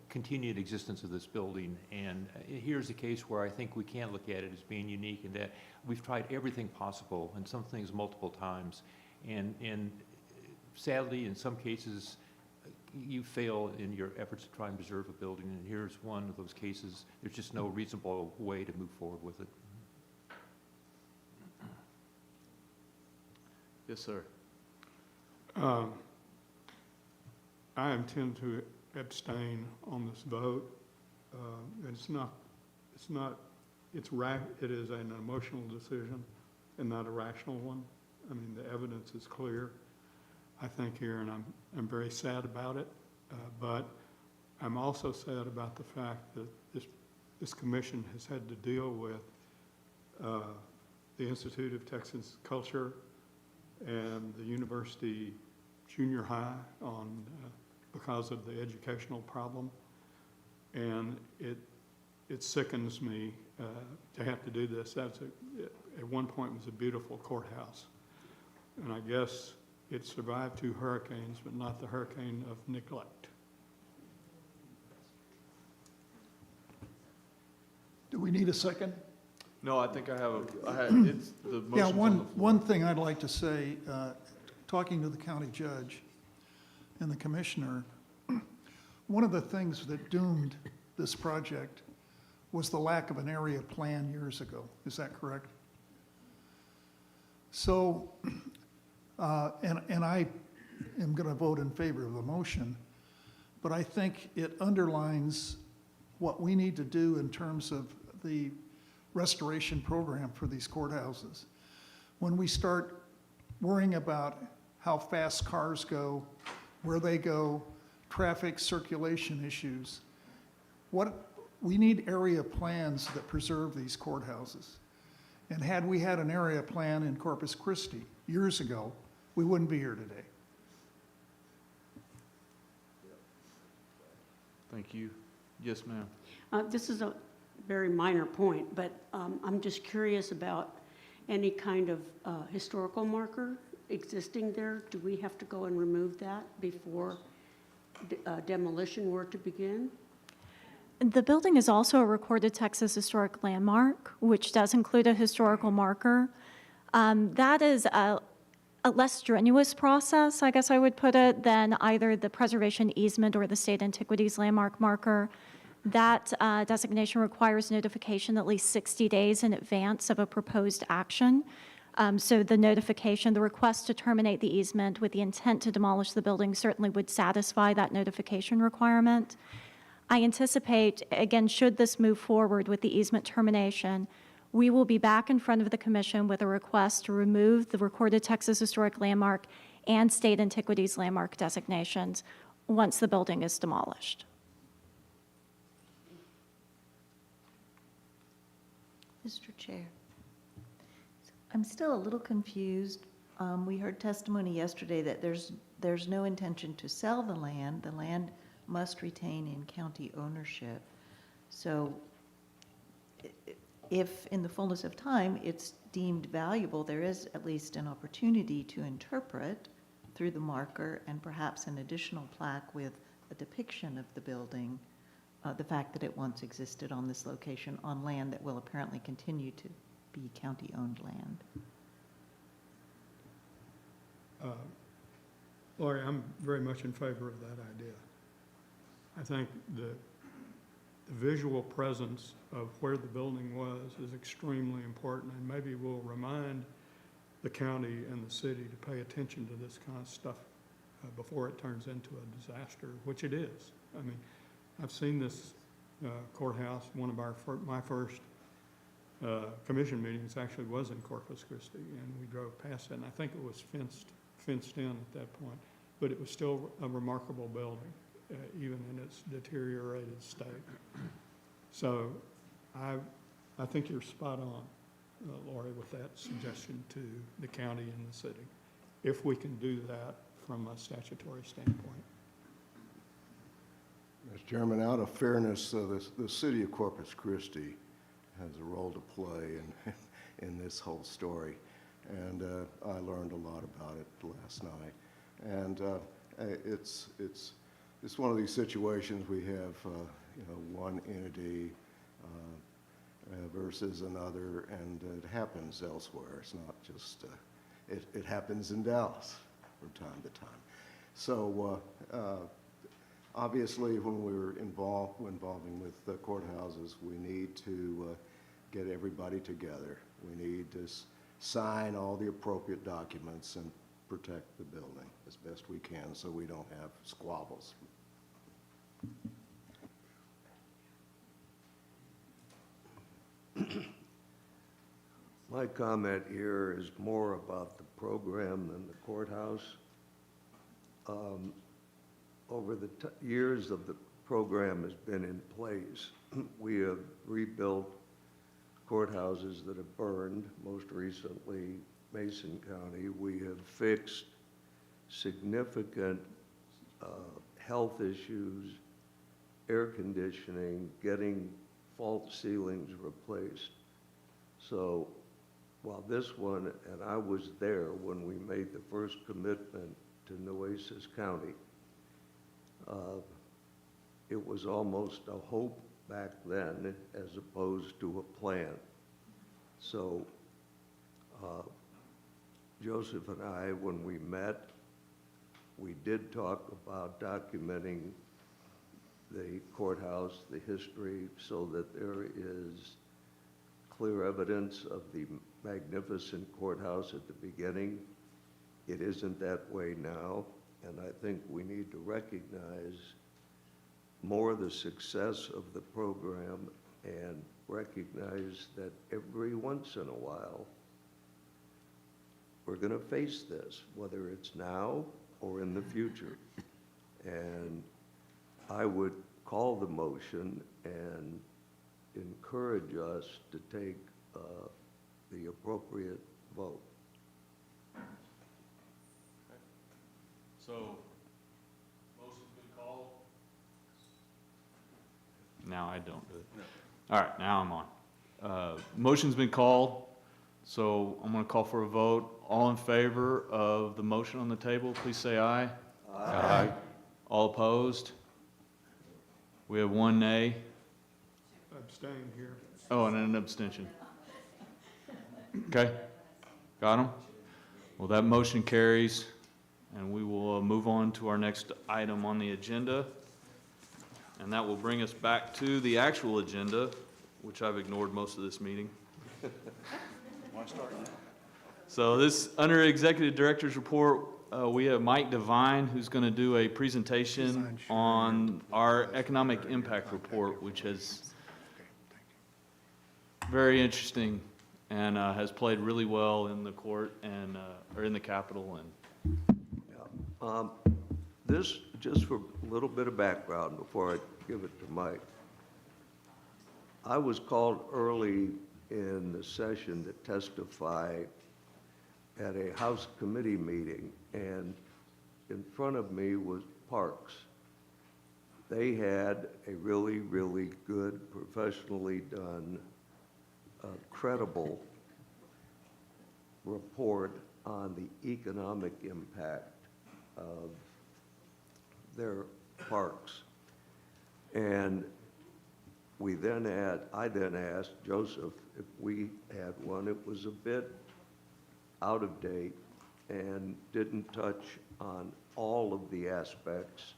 continued existence of this building. And here's a case where I think we can't look at it as being unique in that we've tried everything possible and some things multiple times. And sadly, in some cases, you fail in your efforts to try and preserve a building. And here's one of those cases. There's just no reasonable way to move forward with it. Yes, sir. I intend to abstain on this vote. It is an emotional decision and not a rational one. I mean, the evidence is clear, I think, here, and I'm very sad about it. But I'm also sad about the fact that this commission has had to deal with the Institute of Texas Culture and the University Junior High because of the educational problem. And it sickens me to have to do this. At one point was a beautiful courthouse. And I guess it survived 2 hurricanes, but not the hurricane of neglect. Do we need a second? No, I think it's the motion. Yeah, one thing I'd like to say, talking to the county judge and the commissioner, one of the things that doomed this project was the lack of an area plan years ago. Is that correct? So, and I am going to vote in favor of the motion, but I think it underlines what we need to do in terms of the restoration program for these courthouses. When we start worrying about how fast cars go, where they go, traffic circulation issues, we need area plans that preserve these courthouses. And had we had an area plan in Corpus Christi years ago, we wouldn't be here today. Thank you. Yes, ma'am. This is a very minor point, but I'm just curious about any kind of historical marker existing there. Do we have to go and remove that before demolition were to begin? The building is also a recorded Texas Historic Landmark, which does include a historical marker. That is a less strenuous process, I guess I would put it, than either the preservation easement or the state antiquities landmark marker. That designation requires notification at least 60 days in advance of a proposed action. So the notification, the request to terminate the easement with the intent to demolish the building certainly would satisfy that notification requirement. I anticipate, again, should this move forward with the easement termination, we will be back in front of the commission with a request to remove the recorded Texas Historic Landmark and state antiquities landmark designations once the building is demolished. Mr. Chair, I'm still a little confused. We heard testimony yesterday that there's no intention to sell the land. The land must retain in county ownership. So if in the fullness of time it's deemed valuable, there is at least an opportunity to interpret through the marker and perhaps an additional plaque with a depiction of the building, the fact that it once existed on this location on land that will apparently continue to be county-owned land. Laurie, I'm very much in favor of that idea. I think the visual presence of where the building was is extremely important, and maybe we'll remind the county and the city to pay attention to this kind of stuff before it turns into a disaster, which it is. I mean, I've seen this courthouse. One of my first commission meetings actually was in Corpus Christi, and we drove past it, and I think it was fenced in at that point, but it was still a remarkable building, even in its deteriorated state. So I think you're spot on, Laurie, with that suggestion to the county and the city, if we can do that from a statutory standpoint. Mr. Chairman, out of fairness, the city of Corpus Christi has a role to play in this whole story, and I learned a lot about it last night. And it's it's one of these situations we have, one entity versus another, and it happens elsewhere. It's not just, it happens in Dallas from time to time. So obviously, when we're involving with the courthouses, we need to get everybody together. We need to sign all the appropriate documents and protect the building as best we can so we don't have squabbles. My comment here is more about the program than the courthouse. Over the years of the program has been in place, we have rebuilt courthouses that have burned, most recently Mason County. We have fixed significant health issues, air conditioning, getting fault ceilings replaced. So while this one, and I was there when we made the first commitment to Nueces County, it was almost a hope back then as opposed to a plan. So Joseph and I, when we met, we did talk about documenting the courthouse, the history, so that there is clear evidence of the magnificent courthouse at the beginning. It isn't that way now, and I think we need to recognize more the success of the program and recognize that every once in a while, we're going to face this, whether it's now or in the future. And I would call the motion and encourage us to take the appropriate vote. So, motion's been called? Now I don't do it. All right, now I'm on. Motion's been called, so I'm going to call for a vote. All in favor of the motion on the table, please say aye. Aye. All opposed? We have one nay. Abstain here. Oh, and an abstention. Okay, got them? Well, that motion carries, and we will move on to our next item on the agenda. And that will bring us back to the actual agenda, which I've ignored most of this meeting. Want to start now? So this, under Executive Director's Report, we have Mike Devine, who's going to do a presentation on our Economic Impact Report, which is very interesting and has played really well in the court and, or in the Capitol. And This, just for a little bit of background before I give it to Mike. I was called early in the session to testify at a House committee meeting, and in front of me was Parks. They had a really, really good, professionally done, credible report on the economic impact of their parks. And I then asked Joseph if we had one. It was a bit out of date and didn't touch on all of the aspects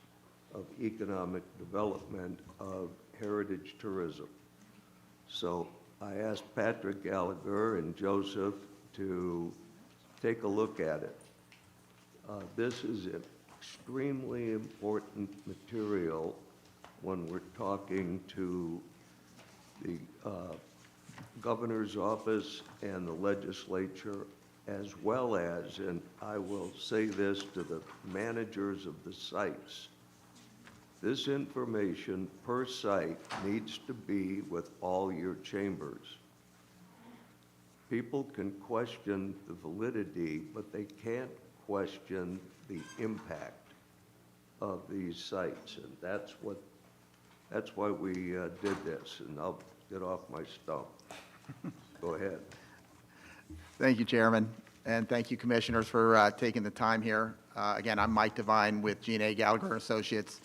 of economic development of heritage tourism. So I asked Patrick Gallagher and Joseph to take a look at it. This is an extremely important material when we're talking to the governor's office and the legislature, as well as, and I will say this to the managers of the sites, this information per site needs to be with all your chambers. People can question the validity, but they can't question the impact of these sites, and that's why we did this, and I'll get off my stump. Go ahead. Thank you, Chairman, and thank you, Commissioners, for taking the time here. Again, I'm Mike Devine with G&A Gallagher Associates.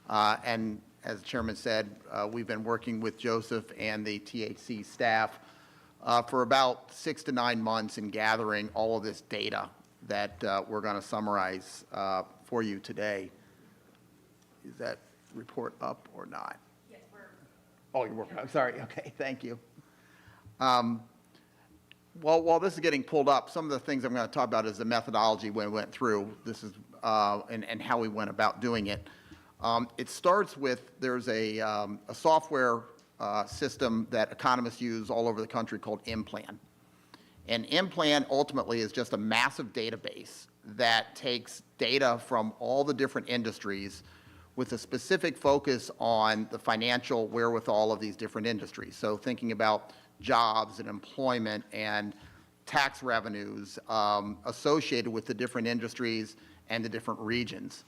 And as the chairman said, we've been working with Joseph and the THC staff for about 6 to 9 months in gathering all of this data that we're going to summarize for you today. Is that report up or not? Yes, oh, you're working. I'm sorry. Okay, thank you. While this is getting pulled up, some of the things I'm going to talk about is the methodology we went through. This is and how we went about doing it. It starts with there's a software system that economists use all over the country called InPlan. And InPlan ultimately is just a massive database that takes data from all the different industries with a specific focus on the financial wherewithal of these different industries. So thinking about jobs and employment and tax revenues associated with the different industries and the different regions.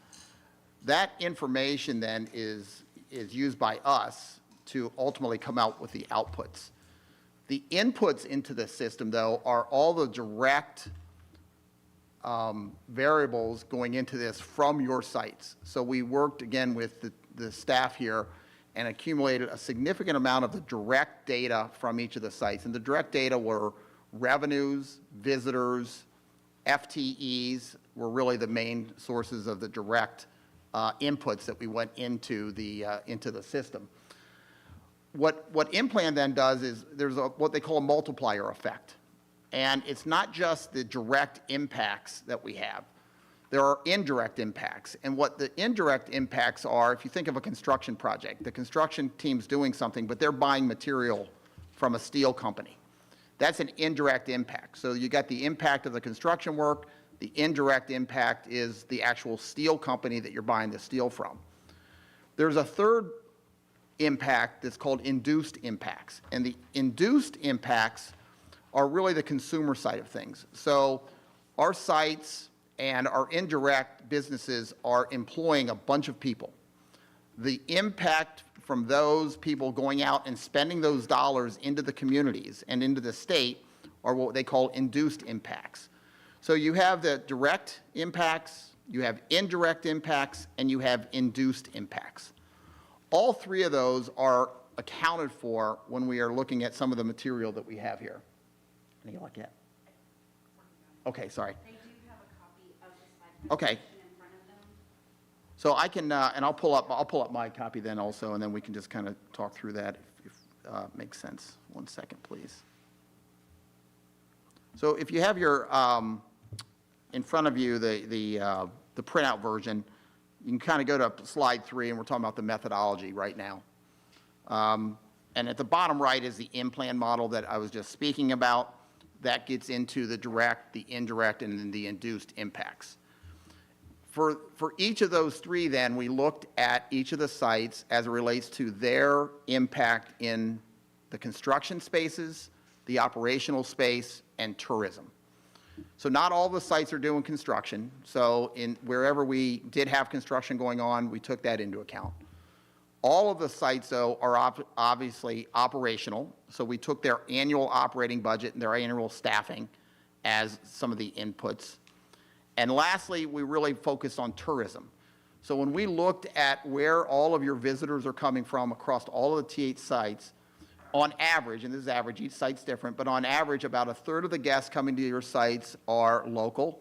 That information then is used by us to ultimately come out with the outputs. The inputs into the system, though, are all the direct variables going into this from your sites. So we worked, again, with the staff here and accumulated a significant amount of the direct data from each of the sites. And the direct data were revenues, visitors, FTEs were really the main sources of the direct inputs that we went into the system. What InPlan then does is there's what they call a multiplier effect. And it's not just the direct impacts that we have. There are indirect impacts. And what the indirect impacts are, if you think of a construction project, the construction team's doing something, but they're buying material from a steel company. That's an indirect impact. So you got the impact of the construction work. The indirect impact is the actual steel company that you're buying the steel from. There's a third impact that's called induced impacts. And the induced impacts are really the consumer side of things. So our sites and our indirect businesses are employing a bunch of people. The impact from those people going out and spending those dollars into the communities and into the state are what they call induced impacts. So you have the direct impacts, you have indirect impacts, and you have induced impacts. All three of those are accounted for when we are looking at some of the material that we have here. Any luck yet? Okay, sorry. They do have a copy of the slide presentation in front of them. So I can, and I'll pull up my copy then also, and then we can just kind of talk through that if makes sense. 1 second, please. So if you have your, in front of you, the printout version, you can kind of go to slide 3, and we're talking about the methodology right now. And at the bottom right is the InPlan model that I was just speaking about. That gets into the direct, the indirect, and then the induced impacts. For each of those three, then, we looked at each of the sites as it relates to their impact in the construction spaces, the operational space, and tourism. So not all the sites are doing construction. So wherever we did have construction going on, we took that into account. All of the sites, though, are obviously operational. So we took their annual operating budget and their annual staffing as some of the inputs. And lastly, we really focused on tourism. So when we looked at where all of your visitors are coming from across all of the TH sites, on average, and this is average, each site's different, but on average, about a third of the guests coming to your sites are local.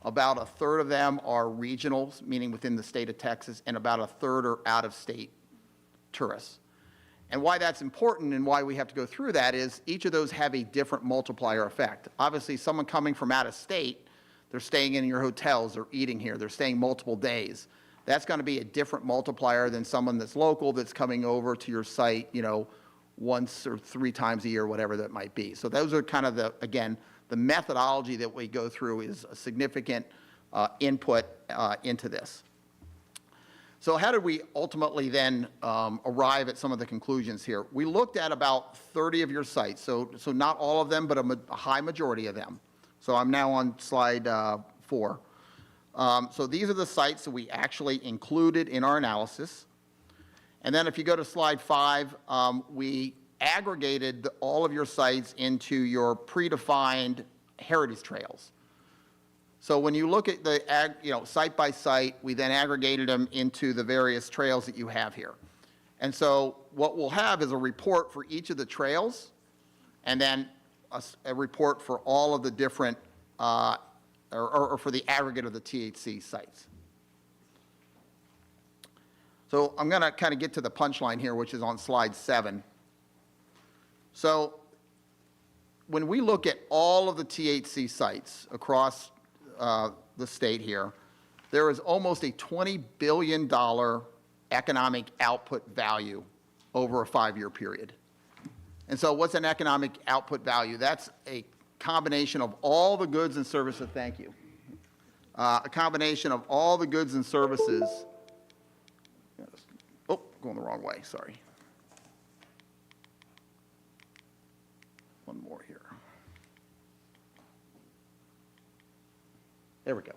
About a third of them are regionals, meaning within the state of Texas, and about a third are out-of-state tourists. And why that's important and why we have to go through that is each of those have a different multiplier effect. Obviously, someone coming from out of state, they're staying in your hotels, they're eating here, they're staying multiple days. That's going to be a different multiplier than someone that's local that's coming over to your site, you know, once or 3 times a year, whatever that might be. So those are kind of again, the methodology that we go through is a significant input into this. So how did we ultimately then arrive at some of the conclusions here? We looked at about 30 of your sites, so not all of them, but a high majority of them. So I'm now on slide 4. So these are the sites that we actually included in our analysis. And then if you go to slide 5, we aggregated all of your sites into your predefined heritage trails. So when you look at the, site by site, we then aggregated them into the various trails that you have here. And so what we'll have is a report for each of the trails, and then a report for all of the different, or for the aggregate of the THC sites. So I'm going to kind of get to the punchline here, which is on slide 7. So when we look at all of the THC sites across the state here, there is almost a $20 billion economic output value over a 5-year period. And so what's an economic output value? That's a combination of all the goods and services, thank you. A combination of all the goods and services. Oh, going the wrong way, sorry. One more here. There we go.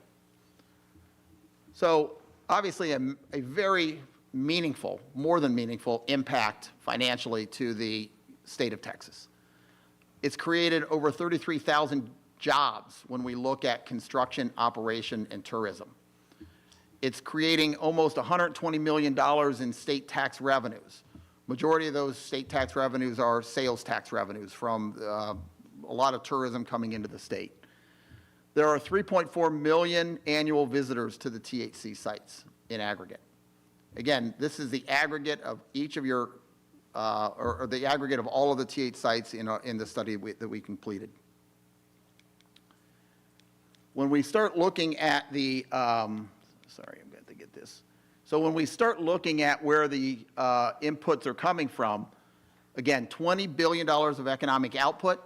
So obviously a very meaningful, more than meaningful impact financially to the state of Texas. It's created over 33,000 jobs when we look at construction, operation, and tourism. It's creating almost $120 million in state tax revenues. Majority of those state tax revenues are sales tax revenues from a lot of tourism coming into the state. There are 3.4 million annual visitors to the THC sites in aggregate. Again, this is the aggregate of each of your, or the aggregate of all of the THC sites in the study that we completed. When we start looking at the, sorry, I'm going to get this. So when we start looking at where the inputs are coming from, again, $20 billion of economic output.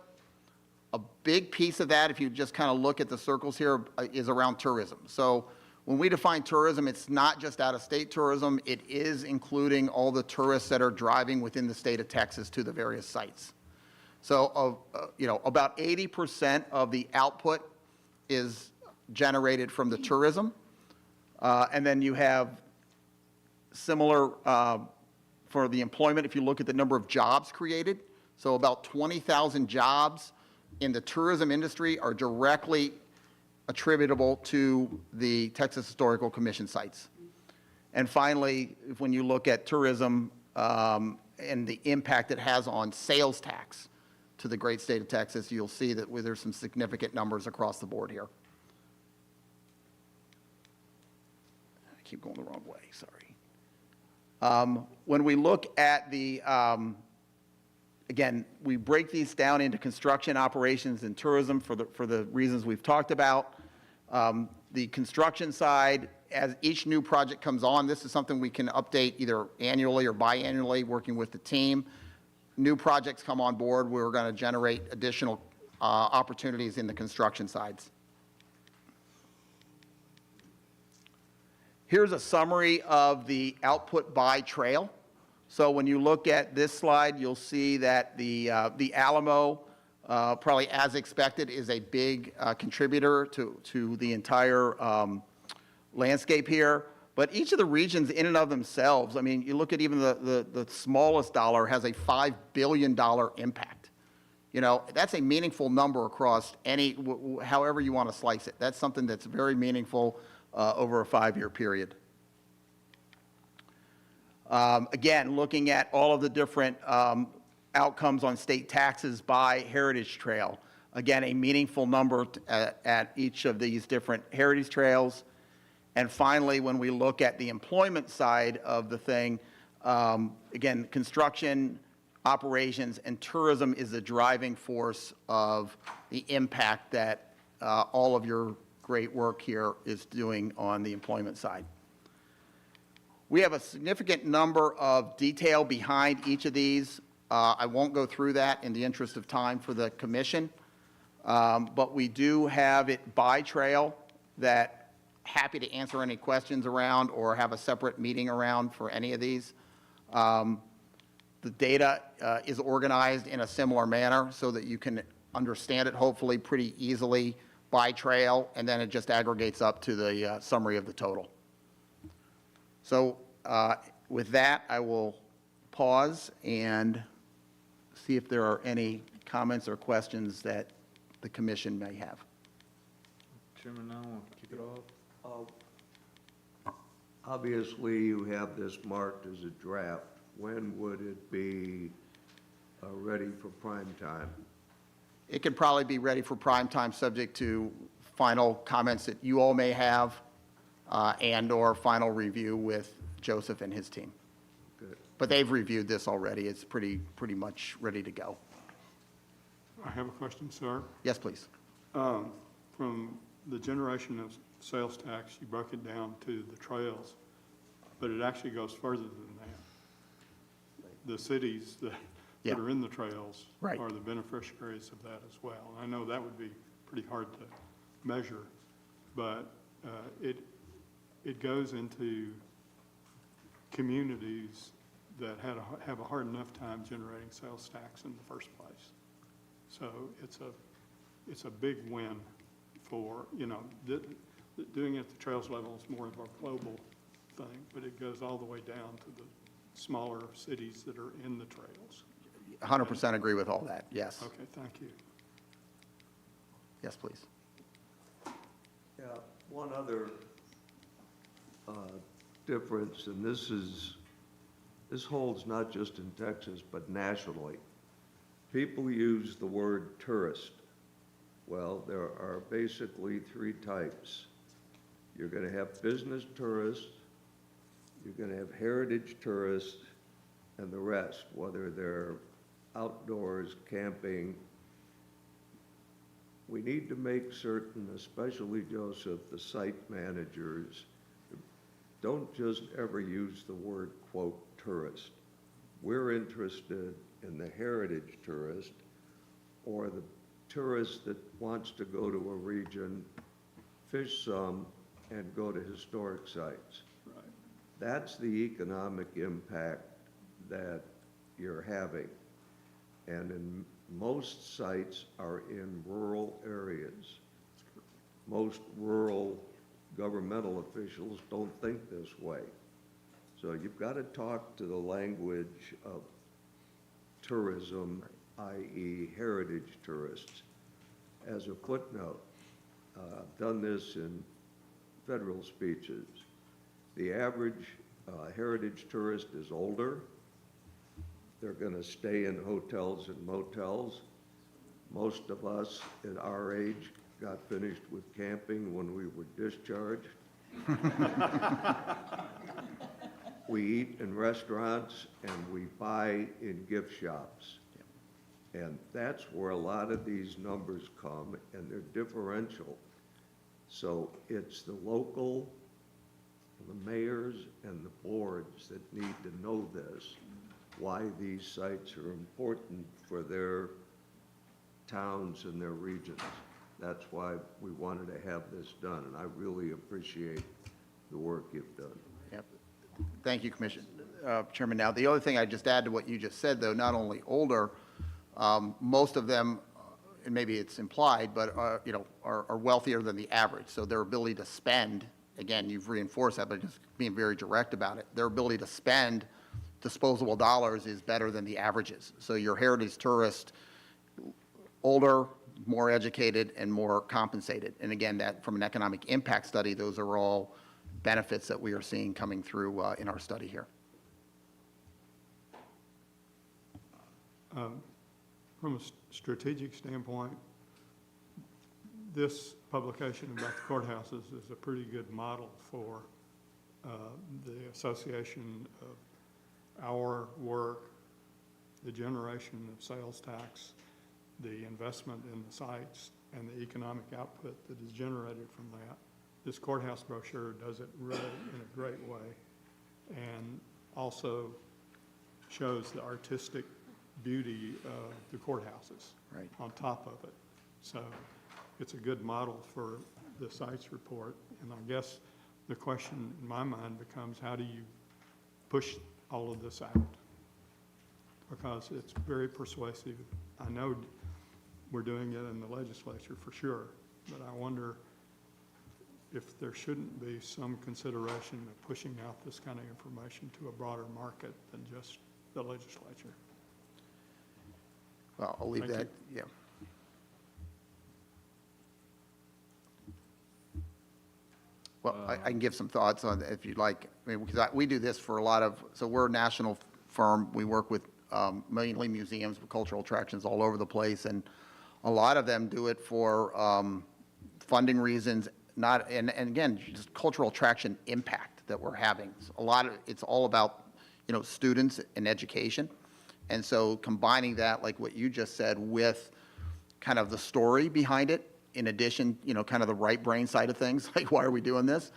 A big piece of that, if you just kind of look at the circles here, is around tourism. So when we define tourism, it's not just out-of-state tourism. It is including all the tourists that are driving within the state of Texas to the various sites. So, about 80% of the output is generated from the tourism. And then you have similar for the employment, if you look at the number of jobs created. So about 20,000 jobs in the tourism industry are directly attributable to the Texas Historical Commission sites. And finally, when you look at tourism and the impact it has on sales tax to the great state of Texas, you'll see that there's some significant numbers across the board here. I keep going the wrong way, sorry. When we look at the again, we break these down into construction, operations, and tourism for the reasons we've talked about. The construction side, as each new project comes on, this is something we can update either annually or biannually, working with the team. New projects come on board, we're going to generate additional opportunities in the construction sides. Here's a summary of the output by trail. So when you look at this slide, you'll see that the Alamo, probably as expected, is a big contributor to the entire landscape here. But each of the regions in and of themselves, I mean, you look at even the smallest dollar has a $5 billion impact. You know, that's a meaningful number across any, however you want to slice it. That's something that's very meaningful over a 5-year period. Again, looking at all of the different outcomes on state taxes by heritage trail. Again, a meaningful number at each of these different heritage trails. And finally, when we look at the employment side of the thing, again, construction, operations, and tourism is the driving force of the impact that all of your great work here is doing on the employment side. We have a significant number of detail behind each of these. I won't go through that in the interest of time for the commission, but we do have it by trail that happy to answer any questions around or have a separate meeting around for any of these. The data is organized in a similar manner so that you can understand it hopefully pretty easily by trail, and then it just aggregates up to the summary of the total. So with that, I will pause and see if there are any comments or questions that the commission may have. Chairman, now want to kick it off? Obviously, you have this marked as a draft. When would it be ready for prime time? It could probably be ready for prime time, subject to final comments that you all may have, and/or final review with Joseph and his team. Good. But they've reviewed this already. It's pretty much ready to go. I have a question, sir. Yes, please. From the generation of sales tax, you broke it down to the trails, but it actually goes further than that. The cities that Yeah. are in the trails Right. are the beneficiaries of that as well. I know that would be pretty hard to measure, but it goes into communities that have a hard enough time generating sales tax in the first place. So it's a big win for, doing it at the trails level is more of a global thing, but it goes all the way down to the smaller cities that are in the trails. 100% agree with all that, yes. Okay, thank you. Yes, please. Yeah, one other difference, and this holds not just in Texas, but nationally. People use the word tourist. Well, there are basically three types. You're going to have business tourists, you're going to have heritage tourists, and the rest, whether they're outdoors, camping. We need to make certain, especially Joseph, the site managers, don't just ever use the word, quote, tourist. We're interested in the heritage tourist or the tourist that wants to go to a region, fish some, and go to historic sites. Right. That's the economic impact that you're having. And in most sites are in rural areas. Most rural governmental officials don't think this way. So you've got to talk to the language of tourism, i.e. heritage tourists. As a footnote, I've done this in federal speeches. The average heritage tourist is older. They're going to stay in hotels and motels. Most of us at our age got finished with camping when we were discharged. We eat in restaurants and we buy in gift shops. And that's where a lot of these numbers come, and they're differential. So it's the local, the mayors and the boards that need to know this, why these sites are important for their towns and their regions. That's why we wanted to have this done, and I really appreciate the work you've done. Yep. Thank you, Chairman. Now, the other thing I'd just add to what you just said, though, not only older, most of them, and maybe it's implied, but are wealthier than the average. So their ability to spend, again, you've reinforced that, but just being very direct about it, their ability to spend disposable dollars is better than the averages. So your heritage tourist, older, more educated, and more compensated. And again, that from an economic impact study, those are all benefits that we are seeing coming through in our study here. From a strategic standpoint, this publication about the courthouses is a pretty good model for the association of our work, the generation of sales tax, the investment in the sites, and the economic output that is generated from that. This courthouse brochure does it really in a great way, and also shows the artistic beauty of the courthouses on top of it. So it's a good model for the sites report. And I guess the question in my mind becomes, how do you push all of this out? Because it's very persuasive. I know we're doing it in the legislature for sure, but I wonder if there shouldn't be some consideration of pushing out this kind of information to a broader market than just the legislature. Well, I'll leave Thank that, yeah. Well, I can give some thoughts on, if you'd like, I mean, because we do this for a lot of, so we're a national firm. We work with mainly museums, cultural attractions all over the place, and a lot of them do it for funding reasons, not, and again, just cultural attraction impact that we're having. A lot of, it's all about, you know, students and education. And so combining that, like what you just said, with kind of the story behind it, in addition, you know, kind of the right brain side of things, like why are we doing this?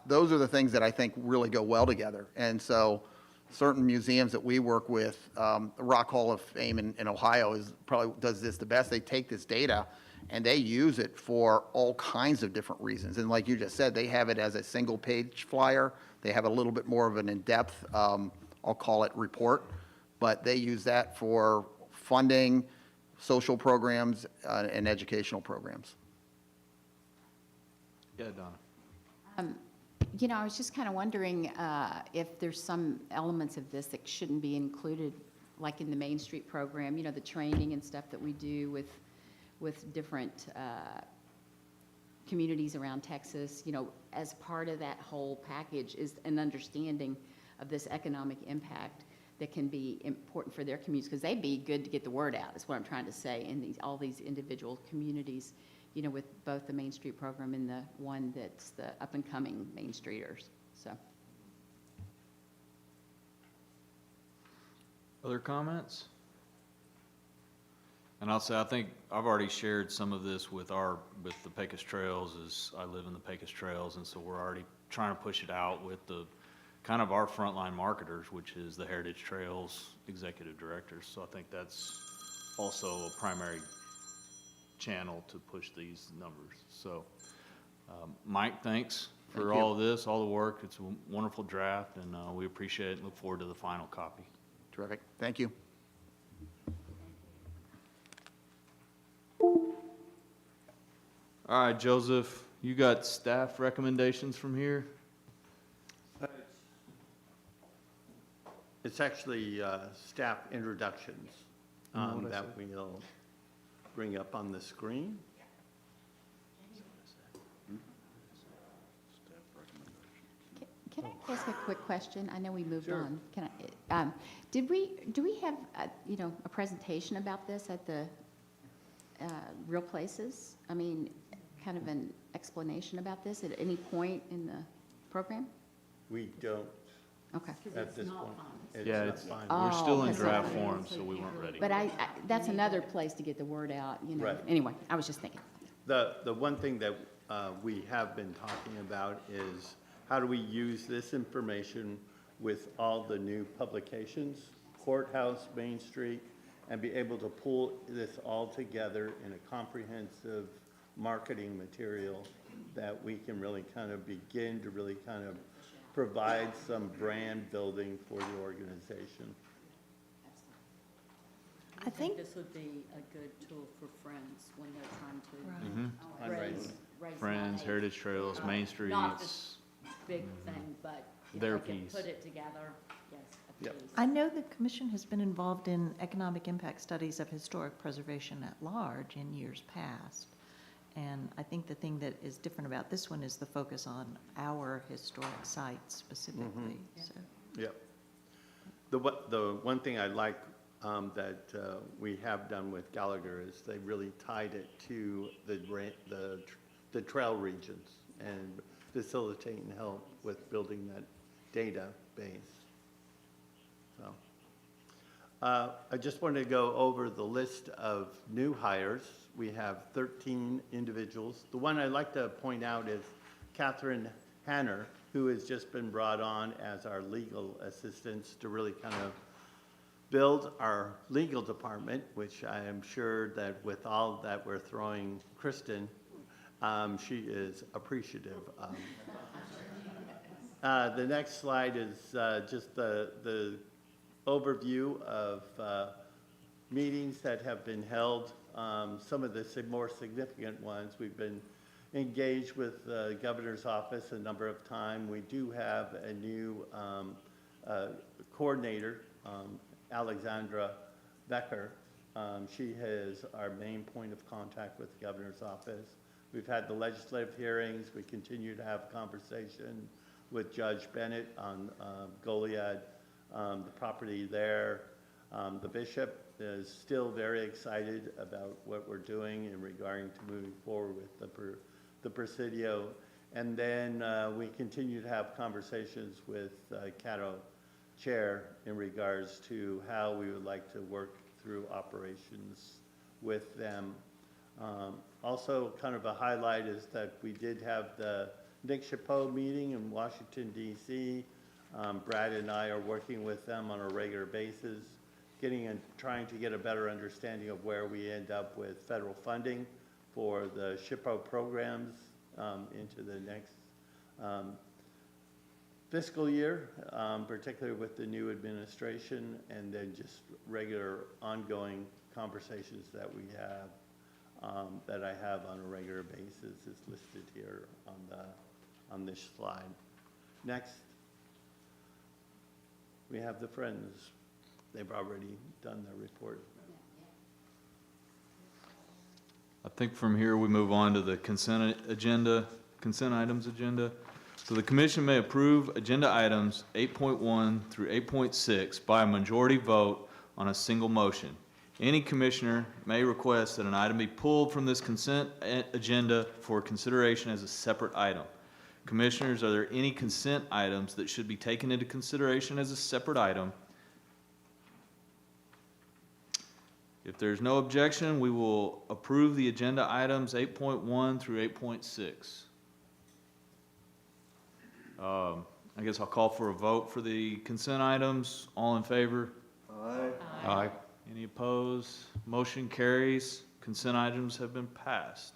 Those are the things that I think really go well together. And so certain museums that we work with, the Rock Hall of Fame in Ohio is probably does this the best. They take this data and they use it for all kinds of different reasons. And like you just said, they have it as a single page flyer. They have a little bit more of an in-depth, I'll call it report, but they use that for funding, social programs, and educational programs. Yeah, Donna. You know, I was just kind of wondering if there's some elements of this that shouldn't be included, like in the Main Street program, you know, the training and stuff that we do with different communities around Texas, you know, as part of that whole package is an understanding of this economic impact that can be important for their communities, because they'd be good to get the word out, is what I'm trying to say, in all these individual communities, you know, with both the Main Street program and the one that's the up-and-coming Main Streeters, so. Other comments? And I'll say, I think I've already shared some of this with the Pecos Trails, as I live in the Pecos Trails, and so we're already trying to push it out with the kind of our frontline marketers, which is the Heritage Trails executive directors. So I think that's also a primary channel to push these numbers. So, Mike, thanks for all of this, all the work. It's a wonderful draft, and we appreciate it and look forward to the final copy. Terrific. Thank you. All right, Joseph, you got staff recommendations from here? It's actually staff introductions that we'll bring up on the screen. Can I ask a quick question? I know we moved on. Can I, do we have, you know, a presentation about this at the Real Places? I mean, kind of an explanation about this at any point in the program? We don't. Okay. At this point. Yeah, not final. we're still in that's draft not- form, so we weren't ready. But that's another place to get the word out, you know. Right. Anyway, I was just thinking. The one thing that we have been talking about is how do we use this information with all the new publications, Courthouse, Main Street, and be able to pull this all together in a comprehensive marketing material that we can really kind of begin to really kind of provide some brand building for the organization. I think this would be a good tool for Friends when they're trying to raise Friends, money. Heritage Trails, Main Streets. Not this big thing, but if Their they can piece. put it together, yes, Yep. please. I know the commission has been involved in economic impact studies of historic preservation at large in years past. And I think the thing that is different about this one is the focus on our historic sites specifically, so. Yep. The one thing I like that we have done with Gallagher is they really tied it to the trail regions and facilitate and help with building that database. So I just wanted to go over the list of new hires. We have 13 individuals. The one I'd like to point out is Catherine Hanner, who has just been brought on as our legal assistant to really kind of build our legal department, which I am sure that with all that we're throwing Kristen, she is appreciative of. The next slide is just the overview of meetings that have been held. Some of the more significant ones, we've been engaged with the governor's office a number of times. We do have a new coordinator, Alexandra Becker. She is our main point of contact with the governor's office. We've had the legislative hearings. We continue to have conversation with Judge Bennett on Goliad, the property there. The bishop is still very excited about what we're doing in regarding to moving forward with the Presidio. And then we continue to have conversations with Caddo Chair in regards to how we would like to work through operations with them. Also, kind of a highlight is that we did have the Nick Chapeau meeting in Washington, D.C. Brad and I are working with them on a regular basis, trying to get a better understanding of where we end up with federal funding for the SHPO programs into the next fiscal year, particularly with the new administration, and then just regular ongoing conversations that we have, that I have on a regular basis is listed here on this slide. Next, we have the Friends. They've already done their report. I think from here we move on to the consent items agenda. So the commission may approve agenda items 8.1 through 8.6 by a majority vote on a single motion. Any commissioner may request that an item be pulled from this consent agenda for consideration as a separate item. Commissioners, are there any consent items that should be taken into consideration as a separate item? If there's no objection, we will approve the agenda items 8.1 through 8.6. I guess I'll call for a vote for the consent items. All in favor? Aye. Aye. Any opposed? Motion carries. Consent items have been passed.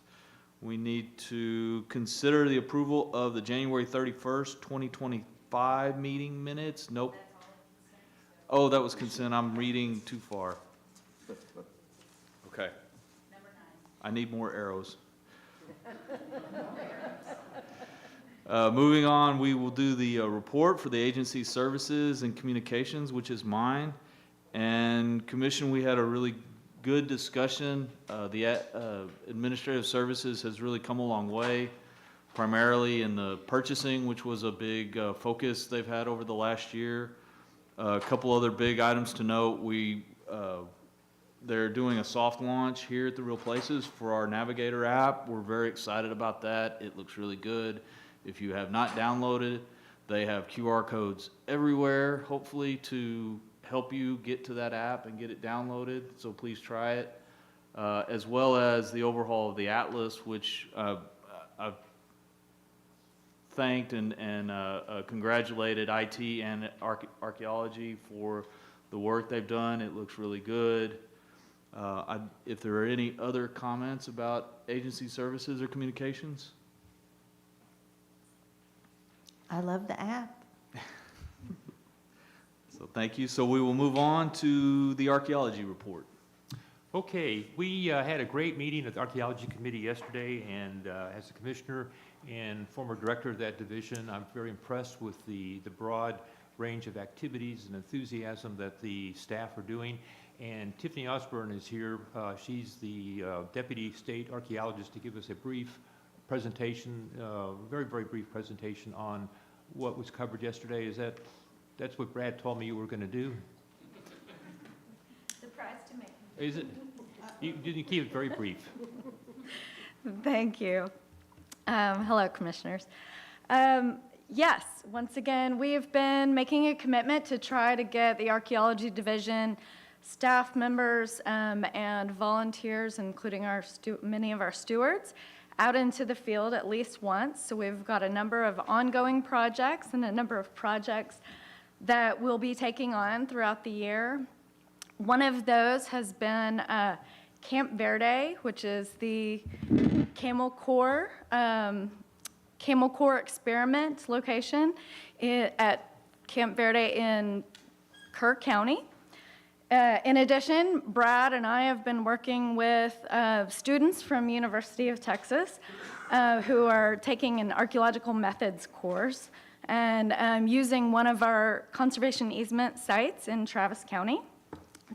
We need to consider the approval of the January 31st, 2025 meeting minutes. Nope. Oh, that was consent. I'm reading too far. Okay. I need more arrows. Moving on, we will do the report for the agency services and communications, which is mine. And Commission, we had a really good discussion. The administrative services has really come a long way, primarily in the purchasing, which was a big focus they've had over the last year. A couple other big items to note. They're doing a soft launch here at the Real Places for our Navigator app. We're very excited about that. It looks really good. If you have not downloaded, they have QR codes everywhere, hopefully to help you get to that app and get it downloaded, so please try it. As well as the overhaul of the Atlas, which I've thanked and congratulated IT and archaeology for the work they've done. It looks really good. If there are any other comments about agency services or communications? I love the app. So thank you. So we will move on to the archaeology report. Okay, we had a great meeting at the Archaeology Committee yesterday, and as a commissioner and former director of that division, I'm very impressed with the broad range of activities and enthusiasm that the staff are doing. And Tiffany Osborne is here. She's the Deputy State Archaeologist, to give us a brief presentation, very, very brief presentation on what was covered yesterday. That's what Brad told me you were going to do? Surprise to me. Is it? You keep it very brief. Thank you. Hello, Commissioners. Yes, once again, we have been making a commitment to try to get the Archaeology Division staff members and volunteers, including many of our stewards, out into the field at least once. So we've got a number of ongoing projects and a number of projects that we'll be taking on throughout the year. One of those has been Camp Verde, which is the Camel Corps experiment location at Camp Verde in Kerr County. In addition, Brad and I have been working with students from University of Texas who are taking an archaeological methods course and using one of our conservation easement sites in Travis County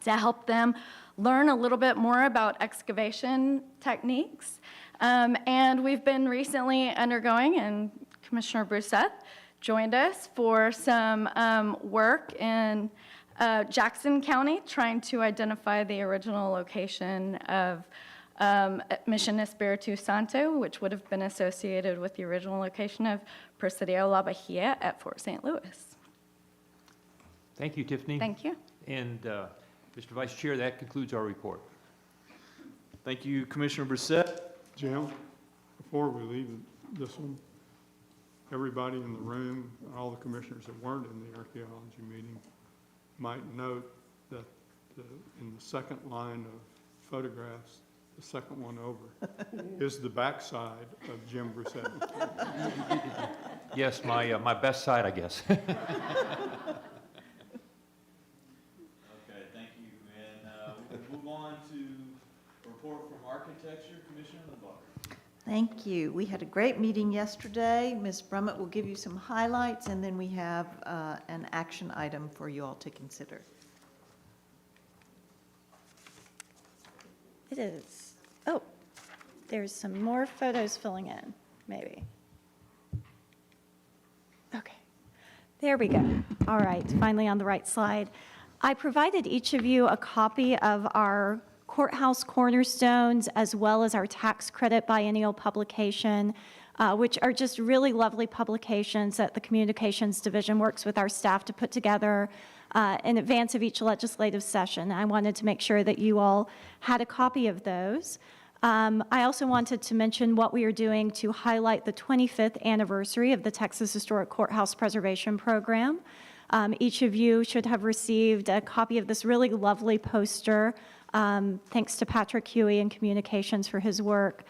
to help them learn a little bit more about excavation techniques And we've been recently undergoing, and Commissioner Brissette joined us for some work in Jackson County, trying to identify the original location of Mission Espiritu Santo, which would have been associated with the original location of Presidio La Bahia at Fort St. Louis. Thank you, Tiffany. Thank you. And Mr. Vice Chair, that concludes our report. Thank you, Commissioner Brissette. Jim, before we leave this one, everybody in the room, all the commissioners that weren't in the archaeology meeting, might note that in the second line of photographs, the second one over, is the backside of Jim Brissette. Yes, my best side, I guess. Okay, thank you. And we can move on to a report from Architecture, Commissioner LeBlanc. Thank you. We had a great meeting yesterday. Ms. Brummett will give you some highlights, and then we have an action item for you all to consider. It is, oh, there's some more photos filling in, maybe. Okay, there we go. All right, finally on the right slide. I provided each of you a copy of our courthouse cornerstones as well as our tax credit biennial publication, which are just really lovely publications that the Communications Division works with our staff to put together in advance of each legislative session. I wanted to make sure that you all had a copy of those. I also wanted to mention what we are doing to highlight the 25th anniversary of the Texas Historic Courthouse Preservation Program. Each of you should have received a copy of this really lovely poster. Thanks to Patrick Huey and Communications for his work,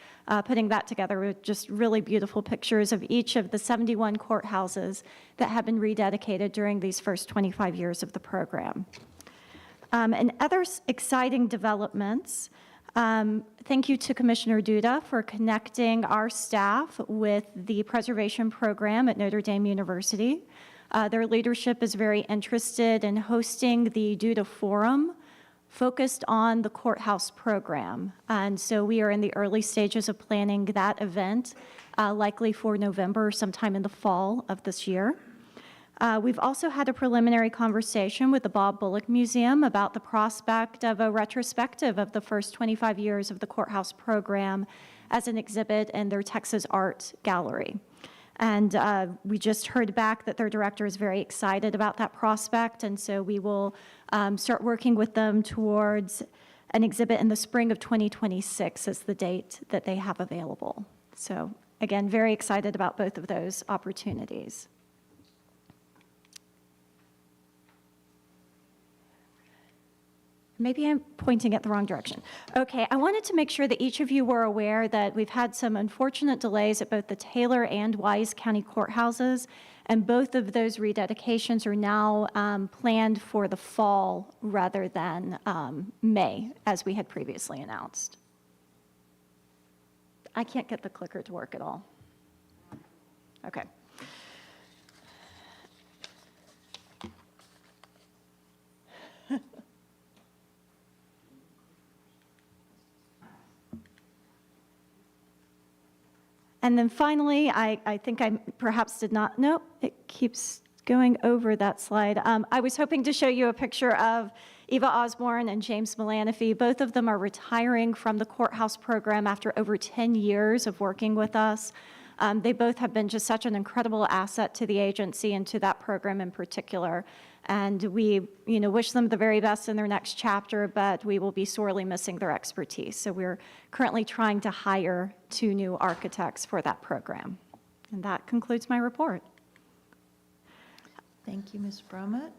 putting that together with just really beautiful pictures of each of the 71 courthouses that have been rededicated during these first 25 years of the program. And other exciting developments, thank you to Commissioner Duda for connecting our staff with the preservation program at Notre Dame University. Their leadership is very interested in hosting the Duda Forum, focused on the courthouse program. And so we are in the early stages of planning that event, likely for November, sometime in the fall of this year. We've also had a preliminary conversation with the Bob Bullock Museum about the prospect of a retrospective of the first 25 years of the courthouse program as an exhibit in their Texas Art Gallery. And we just heard back that their director is very excited about that prospect, and so we will start working with them towards an exhibit in the spring of 2026 as the date that they have available. So again, very excited about both of those opportunities. Maybe I'm pointing at the wrong direction. Okay, I wanted to make sure that each of you were aware that we've had some unfortunate delays at both the Taylor and Wise County courthouses, and both of those rededications are now planned for the fall rather than May, as we had previously announced. I can't get the clicker to work at all. Okay. And then finally, I think I perhaps did not, no, it keeps going over that slide. I was hoping to show you a picture of Eva Osborne and James Melaniphy. Both of them are retiring from the courthouse program after over 10 years of working with us. They both have been just such an incredible asset to the agency and to that program in particular. And we, wish them the very best in their next chapter, but we will be sorely missing their expertise. So we're currently trying to hire 2 new architects for that program. And that concludes my report. Thank you, Ms. Brummett.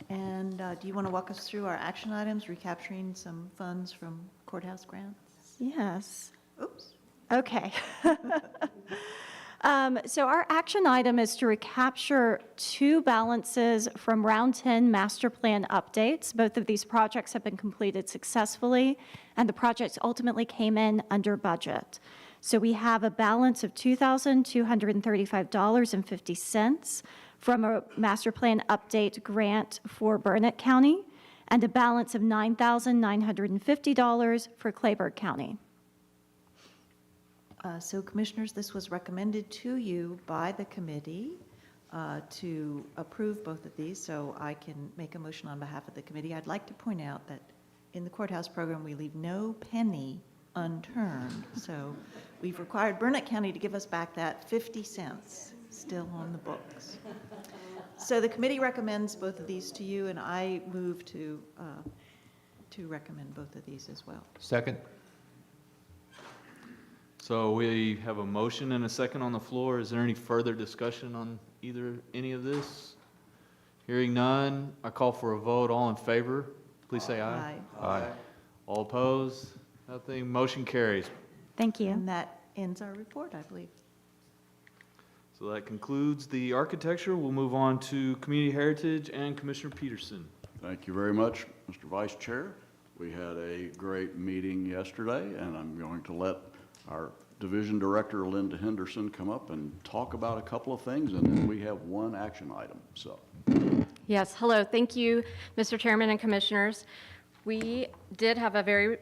And do you want to walk us through our action items, recapturing some funds from courthouse grants? Yes. Oops. Okay. So our action item is to recapture 2 balances from Round 10 master plan updates. Both of these projects have been completed successfully, and the projects ultimately came in under budget. So we have a balance of $2,235.50 from a master plan update grant for Burnett County, and a balance of $9,950 for Clayburgh County. So Commissioners, this was recommended to you by the committee to approve both of these, so I can make a motion on behalf of the committee. I'd like to point out that in the courthouse program, we leave no penny unturned. So we've required Burnett County to give us back that 50 cents still on the books. So the committee recommends both of these to you, and I move to recommend both of these as well. Second? So we have a motion and a second on the floor. Is there any further discussion on any of this? Hearing none, I call for a vote. All in favor, please say aye. Aye. All opposed? Nothing. Motion carries. Thank you. And that ends our report, I believe. So that concludes the architecture. We'll move on to community heritage and Commissioner Peterson. Thank you very much, Mr. Vice Chair. We had a great meeting yesterday, and I'm going to let our Division Director, Linda Henderson, come up and talk about a couple of things, and then we have one action item, so. Yes, hello. Thank you, Mr. Chairman and Commissioners. We did have a very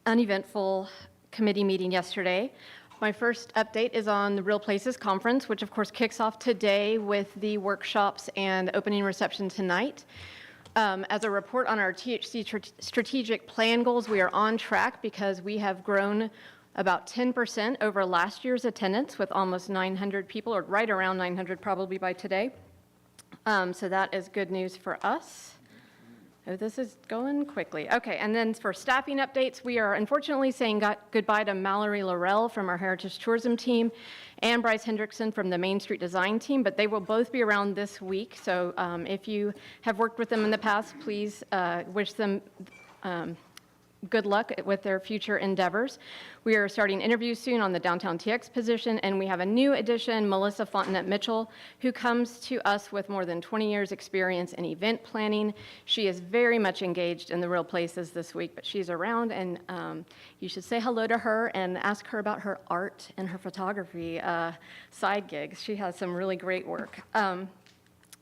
uneventful committee meeting yesterday. My first update is on the Real Places Conference, which of course kicks off today with the workshops and opening reception tonight. As a report on our THC strategic plan goals, we are on track because we have grown about 10% over last year's attendance with almost 900 people, or right around 900 probably by today. So that is good news for us. Oh, this is going quickly. Okay, and then for staffing updates, we are unfortunately saying goodbye to Mallory Laurel from our Heritage Tourism team and Bryce Hendrickson from the Main Street Design team, but they will both be around this week. So if you have worked with them in the past, please wish them good luck with their future endeavors. We are starting interviews soon on the Downtown TX position, and we have a new addition, Melissa Fontenette Mitchell, who comes to us with more than 20 years experience in event planning. She is very much engaged in the Real Places this week, but she's around, and you should say hello to her and ask her about her art and her photography side gigs. She has some really great work.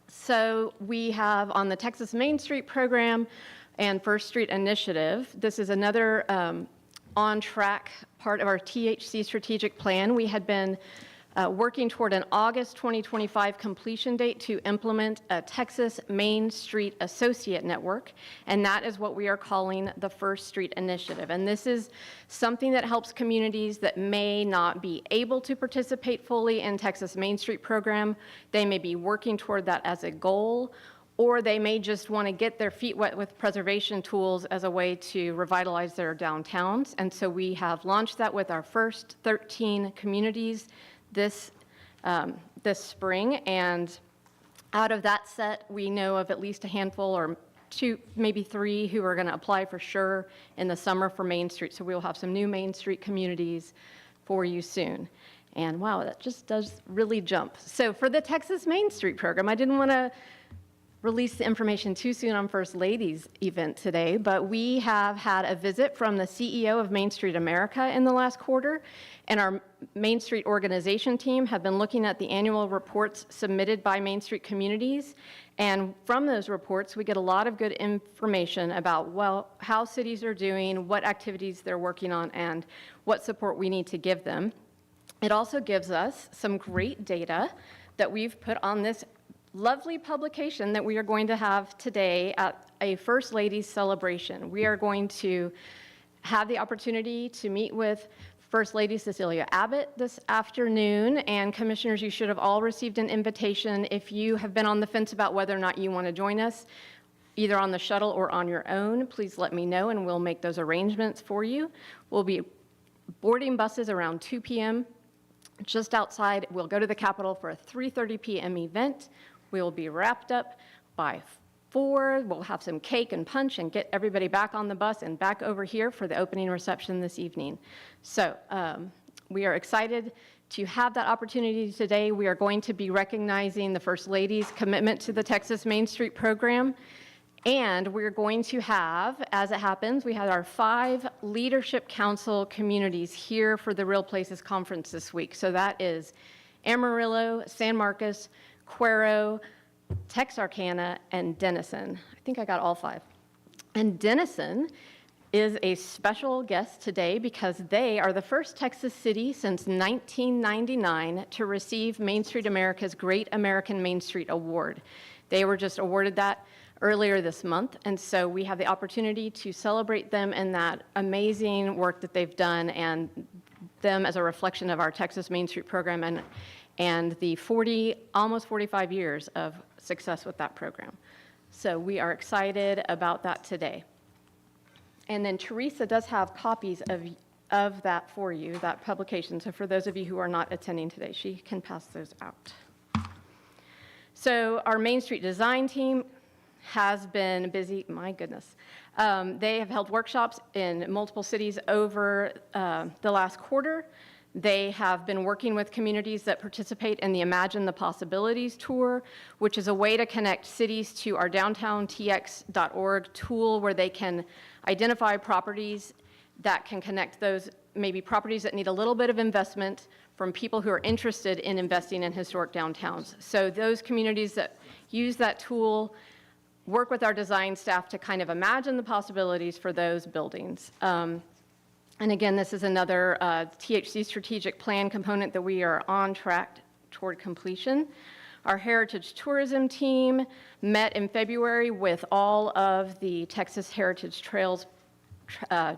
So we have on the Texas Main Street program and First Street Initiative. This is another on-track part of our THC strategic plan. We had been working toward an August 2025 completion date to implement a Texas Main Street Associate Network, and that is what we are calling the First Street Initiative. And this is something that helps communities that may not be able to participate fully in Texas Main Street program. They may be working toward that as a goal, or they may just want to get their feet wet with preservation tools as a way to revitalize their downtowns. And so we have launched that with our first 13 communities this spring. And out of that set, we know of at least a handful or two, maybe three, who are going to apply for sure in the summer for Main Street. So we will have some new Main Street communities for you soon. And wow, that just does really jump. So for the Texas Main Street program, I didn't want to release the information too soon on First Lady's event today, but we have had a visit from the CEO of Main Street America in the last quarter, and our Main Street organization team have been looking at the annual reports submitted by Main Street communities, and from those reports we get a lot of good information about, well, how cities are doing, what activities they're working on, and what support we need to give them. It also gives us some great data that we've put on this lovely publication that we are going to have today at a First Lady's celebration. We are going to have the opportunity to meet with First Lady Cecilia Abbott this afternoon, and commissioners, you should have all received an invitation. If you have been on the fence about whether or not you want to join us, either on the shuttle or on your own, please let me know and we'll make those arrangements for you. We'll be boarding buses around 2 p.m. just outside. We'll go to the Capitol for a 3:30 p.m. event. We will be wrapped up by 4. We'll have some cake and punch and get everybody back on the bus and back over here for the opening reception this evening. So we are excited to have that opportunity today. We are going to be recognizing the First Lady's commitment to the Texas Main Street program. And we're going to have, as it happens, we had our 5 Leadership Council communities here for the Real Places Conference this week. So that is Amarillo, San Marcos, Cuero, Texarkana, and Denison. I think I got all 5. And Denison is a special guest today because they are the first Texas city since 1999 to receive Main Street America's Great American Main Street Award. They were just awarded that earlier this month, and so we have the opportunity to celebrate them and that amazing work that they've done and them as a reflection of our Texas Main Street program and the almost 45 years of success with that program. So we are excited about that today. And then Teresa does have copies of that for you, that publication. So for those of you who are not attending today, she can pass those out. So our Main Street design team has been busy, my goodness. They have held workshops in multiple cities over the last quarter. They have been working with communities that participate in the Imagine the Possibilities tour, which is a way to connect cities to our downtowntx.org tool where they can identify properties that can connect those, maybe properties that need a little bit of investment from people who are interested in investing in historic downtowns. So those communities that use that tool work with our design staff to kind of imagine the possibilities for those buildings. And again, this is another THC strategic plan component that we are on track toward completion. Our Heritage Tourism team met in February with all of the Texas Heritage Trails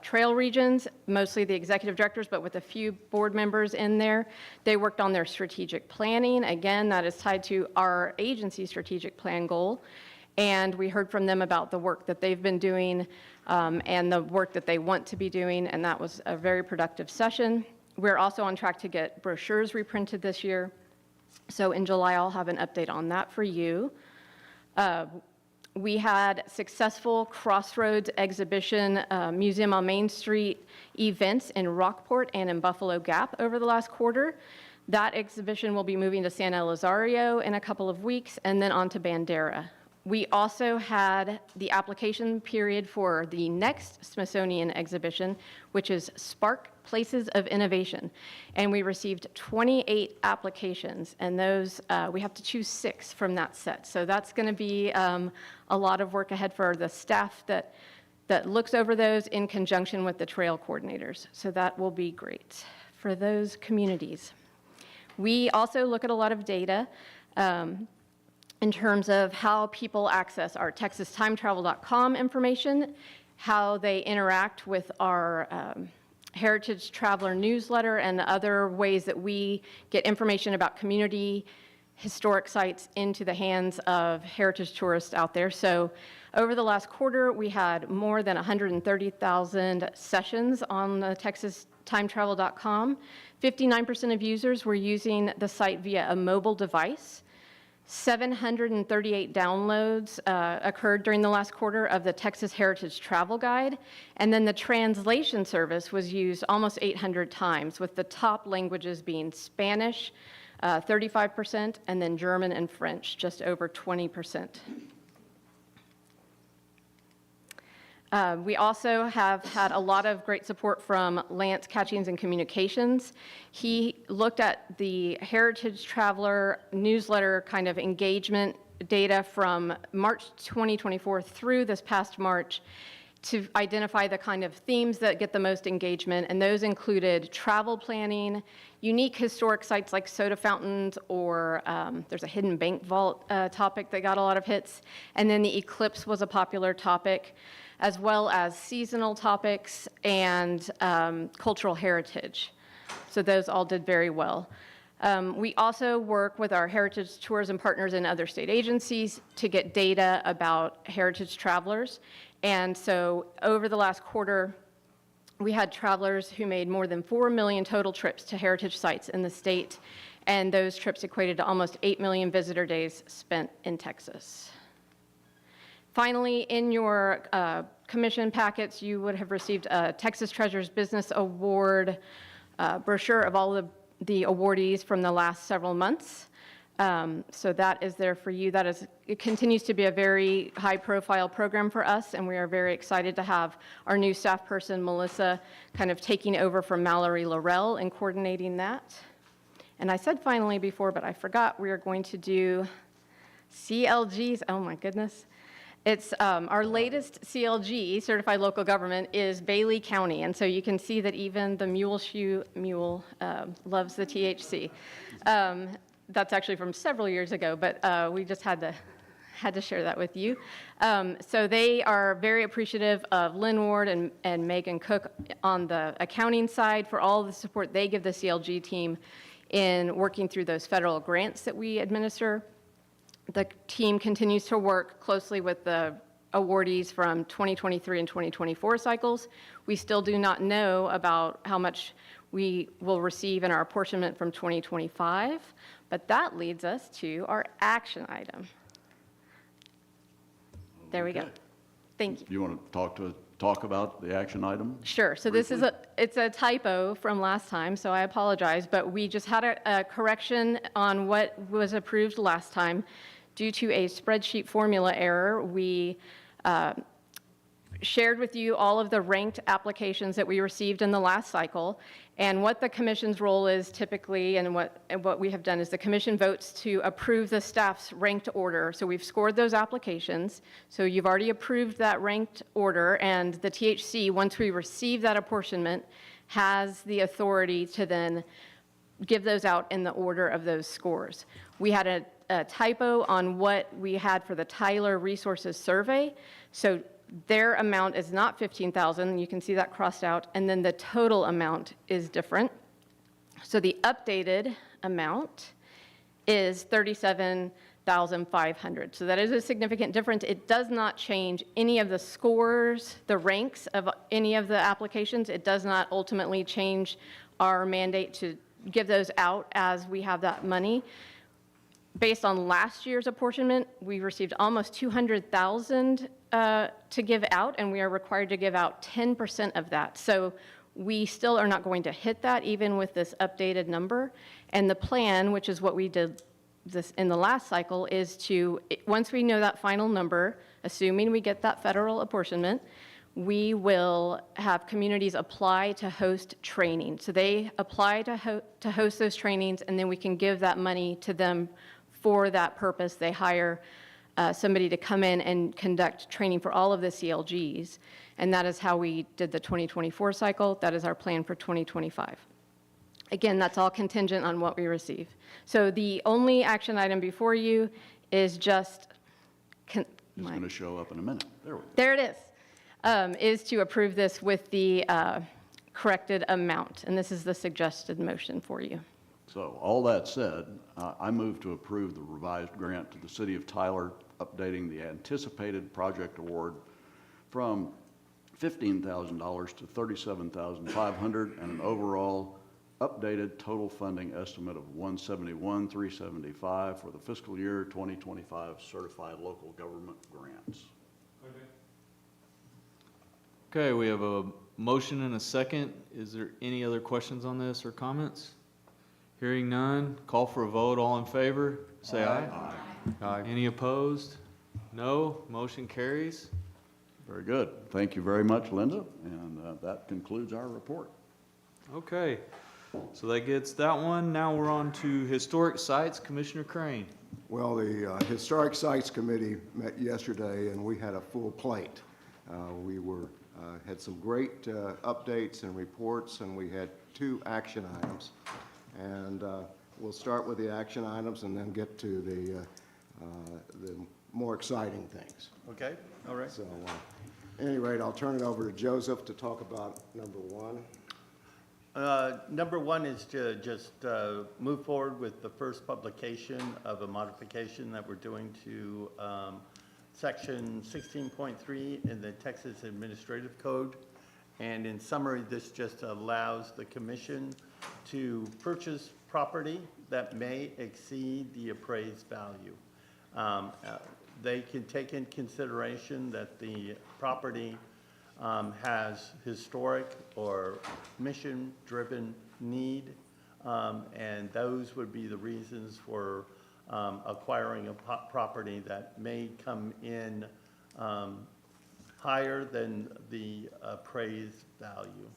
trail regions, mostly the executive directors, but with a few board members in there. They worked on their strategic planning. Again, that is tied to our agency strategic plan goal. And we heard from them about the work that they've been doing and the work that they want to be doing, and that was a very productive session. We're also on track to get brochures reprinted this year. So in July, I'll have an update on that for you. We had successful Crossroads exhibition, Museum on Main Street events in Rockport and in Buffalo Gap over the last quarter. That exhibition will be moving to San Elizario in a couple of weeks and then on to Bandera. We also had the application period for the next Smithsonian exhibition, which is Spark Places of Innovation. And we received 28 applications, and those, we have to choose 6 from that set. So that's going to be a lot of work ahead for the staff that looks over those in conjunction with the trail coordinators. So that will be great for those communities. We also look at a lot of data in terms of how people access our TexasTimeTravel.com information, how they interact with our Heritage Traveler newsletter, and other ways that we get information about community historic sites into the hands of heritage tourists out there. So over the last quarter, we had more than 130,000 sessions on the TexasTimeTravel.com. 59% of users were using the site via a mobile device. 738 downloads occurred during the last quarter of the Texas Heritage Travel Guide, and then the translation service was used almost 800 times, with the top languages being Spanish, 35%, and then German and French, just over 20%. We also have had a lot of great support from Lance Catchings and Communications. He looked at the Heritage Traveler newsletter kind of engagement data from March 2024 through this past March to identify the kind of themes that get the most engagement, and those included travel planning, unique historic sites like soda fountains, or there's a hidden bank vault topic that got a lot of hits, and then the eclipse was a popular topic, as well as seasonal topics and cultural heritage. So those all did very well. We also work with our heritage tourism partners and other state agencies to get data about heritage travelers. And so over the last quarter, we had travelers who made more than 4 million total trips to heritage sites in the state, and those trips equated to almost 8 million visitor days spent in Texas. Finally, in your commission packets, you would have received a Texas Treasures Business Award brochure of all of the awardees from the last several months. So that is there for you. It continues to be a very high-profile program for us, and we are very excited to have our new staff person, Melissa, kind of taking over from Mallory Laurel and coordinating that. And I said finally before, but I forgot, we are going to do CLGs. Oh my goodness. It's, our latest CLG, Certified Local Government, is Bailey County, and so you can see that even the Muleshoe Mule loves the THC. That's actually from several years ago, but we just had to share that with you. So they are very appreciative of Lynn Ward and Megan Cook on the accounting side for all the support they give the CLG team in working through those federal grants that we administer. The team continues to work closely with the awardees from 2023 and 2024 cycles. We still do not know about how much we will receive in our apportionment from 2025, but that leads us to our action item. There we go. Okay. Thank you. You want to talk about the action item? Sure. So this is it's a typo from last time, so I apologize, but we just had a correction on what was approved last time. Due to a spreadsheet formula error, we shared with you all of the ranked applications that we received in the last cycle, and what the commission's role is typically, and what we have done is the commission votes to approve the staff's ranked order. So we've scored those applications. So you've already approved that ranked order, and the THC, once we receive that apportionment, has the authority to then give those out in the order of those scores. We had a typo on what we had for the Tyler Resources Survey. So their amount is not 15,000, you can see that crossed out, and then the total amount is different. So the updated amount is 37,500. So that is a significant difference. It does not change any of the scores, the ranks of any of the applications. It does not ultimately change our mandate to give those out as we have that money. Based on last year's apportionment, we received almost 200,000 to give out, and we are required to give out 10% of that. So we still are not going to hit that even with this updated number. And the plan, which is what we did this in the last cycle, is to, once we know that final number, assuming we get that federal apportionment, we will have communities apply to host training. So they apply to host those trainings, and then we can give that money to them for that purpose. They hire somebody to come in and conduct training for all of the CLGs, and that is how we did the 2024 cycle. That is our plan for 2025. Again, that's all contingent on what we receive. So the only action item before you is just... It's going to show up in a minute. There we go. There it is to approve this with the corrected amount, and this is the suggested motion for you. So all that said, I move to approve the revised grant to the City of Tyler, updating the anticipated project award from $15,000 to $37,500 and an overall updated total funding estimate of $171,375 for the fiscal year 2025 certified local government grants. Okay, we have a motion and a second. Is there any other questions on this or comments? Hearing none, call for a vote. All in favor, say aye. Aye. Any opposed? No. Motion carries. Very good. Thank you very much, Linda, and that concludes our report. Okay, so that gets that one. Now we're on to Historic Sites. Commissioner Crane. Well, the Historic Sites Committee met yesterday, and we had a full plate. We had some great updates and reports, and we had 2 action items. And we'll start with the action items and then get to the more exciting things. Okay, all right. So at any rate, I'll turn it over to Joseph to talk about number 1. Number 1 is to just move forward with the first publication of a modification that we're doing to Section 16.3 in the Texas Administrative Code. And in summary, this just allows the commission to purchase property that may exceed the appraised value. They can take in consideration that the property has historic or mission-driven need, and those would be the reasons for acquiring a property that may come in higher than the appraised value.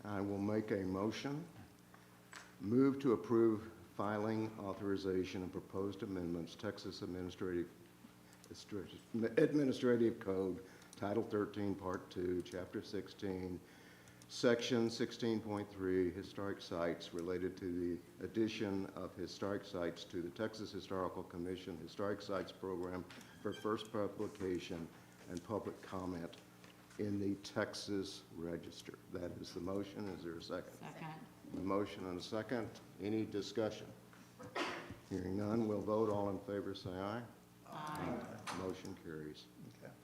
I will make a motion. Move to approve filing authorization and proposed amendments, Texas Administrative Administrative Code, Title 13, Part 2, Chapter 16, Section 16.3, Historic Sites, related to the addition of historic sites to the Texas Historical Commission Historic Sites Program for first publication and public comment in the Texas Register. That is the motion. Is there a second? Second. A motion and a second. Any discussion? Hearing none, we'll vote. All in favor, say aye. Aye. Motion carries.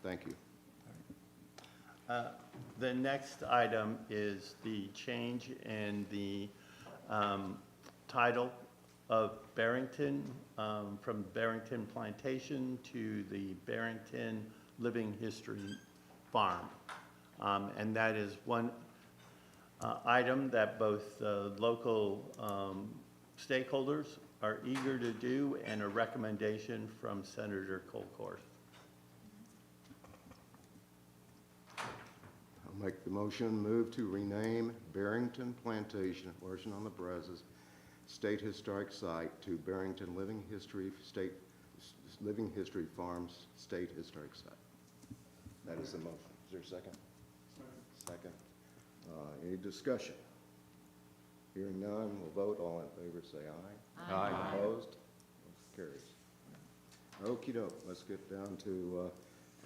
Thank you. The next item is the change in the title of Barrington, from Barrington Plantation to the Barrington Living History Farm. And that is one item that both local stakeholders are eager to do, and a recommendation from Senator Colcord. I'll make the motion, move to rename Barrington Plantation at Washington on the Brazos State Historic Site to Barrington Living History Farms State Historic Site. That is the motion. Is there a second? Second. Any discussion? Hearing none, we'll vote. All in favor, say aye. Aye. Opposed? Motion carries. Okey-doke, let's get down to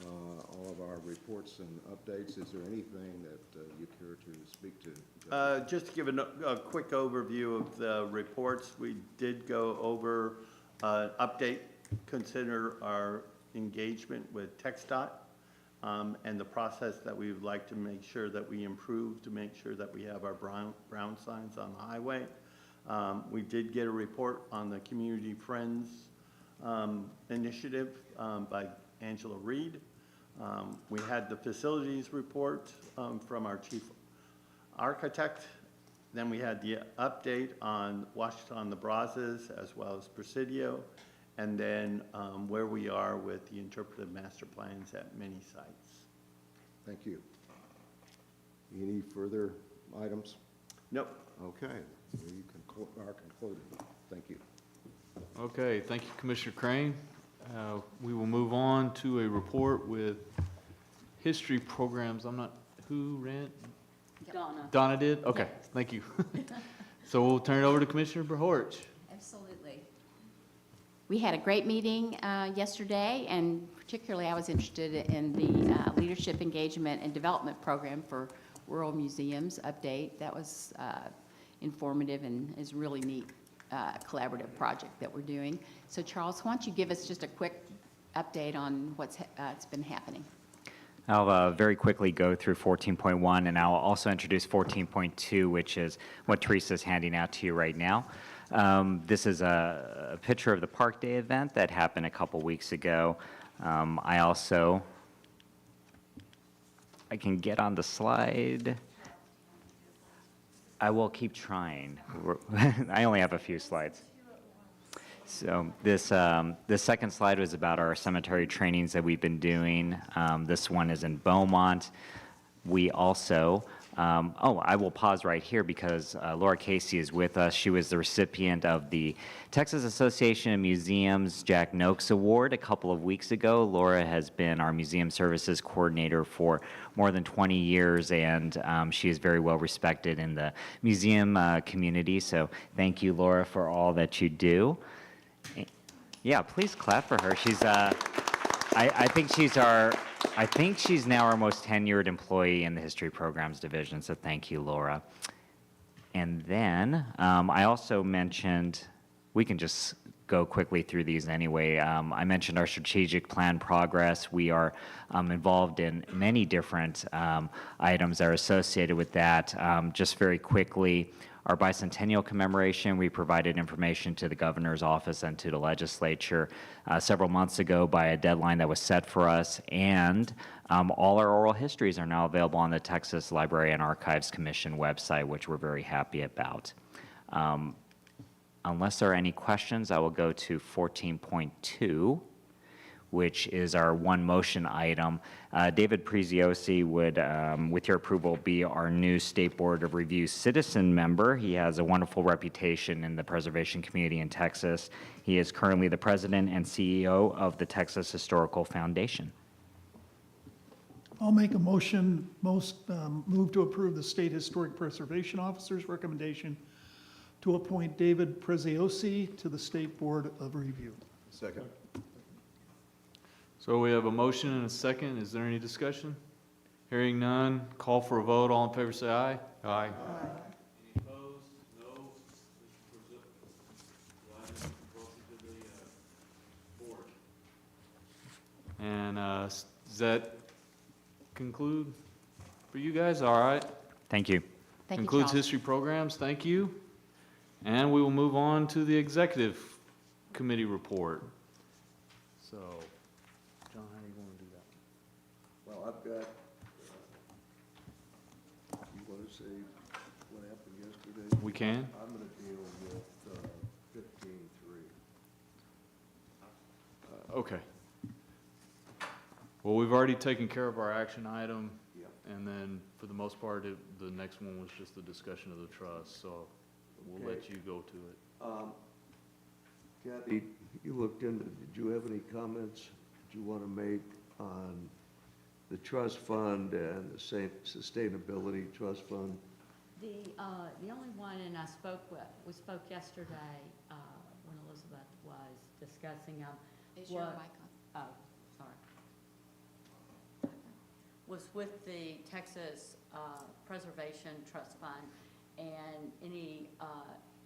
all of our reports and updates. Is there anything that you care to speak to? Just to give a quick overview of the reports, we did go over update, consider our engagement with TxDOT and the process that we would like to make sure that we improve to make sure that we have our brown signs on the highway. We did get a report on the Community Friends initiative by Angela Reed. We had the facilities report from our chief architect. Then we had the update on Washington on the Brazos as well as Presidio, and then where we are with the interpretive master plans at many sites. Thank you. Any further items? Nope. Okay, we are concluded. Thank you. Okay, thank you, Commissioner Crane. We will move on to a report with history programs. I'm not, who ran? Donna. Donna did? Okay, thank you. So we'll turn it over to Commissioner Berhorch. Absolutely. We had a great meeting yesterday, and particularly I was interested in the Leadership Engagement and Development Program for Rural Museums update. That was informative and is really neat collaborative project that we're doing. So Charles, why don't you give us just a quick update on what's been happening? I'll very quickly go through 14.1, and I'll also introduce 14.2, which is what Teresa's handing out to you right now. This is a picture of the Park Day event that happened a couple weeks ago. I can get on the slide. I will keep trying. I only have a few slides. So this second slide was about our cemetery trainings that we've been doing. This one is in Beaumont. We also, I will pause right here because Laura Casey is with us. She was the recipient of the Texas Association of Museums Jack Noakes Award a couple of weeks ago. Laura has been our museum services coordinator for more than 20 years, and she is very well respected in the museum community. So thank you, Laura, for all that you do. Yeah, please clap for her. She's, I think she's now our most tenured employee in the History Programs Division, so thank you, Laura. And then I also mentioned, we can just go quickly through these anyway. I mentioned our strategic plan progress. We are involved in many different items that are associated with that. Just very quickly, our bicentennial commemoration, we provided information to the governor's office and to the legislature several months ago by a deadline that was set for us, and all our oral histories are now available on the Texas Library and Archives Commission website, which we're very happy about. Unless there are any questions, I will go to 14.2, which is our one motion item. David Preziosi would, with your approval, be our new State Board of Review citizen member. He has a wonderful reputation in the preservation community in Texas. He is currently the president and CEO of the Texas Historical Foundation. I'll make a motion, move to approve the State Historic Preservation Officer's recommendation to appoint David Preziosi to the State Board of Review. Second. So we have a motion and a second. Is there any discussion? Hearing none, call for a vote. All in favor, say aye. Aye. Any opposed? No. And does that conclude for you guys? All right. Thank you. Thank you, Concludes Charles. history programs. Thank you. And we will move on to the executive committee report. So, John, how are you going to do that? Well, I've got, you want to say what happened yesterday? We can. I'm going to deal with 15-3. Okay. Well, we've already taken care of our action item. Yep. And then, for the most part, the next one was just the discussion of the trust, so we'll let Okay. you go to it. Kathy, you looked into, did you have any comments that you want to make on the trust fund and the sustainability trust fund? The only one, and we spoke yesterday, when Elizabeth was discussing, Is your what- mic on? Oh, sorry. Was with the Texas Preservation Trust Fund, and any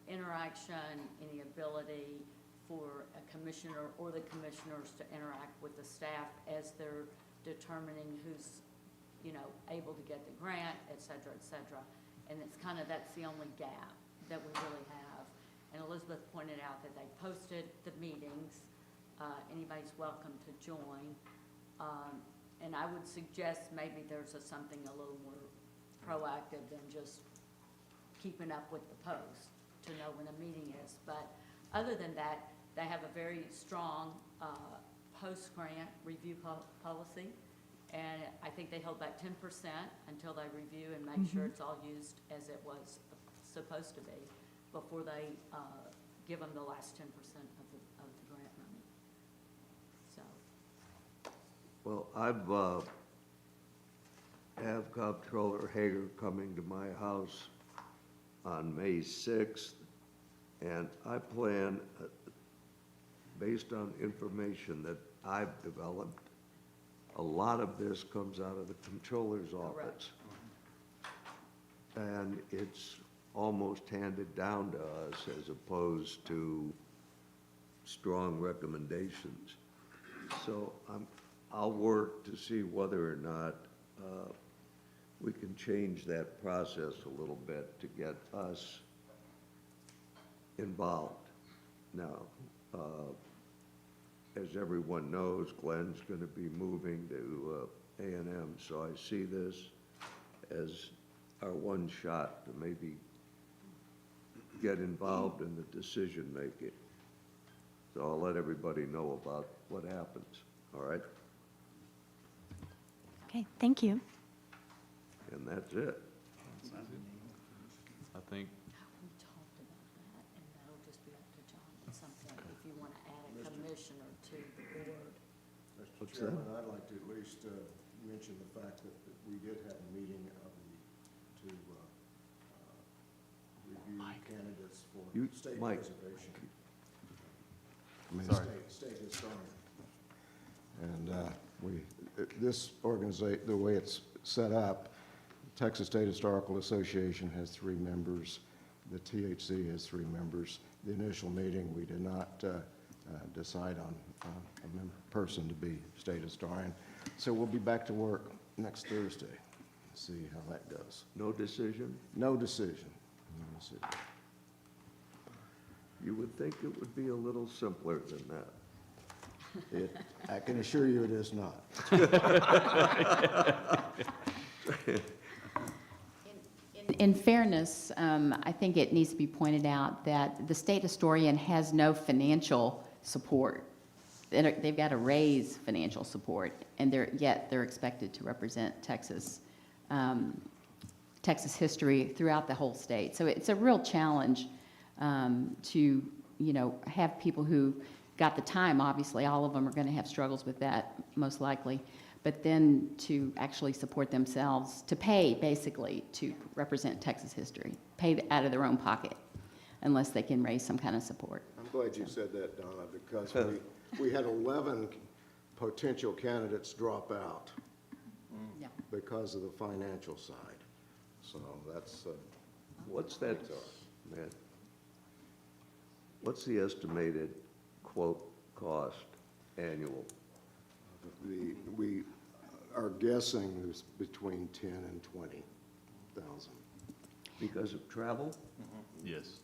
interaction, any ability for a commissioner or the commissioners to interact with the staff as they're determining who's, able to get the grant, et cetera, et cetera. And it's that's the only gap that we really have. And Elizabeth pointed out that they posted the meetings. Anybody's welcome to join. And I would suggest maybe there's something a little more proactive than just keeping up with the post to know when a meeting is. But other than that, they have a very strong post-grant review policy. And I think they hold back 10% until they review and make sure it's all used as it was supposed to be before they give them the last 10% of the grant money. So. Well, have Comptroller Hager coming to my house on May 6th, and I plan, based on information that I've developed, a lot of this comes out of the Comptroller's office. And it's almost handed down to us as opposed to strong recommendations. So I'll work to see whether or not we can change that process a little bit to get us involved. Now, as everyone knows, Glenn's going to be moving to A&M, so I see this as our one shot to maybe get involved in the decision-making. So I'll let everybody know about what happens, all right? Okay, thank you. And that's it. I think, We talked about that, and that'll just be up to John at some point, if you want to add a commissioner to the board. Mr. What's that? Chairman, I'd like to at least mention the fact that we did have a meeting to review candidates for state Mike. preservation. Sorry. State historian. And this organization, the way it's set up, Texas State Historical Association has 3 members. The THC has 3 members. The initial meeting, we did not decide on a person to be state historian. So we'll be back to work next Thursday. See how that goes. No decision? No decision. No decision. You would think it would be a little simpler than that. I can assure you it is not. In fairness, I think it needs to be pointed out that the state historian has no financial support they've got to raise financial support, and yet they're expected to represent Texas history throughout the whole state. So it's a real challenge to, have people who got the time. Obviously, all of them are going to have struggles with that, most likely. But then to actually support themselves, to pay, basically, to represent Texas history, pay out of their own pocket, unless they can raise some kind of support. I'm glad you said that, Donna, because we had 11 potential candidates drop out Yeah. because of the financial side. So that's, What's that, Matt? What's the estimated quote cost annual? we are guessing it's between 10 and 20,000. Because of travel? Yes.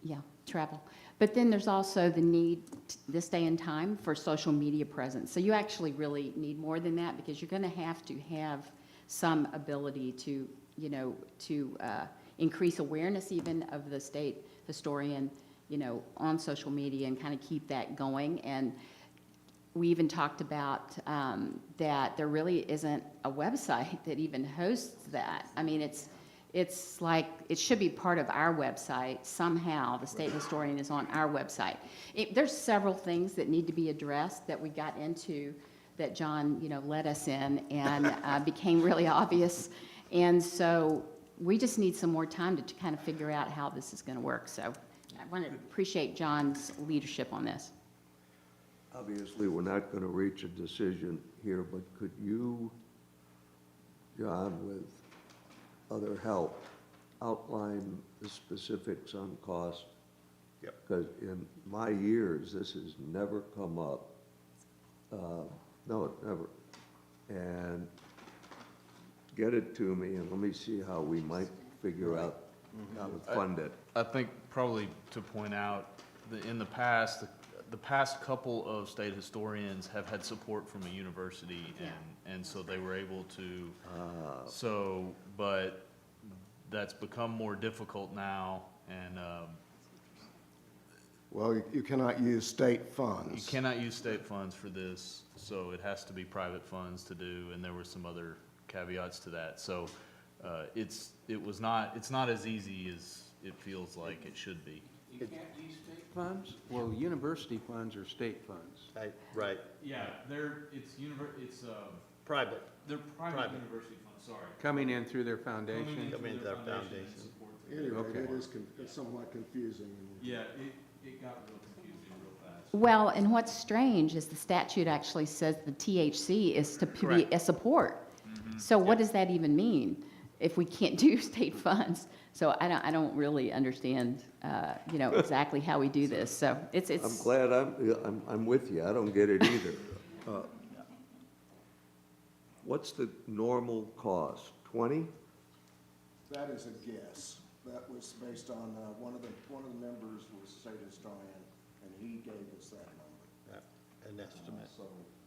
Yeah, travel. But then there's also the need this day and time for social media presence. So you actually really need more than that, because you're going to have some ability to, increase awareness even of the state historian, on social media, and kind of keep that going. And we even talked about that there really isn't a website that even hosts that. I mean, it's like, it should be part of our website somehow. The state historian is on our website. There's several things that need to be addressed that we got into, that John, led us in, and became really obvious. And so we just need some more time to kind of figure out how this is going to work. So I want to appreciate John's leadership on this. Obviously, we're not going to reach a decision here, but could you, John, with other help, outline the specifics on cost? Yep. Because in my years, this has never come up. No, never. And get it to me, and let me see how we might figure out how to fund it. I think probably to point out that in the past, the past couple of state historians have had support from a university, and so they were able to, but that's become more difficult now, and Well, you cannot use state funds. you cannot use state funds for this, so it has to be private funds to do, and there were some other caveats to that. So it's not as easy as it feels like it should be. You can't use state funds? Well, university funds are state funds. Right. Yeah, it's Private. they're private Private. university funds, sorry. Coming in through their foundation? Come into their foundation. Anyway, Okay. it is it's somewhat confusing. Yeah, it got real confusing real fast. Well, and what's strange is the statute actually says the THC is to be a support. So what does that even mean if we can't do state funds? So I don't really understand, exactly how we do this. So it's. I'm glad I'm with you. I don't get it either. What's the normal cost? 20? That is a guess. That was based on, one of the members was state historian, and he gave us that number. An estimate. So,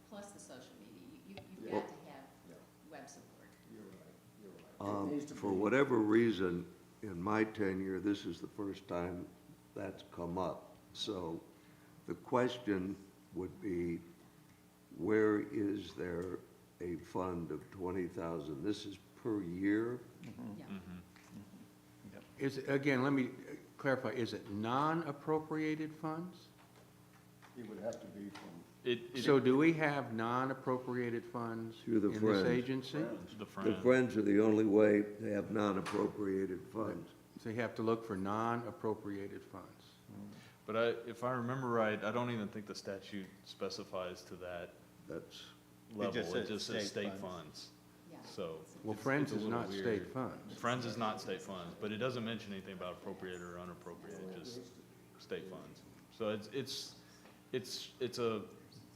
Plus the social media, you've Well- got to have web support. you're right. It needs to For be- whatever reason, in my tenure, this is the first time that's come up. So the question would be, where is there a fund of 20,000? This is per year? Yeah. Again, let me clarify, is it non-appropriated funds? It would have to be from, So do we have non-appropriated funds Through the in Friends. this agency? The Friends are the only way they have non-appropriated funds. So you have to look for non-appropriated funds. But if I remember right, I don't even think the statute specifies to that That's, level. just It says just says state state funds. funds. Yeah. So. Well, it's Friends a is little not weird. state funds. Friends is not state funds, but it doesn't mention anything about appropriated or unappropriated, just state funds. So it's a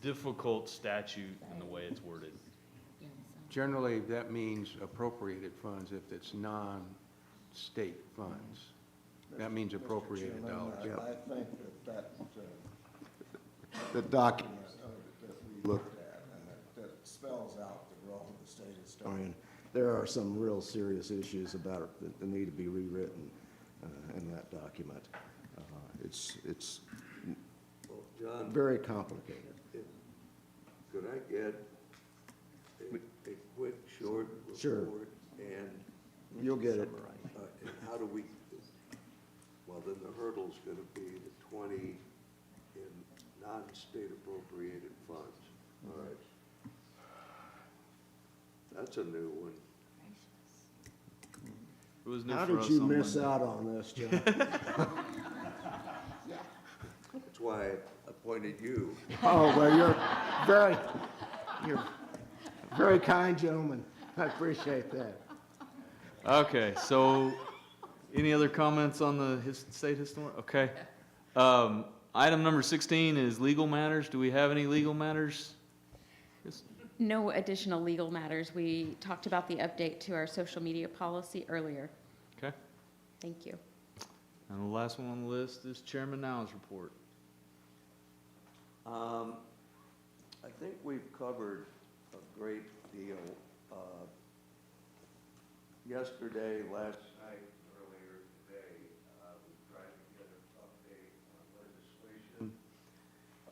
difficult statute in the way it's worded. Generally, that means appropriated funds if it's non-state funds. That means appropriated dollars. I think that the document that we looked at, and that spells out the role of the state historian, there are some real serious issues about it that need to be rewritten in that document. It's John, very complicated. could I get a quick, short Sure. report? And You'll get it. and how do we, well, then the hurdle's gonna be the 20 in non-state appropriated funds. All right. That's a new one. It was new How for did us you on miss Monday. out on this, John? That's why I appointed you. Oh, well, you're very kind gentleman. I appreciate that. Okay, so any other comments on the state historic? Okay. Item number 16 is legal matters. Do we have any legal matters? Yes. No additional legal matters. We talked about the update to our social media policy earlier. Okay. Thank you. And the last one on the list is Chairman Now's report. I think we've covered a great deal. Yesterday, last night, earlier today, we tried to get an update on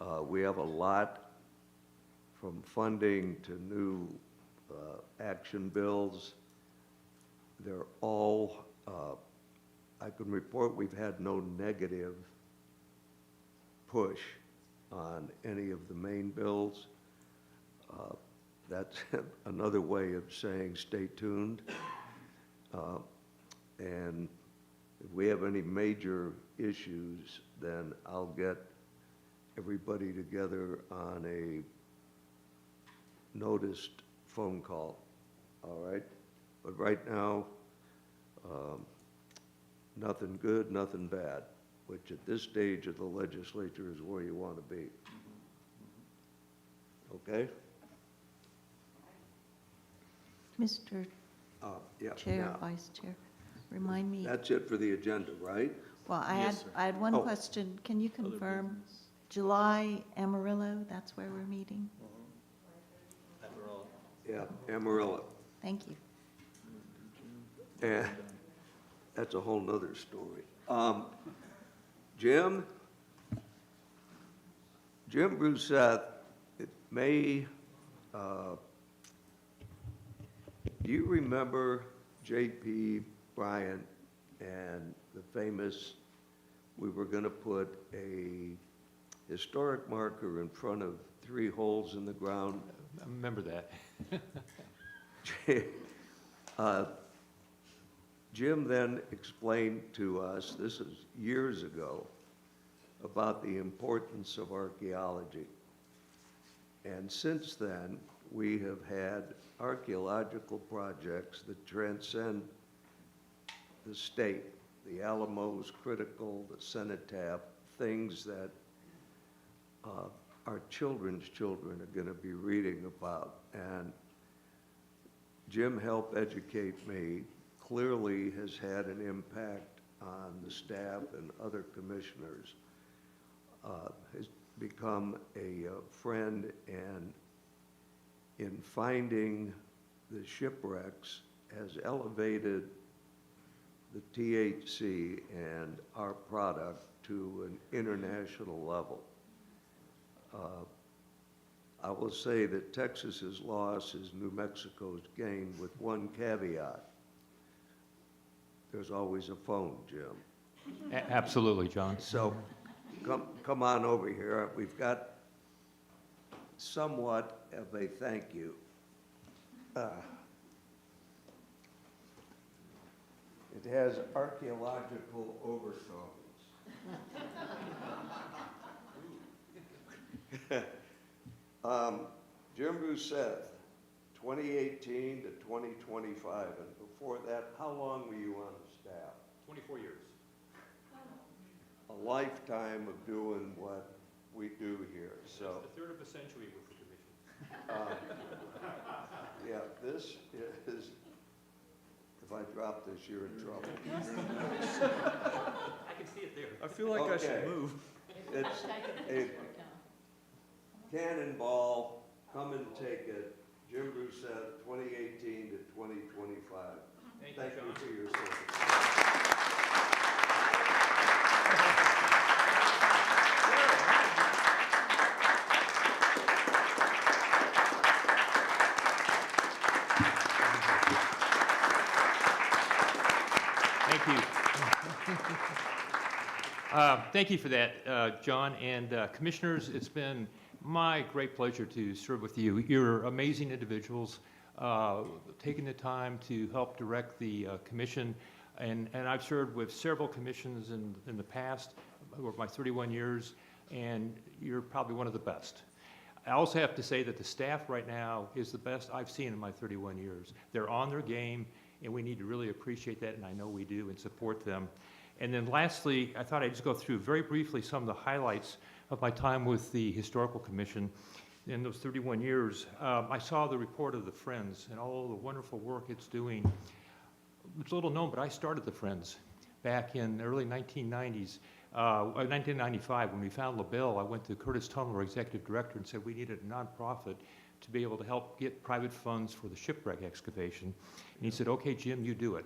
legislation. We have a lot from funding to new action bills. They're all, I can report we've had no negative push on any of the main bills. That's another way of saying stay tuned. And if we have any major issues, then I'll get everybody together on a noticed phone call, all right? But right now, nothing good, nothing bad, which at this stage of the legislature is where you want to be. Okay? Mr. Yeah. Chair, now, Vice Chair, remind me, That's it for the agenda, right? well, Yes, sir. I had one Oh. question. Can you confirm July Amarillo, that's where we're meeting? Yeah, Amarillo. Thank you. And that's a whole nother story. Jim Bruseth, it may, do you remember J.P. Bryant and the famous, we were going to put a historic marker in front of 3 holes in the ground? I remember that. Jim then explained to us, this is years ago, about the importance of archaeology. And since then, we have had archaeological projects that transcend the state. The Alamo's critical, the cenotaph, things that our children's children are going to be reading about. And Jim helped educate me, clearly has had an impact on the staff and other commissioners, has become a friend, and in finding the shipwrecks has elevated the THC and our product to an international level. I will say that Texas's loss is New Mexico's gain, with one caveat. There's always a phone, Jim. Absolutely, John. So come on over here. We've got somewhat of a thank you. It has archaeological overtones. Jim Bruseth, 2018 to 2025, and before that, how long were you on the staff? 24 years. A lifetime of doing what we do here, so. It's a third of a century with the commission. Yeah, this is, if I drop this, you're in trouble. I can see it there. I feel like I should Okay. move. It's a cannonball, come and take it, Jim Bruseth, 2018 to 2025. Thank Thank you, you John. for your service. Thank you for that, John. And Commissioners, it's been my great pleasure to serve with you. You're amazing individuals, taking the time to help direct the commission. And I've served with several commissions in the past, over my 31 years, and you're probably one of the best. I also have to say that the staff right now is the best I've seen in my 31 years. They're on their game, and we need to really appreciate that, and I know we do, and support them. And then lastly, I thought I'd just go through very briefly some of the highlights of my time with the Historical Commission in those 31 years. I saw the report of the Friends and all the wonderful work it's doing. It's little known, but I started the Friends back in the early 1990s. 1995, when we found LaBelle, I went to Curtis Tumler, executive director, and said we needed a nonprofit to be able to help get private funds for the shipwreck excavation. And he said, okay, Jim, you do it.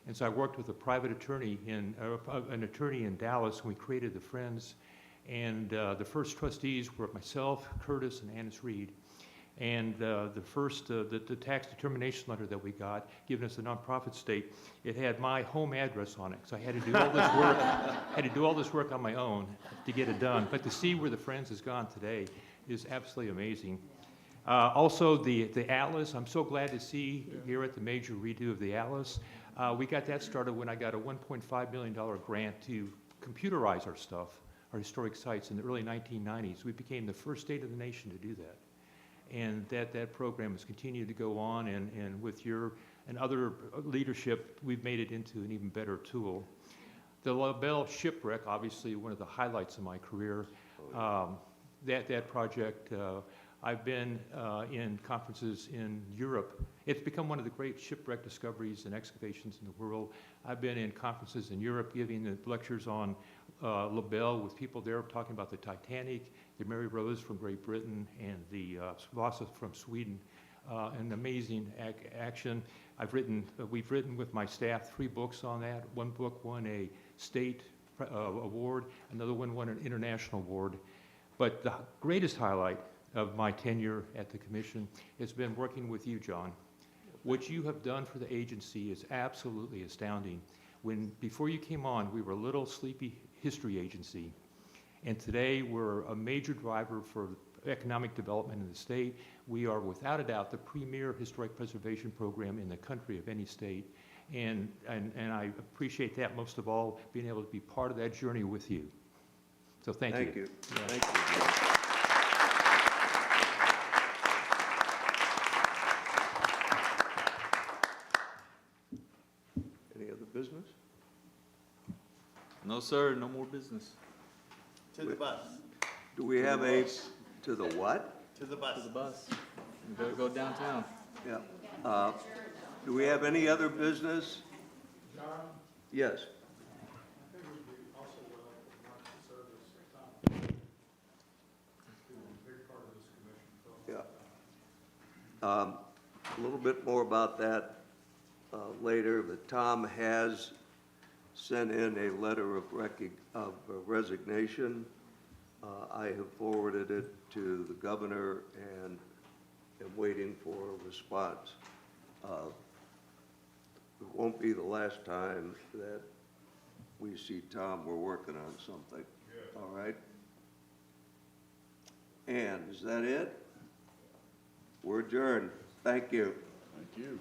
And so I worked with a private attorney an attorney in Dallas, and we created the Friends. And the first trustees were myself, Curtis, and Annis Reed. And the tax determination letter that we got, giving us a nonprofit state, it had my home address on it. So I had to do all this work, had to do all this work on my own to get it done. But to see where the Friends has gone today is absolutely amazing. Also, the Atlas, I'm so glad to see here at the major redo of the Atlas. We got that started when I got a $1.5 million grant to computerize our stuff, our historic sites in the early 1990s. We became the first state of the nation to do that. And that program has continued to go on, and with your and other leadership, we've made it into an even better tool. The LaBelle shipwreck, obviously one of the highlights of my career. That project, I've been in conferences in Europe. It's become one of the great shipwreck discoveries and excavations in the world. I've been in conferences in Europe giving the lectures on LaBelle with people there talking about the Titanic, the Mary Rose from Great Britain, and the Vasa from Sweden. An amazing action. We've written with my staff 3 books on that. One book won a state award, another one won an international award. But the greatest highlight of my tenure at the commission has been working with you, John. What you have done for the agency is absolutely astounding. Before you came on, we were a little sleepy history agency, and today we're a major driver for economic development in the state. We are without a doubt the premier historic preservation program in the country of any state, and I appreciate that most of all, being able to be part of that journey with you. So thank you. Thank you. Yeah. Thank you. Any other business? No, sir, no more business. To the bus. Do we have a, to the what? To the bus. To the bus. We better go downtown. Yeah. Do we have any other business? Yes. Yeah. A little bit more about that later, but Tom has sent in a letter of resignation. I have forwarded it to the governor and am waiting for a response. It won't be the last time that we see Tom. We're working on something. All right? And is that it? We're adjourned. Thank you. Thank you.